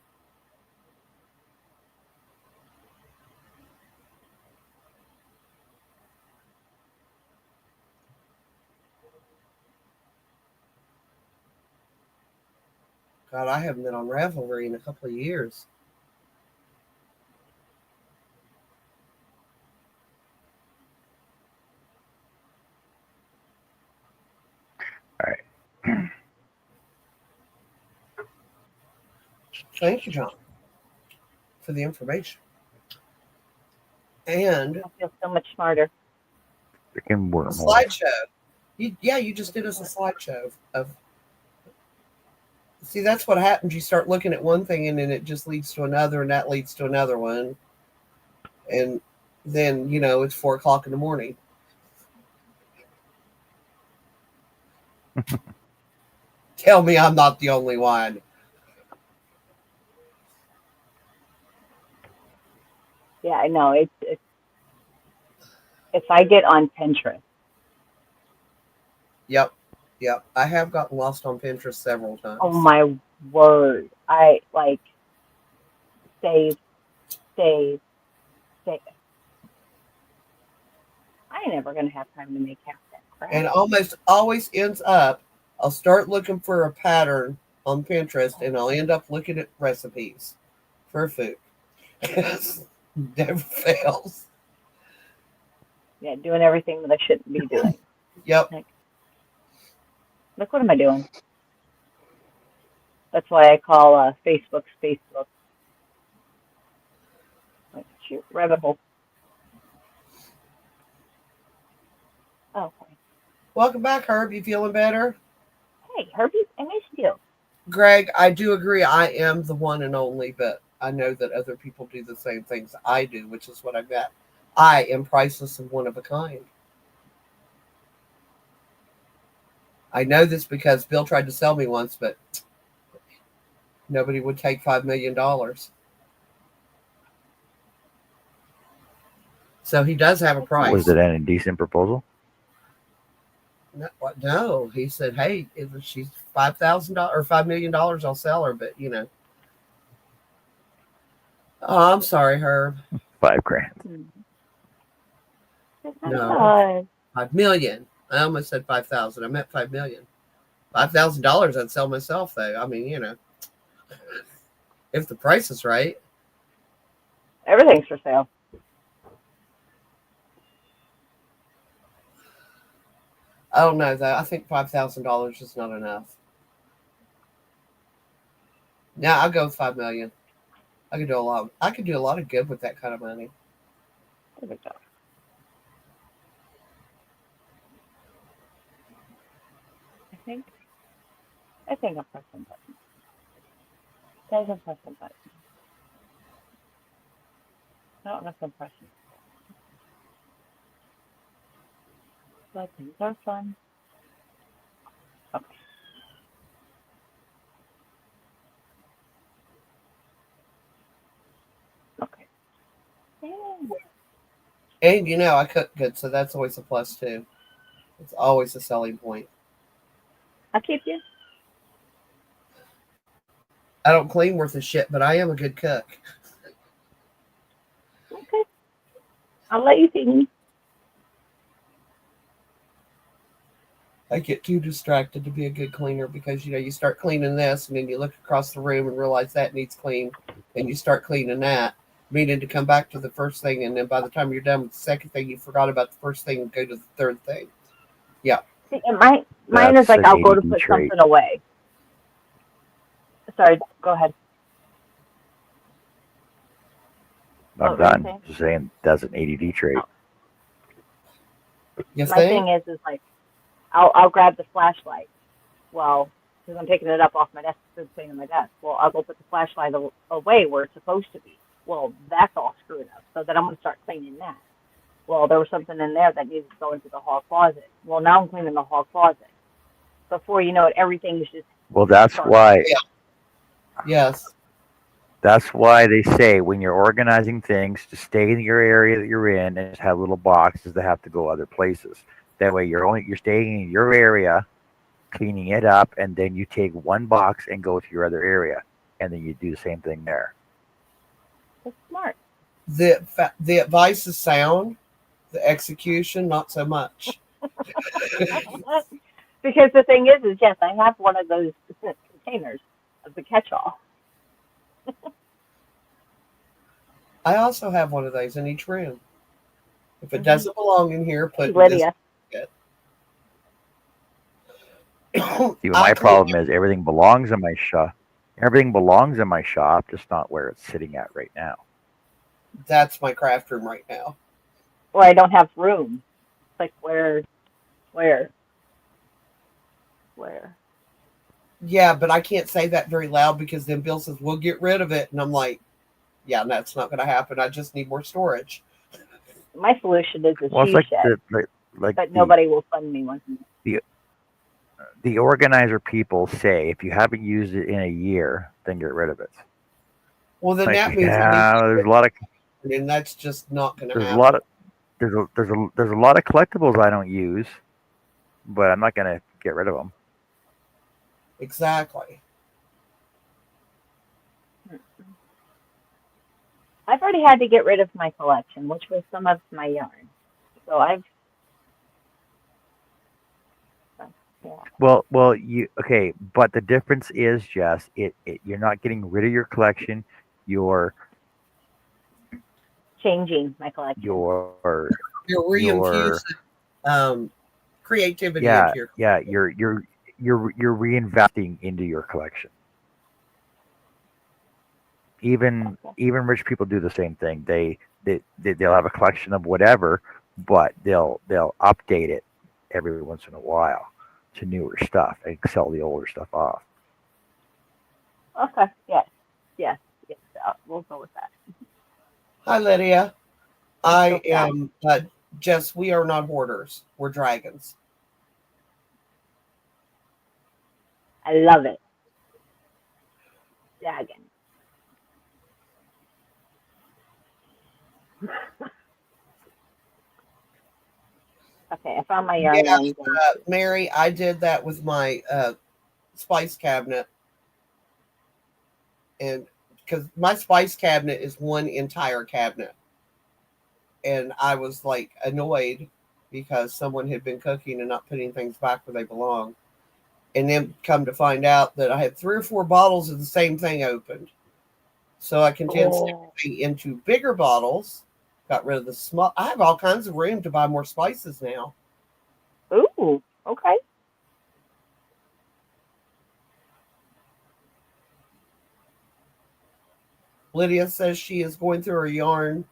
God, I haven't been on Ravelry in a couple of years. All right. Thank you, John, for the information. And I feel so much smarter. Freaking a wormholes. slideshow. You just did us a slideshow of. See, that's what happens. You start looking at one thing, and then it just leads to another, and that leads to another one, and then it's 4 o'clock in the morning. Tell me I'm not the only one. Yeah, I know. It's if I get on Pinterest, Yep, yep. I have gotten lost on Pinterest several oh times. my word, I like save, save, save. I ain't never gonna have time to make half that And crap. almost always ends up, I'll start looking for a pattern on Pinterest, and I'll end up looking at recipes for food. Never fails. Yeah, doing everything that I shouldn't be doing. Yep. Like, look, what am I doing? That's why I call Facebook's Facebook. Like, shoot, rabbit hole. Oh, okay. Welcome back, Herb. You feeling better? Hey, Herbie, I missed you. Greg, I do agree. I am the one and only, but I know that other people do the same things I do, which is what I got. I am priceless and one of a kind. I know this because Bill tried to sell me once, but nobody would take $5 million. So he does have a Was price. it an indecent proposal? No, he said, "Hey, if she's $5,000 or $5 million, I'll sell her." But oh, I'm sorry, Herb. $5,000. Hmm. That's not No, bad. 5 million. I almost said 5,000. I meant 5 million. $5,000, I'd sell myself though. I mean, if the price is right. Everything's for sale. I don't know though. I think $5,000 is not enough. Now I'll go with 5 million. I could do a lot. I could do a lot of good with that kind of money. There we go. I think I'm pressing button. Guys, I'm pressing button. No, I'm pressing. Buttons are fun. Okay. And I cook good, so that's always a plus too. It's always a selling point. I'll keep you. I don't clean worth a shit, but I am a good cook. Okay. I'll let you feed me. I get too distracted to be a good cleaner because you start cleaning this and then you look across the room and realize that needs clean, and you start cleaning that, meaning to come back to the first thing, and then by the time you're done with the second thing, you forgot about the first thing and go to the third thing. Yeah, See, and mine is That's like an I'll go to ADD put trait. something away. Sorry, go ahead. I'm What were you done. saying? Just saying that's an ADD trait. Oh, you my think? thing is like I'll grab the flashlight. Well, because I'm taking it up off my desk, it's sitting on my desk. Well, I'll go put the flashlight away where it's supposed to be. Well, that's all screwed up. So then I'm gonna start cleaning that. Well, there was something in there that needed to go into the hall closet. Well, now I'm cleaning the hall closet. Before you know it, everything's just Well, that's started. why. Yeah. Yes. That's why they say when you're organizing things to stay in your area that you're in and just have little boxes that have to go other places. That way you're staying in your area, cleaning it up, and then you take one box and go to your other area, and then you do the same thing there. It's smart. The advice is sound. The execution, not so much. Because the thing is yes, I have one of those containers of the catch-all. I also have one of those in each room. If it Mm-hmm. doesn't belong in here, Hey, put in this Lydia. bucket. See, I my clean. problem is everything belongs in my shop. Everything belongs in my shop, just not where it's sitting at right now. That's my craft room right now. Or I don't have room. It's like where, where? Yeah, but I can't say that very loud because then Bill says we'll get rid of it, and I'm like, yeah, that's not going to happen. I just need more storage. My solution is a Well, it's she like shed, like but nobody will fund me one. the the organizer people say if you haven't used it in a year, then get rid of it. Well, then Like, that means I need to yeah, get there's rid a lot of of it, and that's just not going to there's a happen. lot of there's a lot of collectibles I don't use, but I'm not gonna get rid of them. Exactly. I've already had to get rid of my collection, which was some of my yarn. So yeah. Well, you okay? But the difference is, Jess, you're not getting rid of your collection. You're Changing my collection. You're you're reinfusing creativity yeah, into your. yeah. You're reinvesting into your collection. Okay. Even rich people do the same thing. They'll have a collection of whatever, but they'll update it every once in a while to newer stuff and sell the older stuff off. Okay. Yes. Yes. Yes. We'll go with that. Hi, Lydia. I'm I so sad. am Jess. We are not hoarders. We're dragons. I love it. Dragon. Okay. I found my yarn that Yeah, I'm going to. Mary. I did that with my spice cabinet, and because my spice cabinet is one entire cabinet, and I was like annoyed because someone had been cooking and not putting things back where they belong. And then come to find out that I had 3 or 4 bottles of the same thing opened. So I condensed Oh. everything into bigger bottles, got rid of the small. I have all kinds of room to buy more spices now. Ooh. Okay. Lydia says she is going through her yarn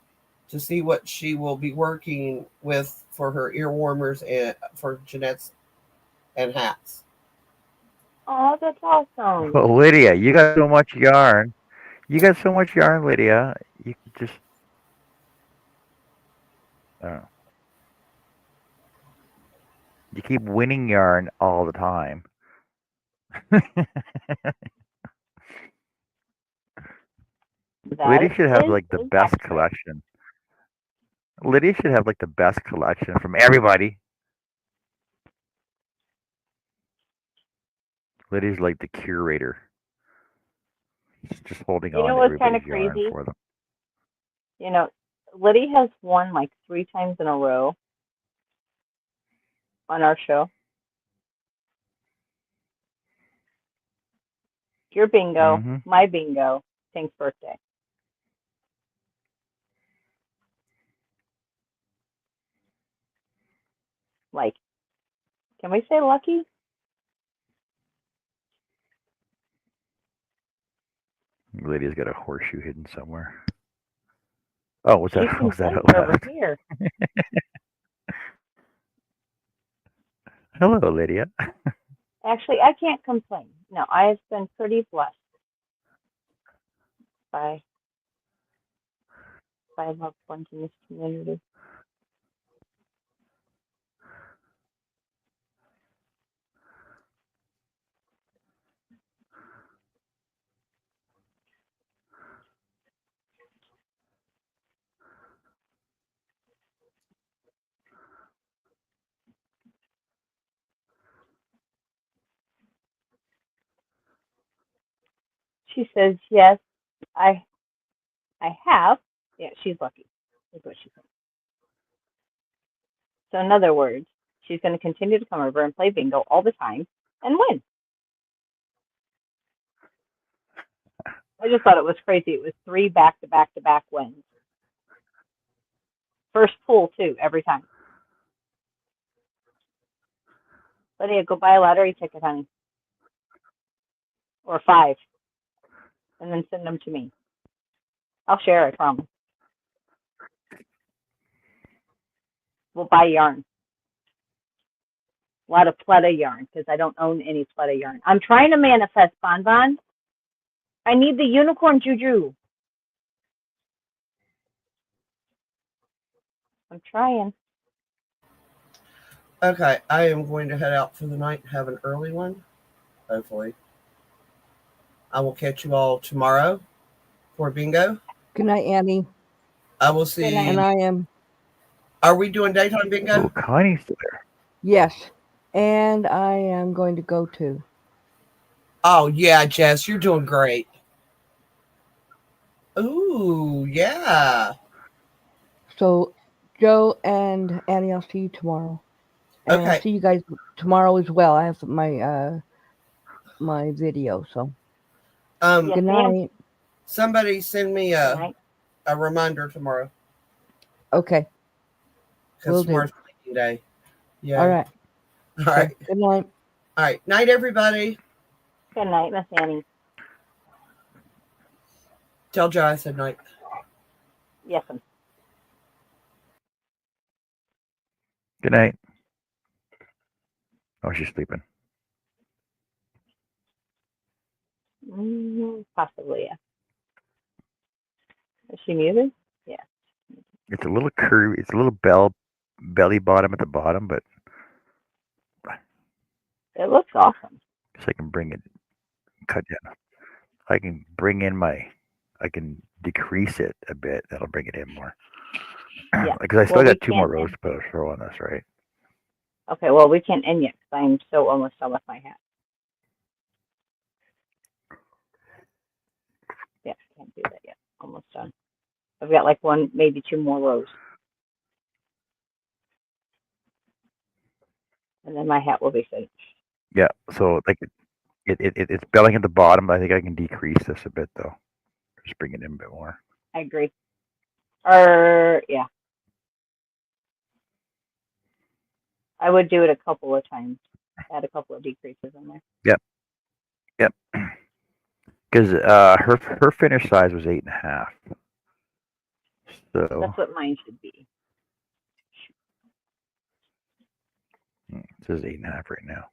to see what she will be working with for her ear warmers and for Jeanette's and hats. Oh, that's awesome. Well, Lydia, you got so much yarn. You got so much yarn, Lydia. You could just uh, you keep winning yarn all the time. Lydia That should have is like the best accurate. collection. Lydia should have like the best collection from everybody. Lydia's like the curator. She's just holding You on know to what's kind of everybody's yarn crazy? for them. You know, Liddy has won like 3 times in a row on our show. Your bingo, Hmm. my bingo, Pink's birthday. Like, can we say lucky? Lydia's got a horseshoe hidden somewhere. Oh, was that She can was that place out over loud? here. Hello, Lydia. Actually, I can't complain. No, I have been pretty blessed by loved ones in this community. She says, yes, I have. Yeah, she's lucky, is what she said. So in other words, she's going to continue to come over and play bingo all the time and win. I just thought it was crazy. It was 3 back-to-back-to-back wins. First pull, too, every time. Lydia, go buy a lottery ticket, honey. Or 5. And then send them to me. I'll share, I promise. We'll buy yarn. A lot of Pleta yarn, because I don't own any Pleta yarn. I'm trying to manifest Bonbon. I need the unicorn juju. I'm trying. Okay, I am going to head out for the night, have an early one, hopefully. I will catch you all tomorrow for bingo. Good night, Annie. I will Good night. And see. I am, Are we doing daytime Oh, bingo? Connie's still there. yes. And I am going to go too. Oh, yeah, Jess, you're doing great. Ooh, yeah. So, Joe and Annie, I'll see you tomorrow. And I'll Okay. see you guys tomorrow as well. I have my video. So, Um, Yes, good ma'am. night. somebody send me Good night. a reminder tomorrow Okay, because will do. tomorrow's cleaning day. All Yay. right. All Okay. right. Good night. All right. Night, everybody. Good night, Miss Annie. Tell Joe I said night. Yes, ma'am. Good night. Oh, she's sleeping. Possibly, yeah. Is she muted? Yeah. It's a little curvy. It's a little belly bottom at the bottom, but It looks awesome. so I can bring it cut down. I can bring in my. I can decrease it a bit. That'll bring it in more. Yeah. Because I still Well, we got 2 more can't rows end. to throw on this, right? Okay, well, we can't end yet because I'm so almost done with my hat. Yeah, can't do that yet. Almost done. I've got like 1, maybe 2 more rows. And then my hat will be finished. Yeah. So like it's belling at the bottom. I think I can decrease this a bit though. Just bring it in a bit more. I agree. Yeah. I would do it a couple of times. Add a couple of decreases in there. Yep. Yep. Because her finish size was 8.5. So That's what mine should be. it says 8.5 right now.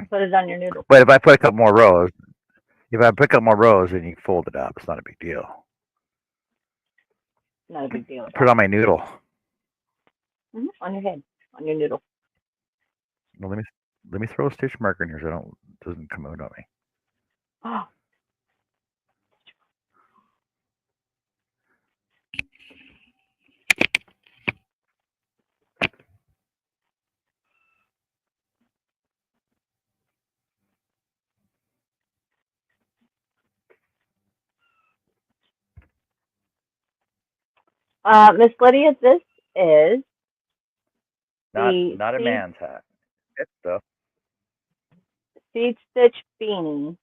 Put it on your noodle. But if I put a couple more rows, then you can fold it up. It's not a big deal. Not a big deal at Put it all. on my noodle. On your head. On your noodle. Well, let me throw a stitch marker in here so it doesn't come out on me. Oh, Miss Lydia, this is Not the not a man's hat. It's the seed stitch beanie.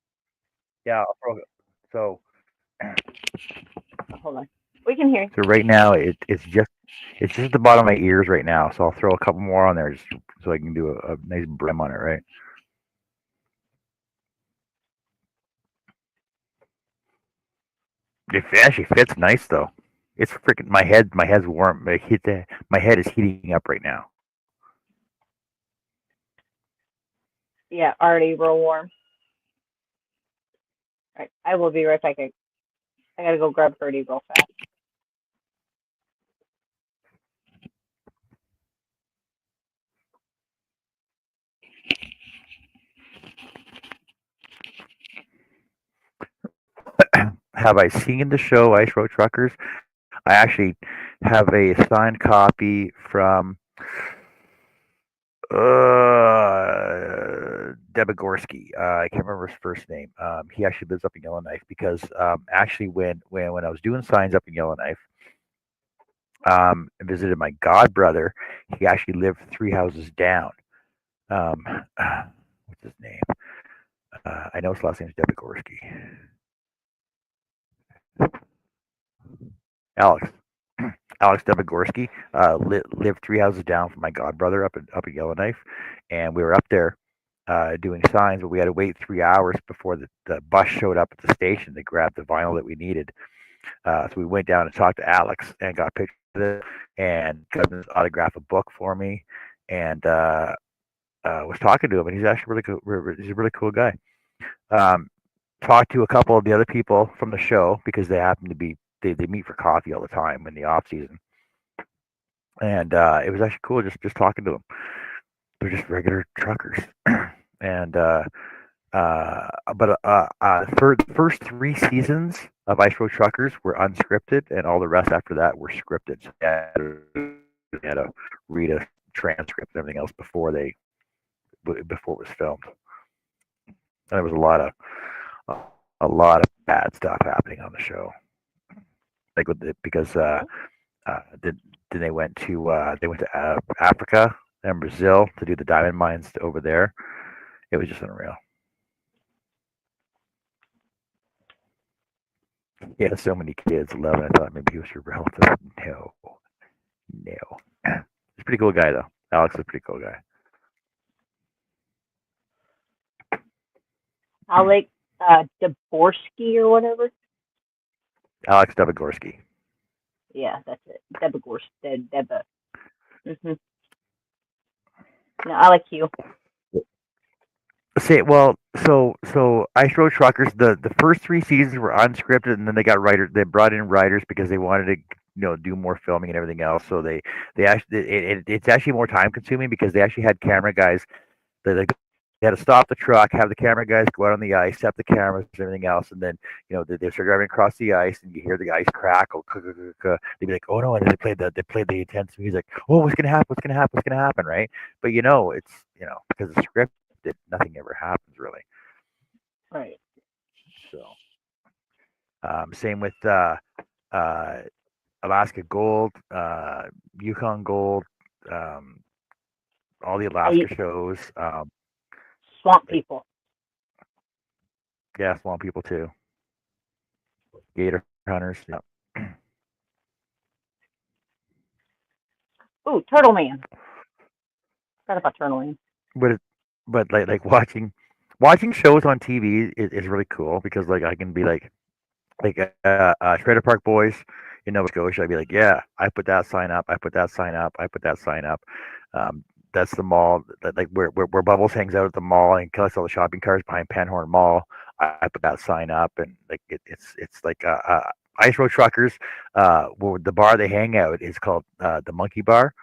yeah. I'll throw it. So Oh, hold on. We can hear you. so right now it's just at the bottom of my ears right now. So I'll throw a couple more on there just so I can do a nice brim on it. Right. It actually fits nice though. It's freaking my head. My head's warm. My head is heating up right now. Yeah, already real warm. All right, I will be right back. I gotta go grab Birdie real fast. Have I seen the show Ice Road Truckers? I actually have a signed copy from Debogorski. I can't remember his first name. He actually lives up in Yellowknife because actually when I was doing signs up in Yellowknife, and visited my god brother, he actually lived three houses down. Um, what's his name? I know his last name is Debogorski. Alex. Alex Debogorski lived three houses down from my god brother up in Yellowknife, and we were up there doing signs, but we had to wait 3 hours before the bus showed up at the station to grab the vinyl that we needed. So we went down and talked to Alex and got pictures of it and got him to autograph a book for me, and was talking to him, and he's actually really cool. He's a really cool guy. Um, Talked to a couple of the other people from the show because they happen to be they meet for coffee all the time in the off season, and it was actually cool just talking to them. They're just regular truckers, and for the first three seasons of Ice Road Truckers were unscripted, and all the rest after that were scripted. So they had to read a transcript and everything else before it was filmed. And there was a lot of bad stuff happening on the show, like because then they went to Africa and Brazil to do the diamond mines over there. It was just unreal. He had so many kids, 11. I thought maybe he was your relative. No, no. He's a pretty cool guy, though. Alex is a pretty cool guy. Alec Deborsky or whatever. Alex Debogorski. Yeah, that's it. Deba. Mm-hmm. No, I like you. Say well, so Ice Road Truckers. The first three seasons were unscripted, and then they got writers. They brought in writers because they wanted to do more filming and everything else. So they actually it's actually more time consuming because they actually had camera guys. They had to stop the truck, have the camera guys go out on the ice, set the cameras and everything else, and then they start driving across the ice, and you hear the ice crackle. They'd be like, "Oh no!" And then they played the intense music. Oh, what's gonna happen? What's gonna happen? What's gonna happen? Right? But it's because it's scripted, nothing ever happens really. Right. So same with uh, Alaska Gold, Yukon Gold, um, all the Alaska I shows. swamp Like, people. yeah, Swamp People too. Gator Hunters. Yeah. Ooh, Turtle Man. Forgot about Turtle Man. But like watching shows on TV is really cool because like I can be like Trailer Park Boys in Nova Scotia. I'd be like, yeah, I put that sign up. I put that sign up. I put that sign up. Um, that's the mall that like where Bubbles hangs out at the mall and collects all the shopping carts behind Panhorn Mall. I put that sign up, and like it's like Ice Road Truckers. Where the bar they hang out is called the Monkey Bar,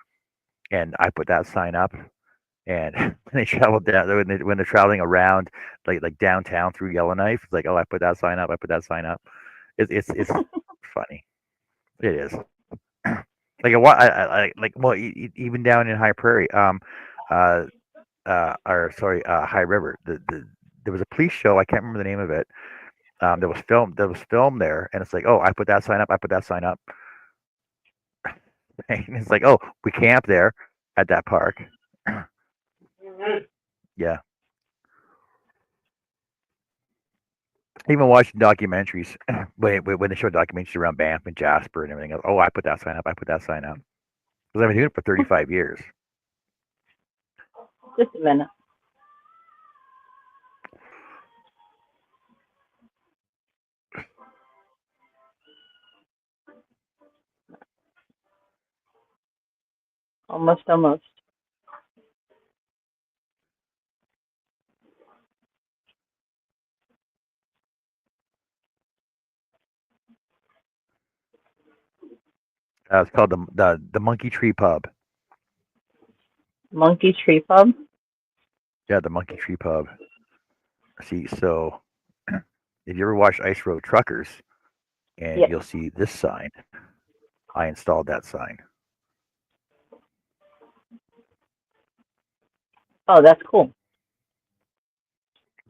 and I put that sign up. And when they travel down when they're traveling around like downtown through Yellowknife, it's like, oh, I put that sign up. I put that sign up. It's funny. It is. Like like well even down in High Prairie, uh, or sorry, High River. There was a police show. I can't remember the name of it. That was filmed there, and it's like, oh, I put that sign up. I put that sign up. And it's like, oh, we camp there at that park. Yeah. Even watching documentaries when they show documentaries around Banff and Jasper and everything else. Oh, I put that sign up. I put that sign up because I've been doing it for 35 years. Just a minute. Almost. It's called the Monkey Tree Pub. Monkey Tree Pub. Yeah, the Monkey Tree Pub. See, so if you ever watch Ice Road Truckers, and Yeah. you'll see this sign. I installed that sign. Oh, that's cool.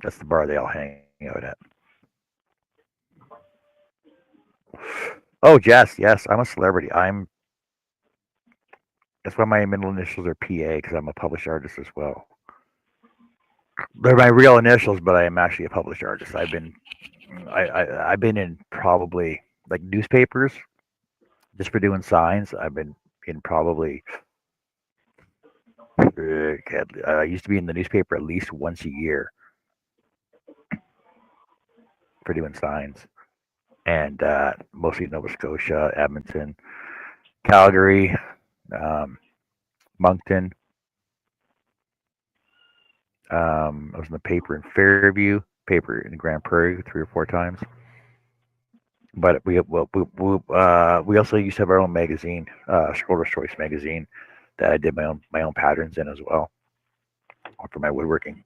That's the bar they all hang out at. Oh, Jess, yes, I'm a celebrity. That's why my middle initials are PA because I'm a published artist as well. They're my real initials, but I am actually a published artist. I've been in probably like newspapers just for doing signs. I've been in probably I used to be in the newspaper at least once a year for doing signs, and mostly Nova Scotia, Edmonton, Calgary, um, Moncton. I was in the paper in Fairview, paper in Grand Prairie 3 or 4 times. But we also used to have our own magazine, Schroeder's Choice magazine, that I did my own patterns in as well for my woodworking.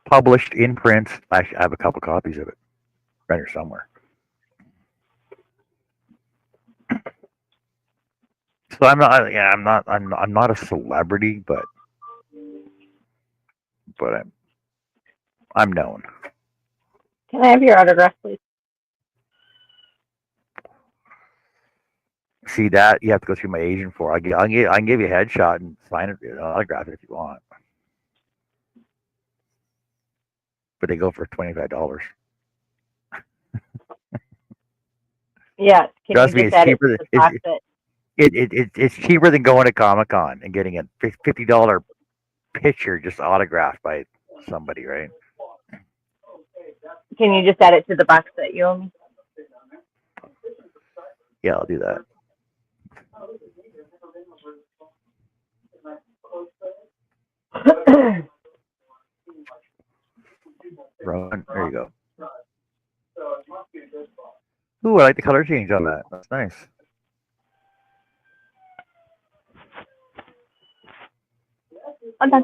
Published in print. Actually, I have a couple copies of it right here somewhere. So I'm not a celebrity, but I'm known. Can I have your autograph, please? See that you have to go through my agent for. I can give you a headshot and sign it, autograph it if you want. But they go for $25. Yeah. Can Trust you me, just it's add it cheaper. to the box that? It's cheaper than going to Comic Con and getting a $50 picture just autographed by somebody, right? Can you just add it to the box that you owe me? Yeah, I'll do that. Rowan, there you go. Ooh, I like the color change on that. That's nice. I'm done.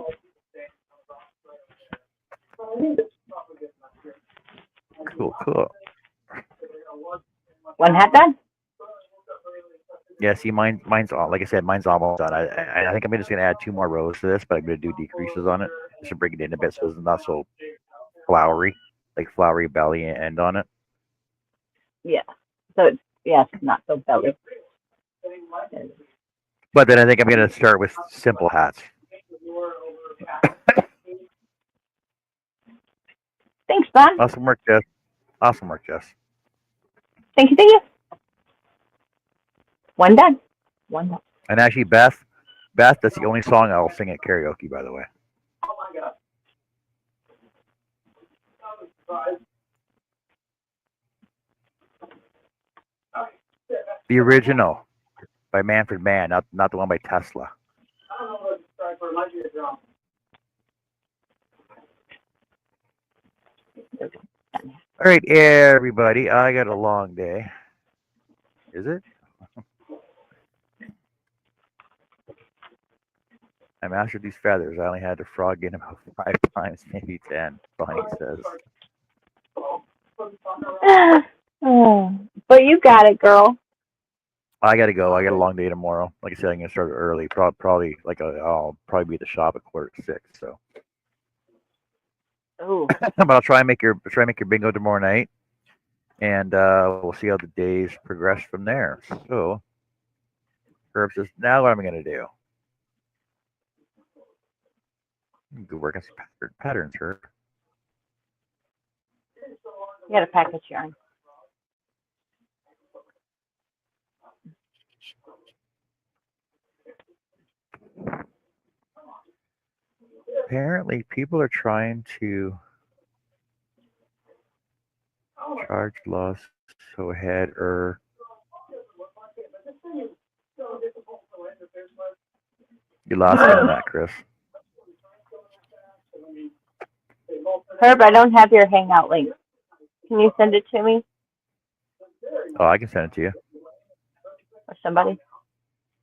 Cool. One hat done? Yeah, see, mine's all like I said, mine's almost done. I think I'm just gonna add 2 more rows to this, but I'm gonna do decreases on it just to bring it in a bit so it's not so flowery, like flowery belly end on it. Yeah. So it's not so belly. But then I think I'm gonna start with simple hats. Thanks, Don. Awesome work, Jess. Thank you. One done. And actually, Beth, that's the only song I'll sing at karaoke, by the way. The original by Manfred Mann, not the one by Tesla. All right, everybody. I got a long day. Is it? I mastered these feathers. I only had to frog in about 5 times, maybe 10. Bonnie says. But you got it, girl. I gotta go. I got a long day tomorrow. Like I said, I'm gonna start early. Probably I'll probably be at the shop at 5:45. So. Oh. But I'll try and make your bingo tomorrow night, and we'll see how the days progress from there. So, Herb says, now what am I going to do? Good work on some patterns, Herb. You got a package yarn. Apparently, people are trying to charge loss so ahead or you lost me on that, Chris. Herb, I don't have your Hangout link. Can you send it to me Oh, I can send it to you. or somebody?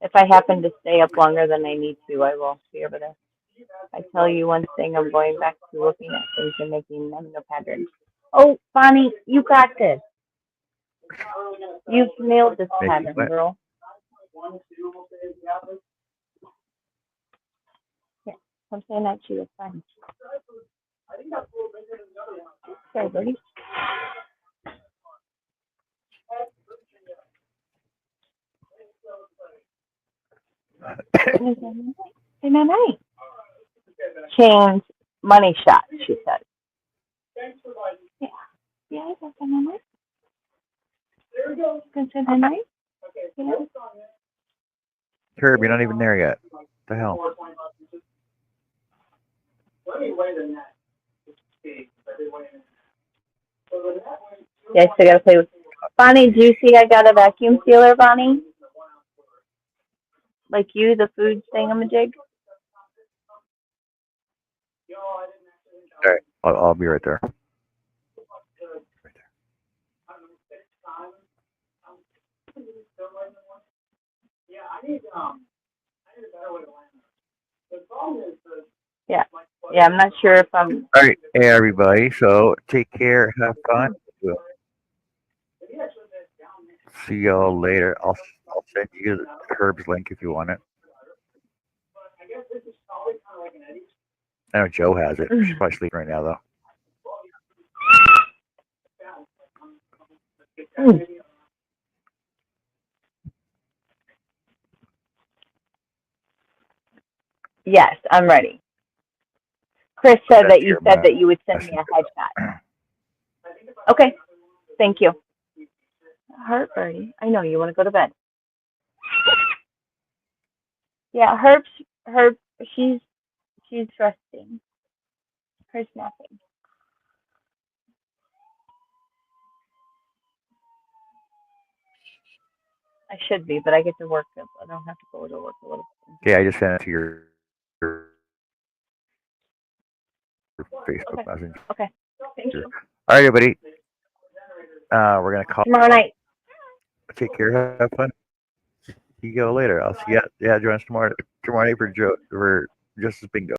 If I happen to stay up longer than I need to, I will be able to. I tell you one thing, I'm going back to looking at things and making them no patterns. Oh, Bonnie, you got this. You've nailed this pattern, girl. Yeah, I'm saying that to you. It's fine. Sorry, buddy. Hey, night. Change money shot, she said. Yeah. Yeah, I got that night. There we go. Can say night. Yeah. Herb, you're not even there yet. What the hell? Yeah, I still gotta play with Bonnie. Do you see I got a vacuum sealer, Bonnie? Like you, the food thingamajig? All right, I'll be right there. Yeah. Yeah, I'm not sure if I'm. All right, hey everybody. So take care, have fun. We'll see y'all later. I'll send you Herb's link if you want it. I know Joe has it. She's probably sleeping right now though. Yes, I'm ready. Chris said That's that you said that you would send me a headshot. Okay, thank you. Herb, Birdie, I know you want to go to bed. Yeah, Herb, she's resting. Her's napping. I should be, but I get to work. I don't have to go to work a little bit. Yeah, I just sent it to your Facebook Messenger. Okay, thank you. All right, everybody. We're gonna call tomorrow night. Take care. Have fun. See you later. I'll see you. Yeah, join us tomorrow night for Justice Bingo.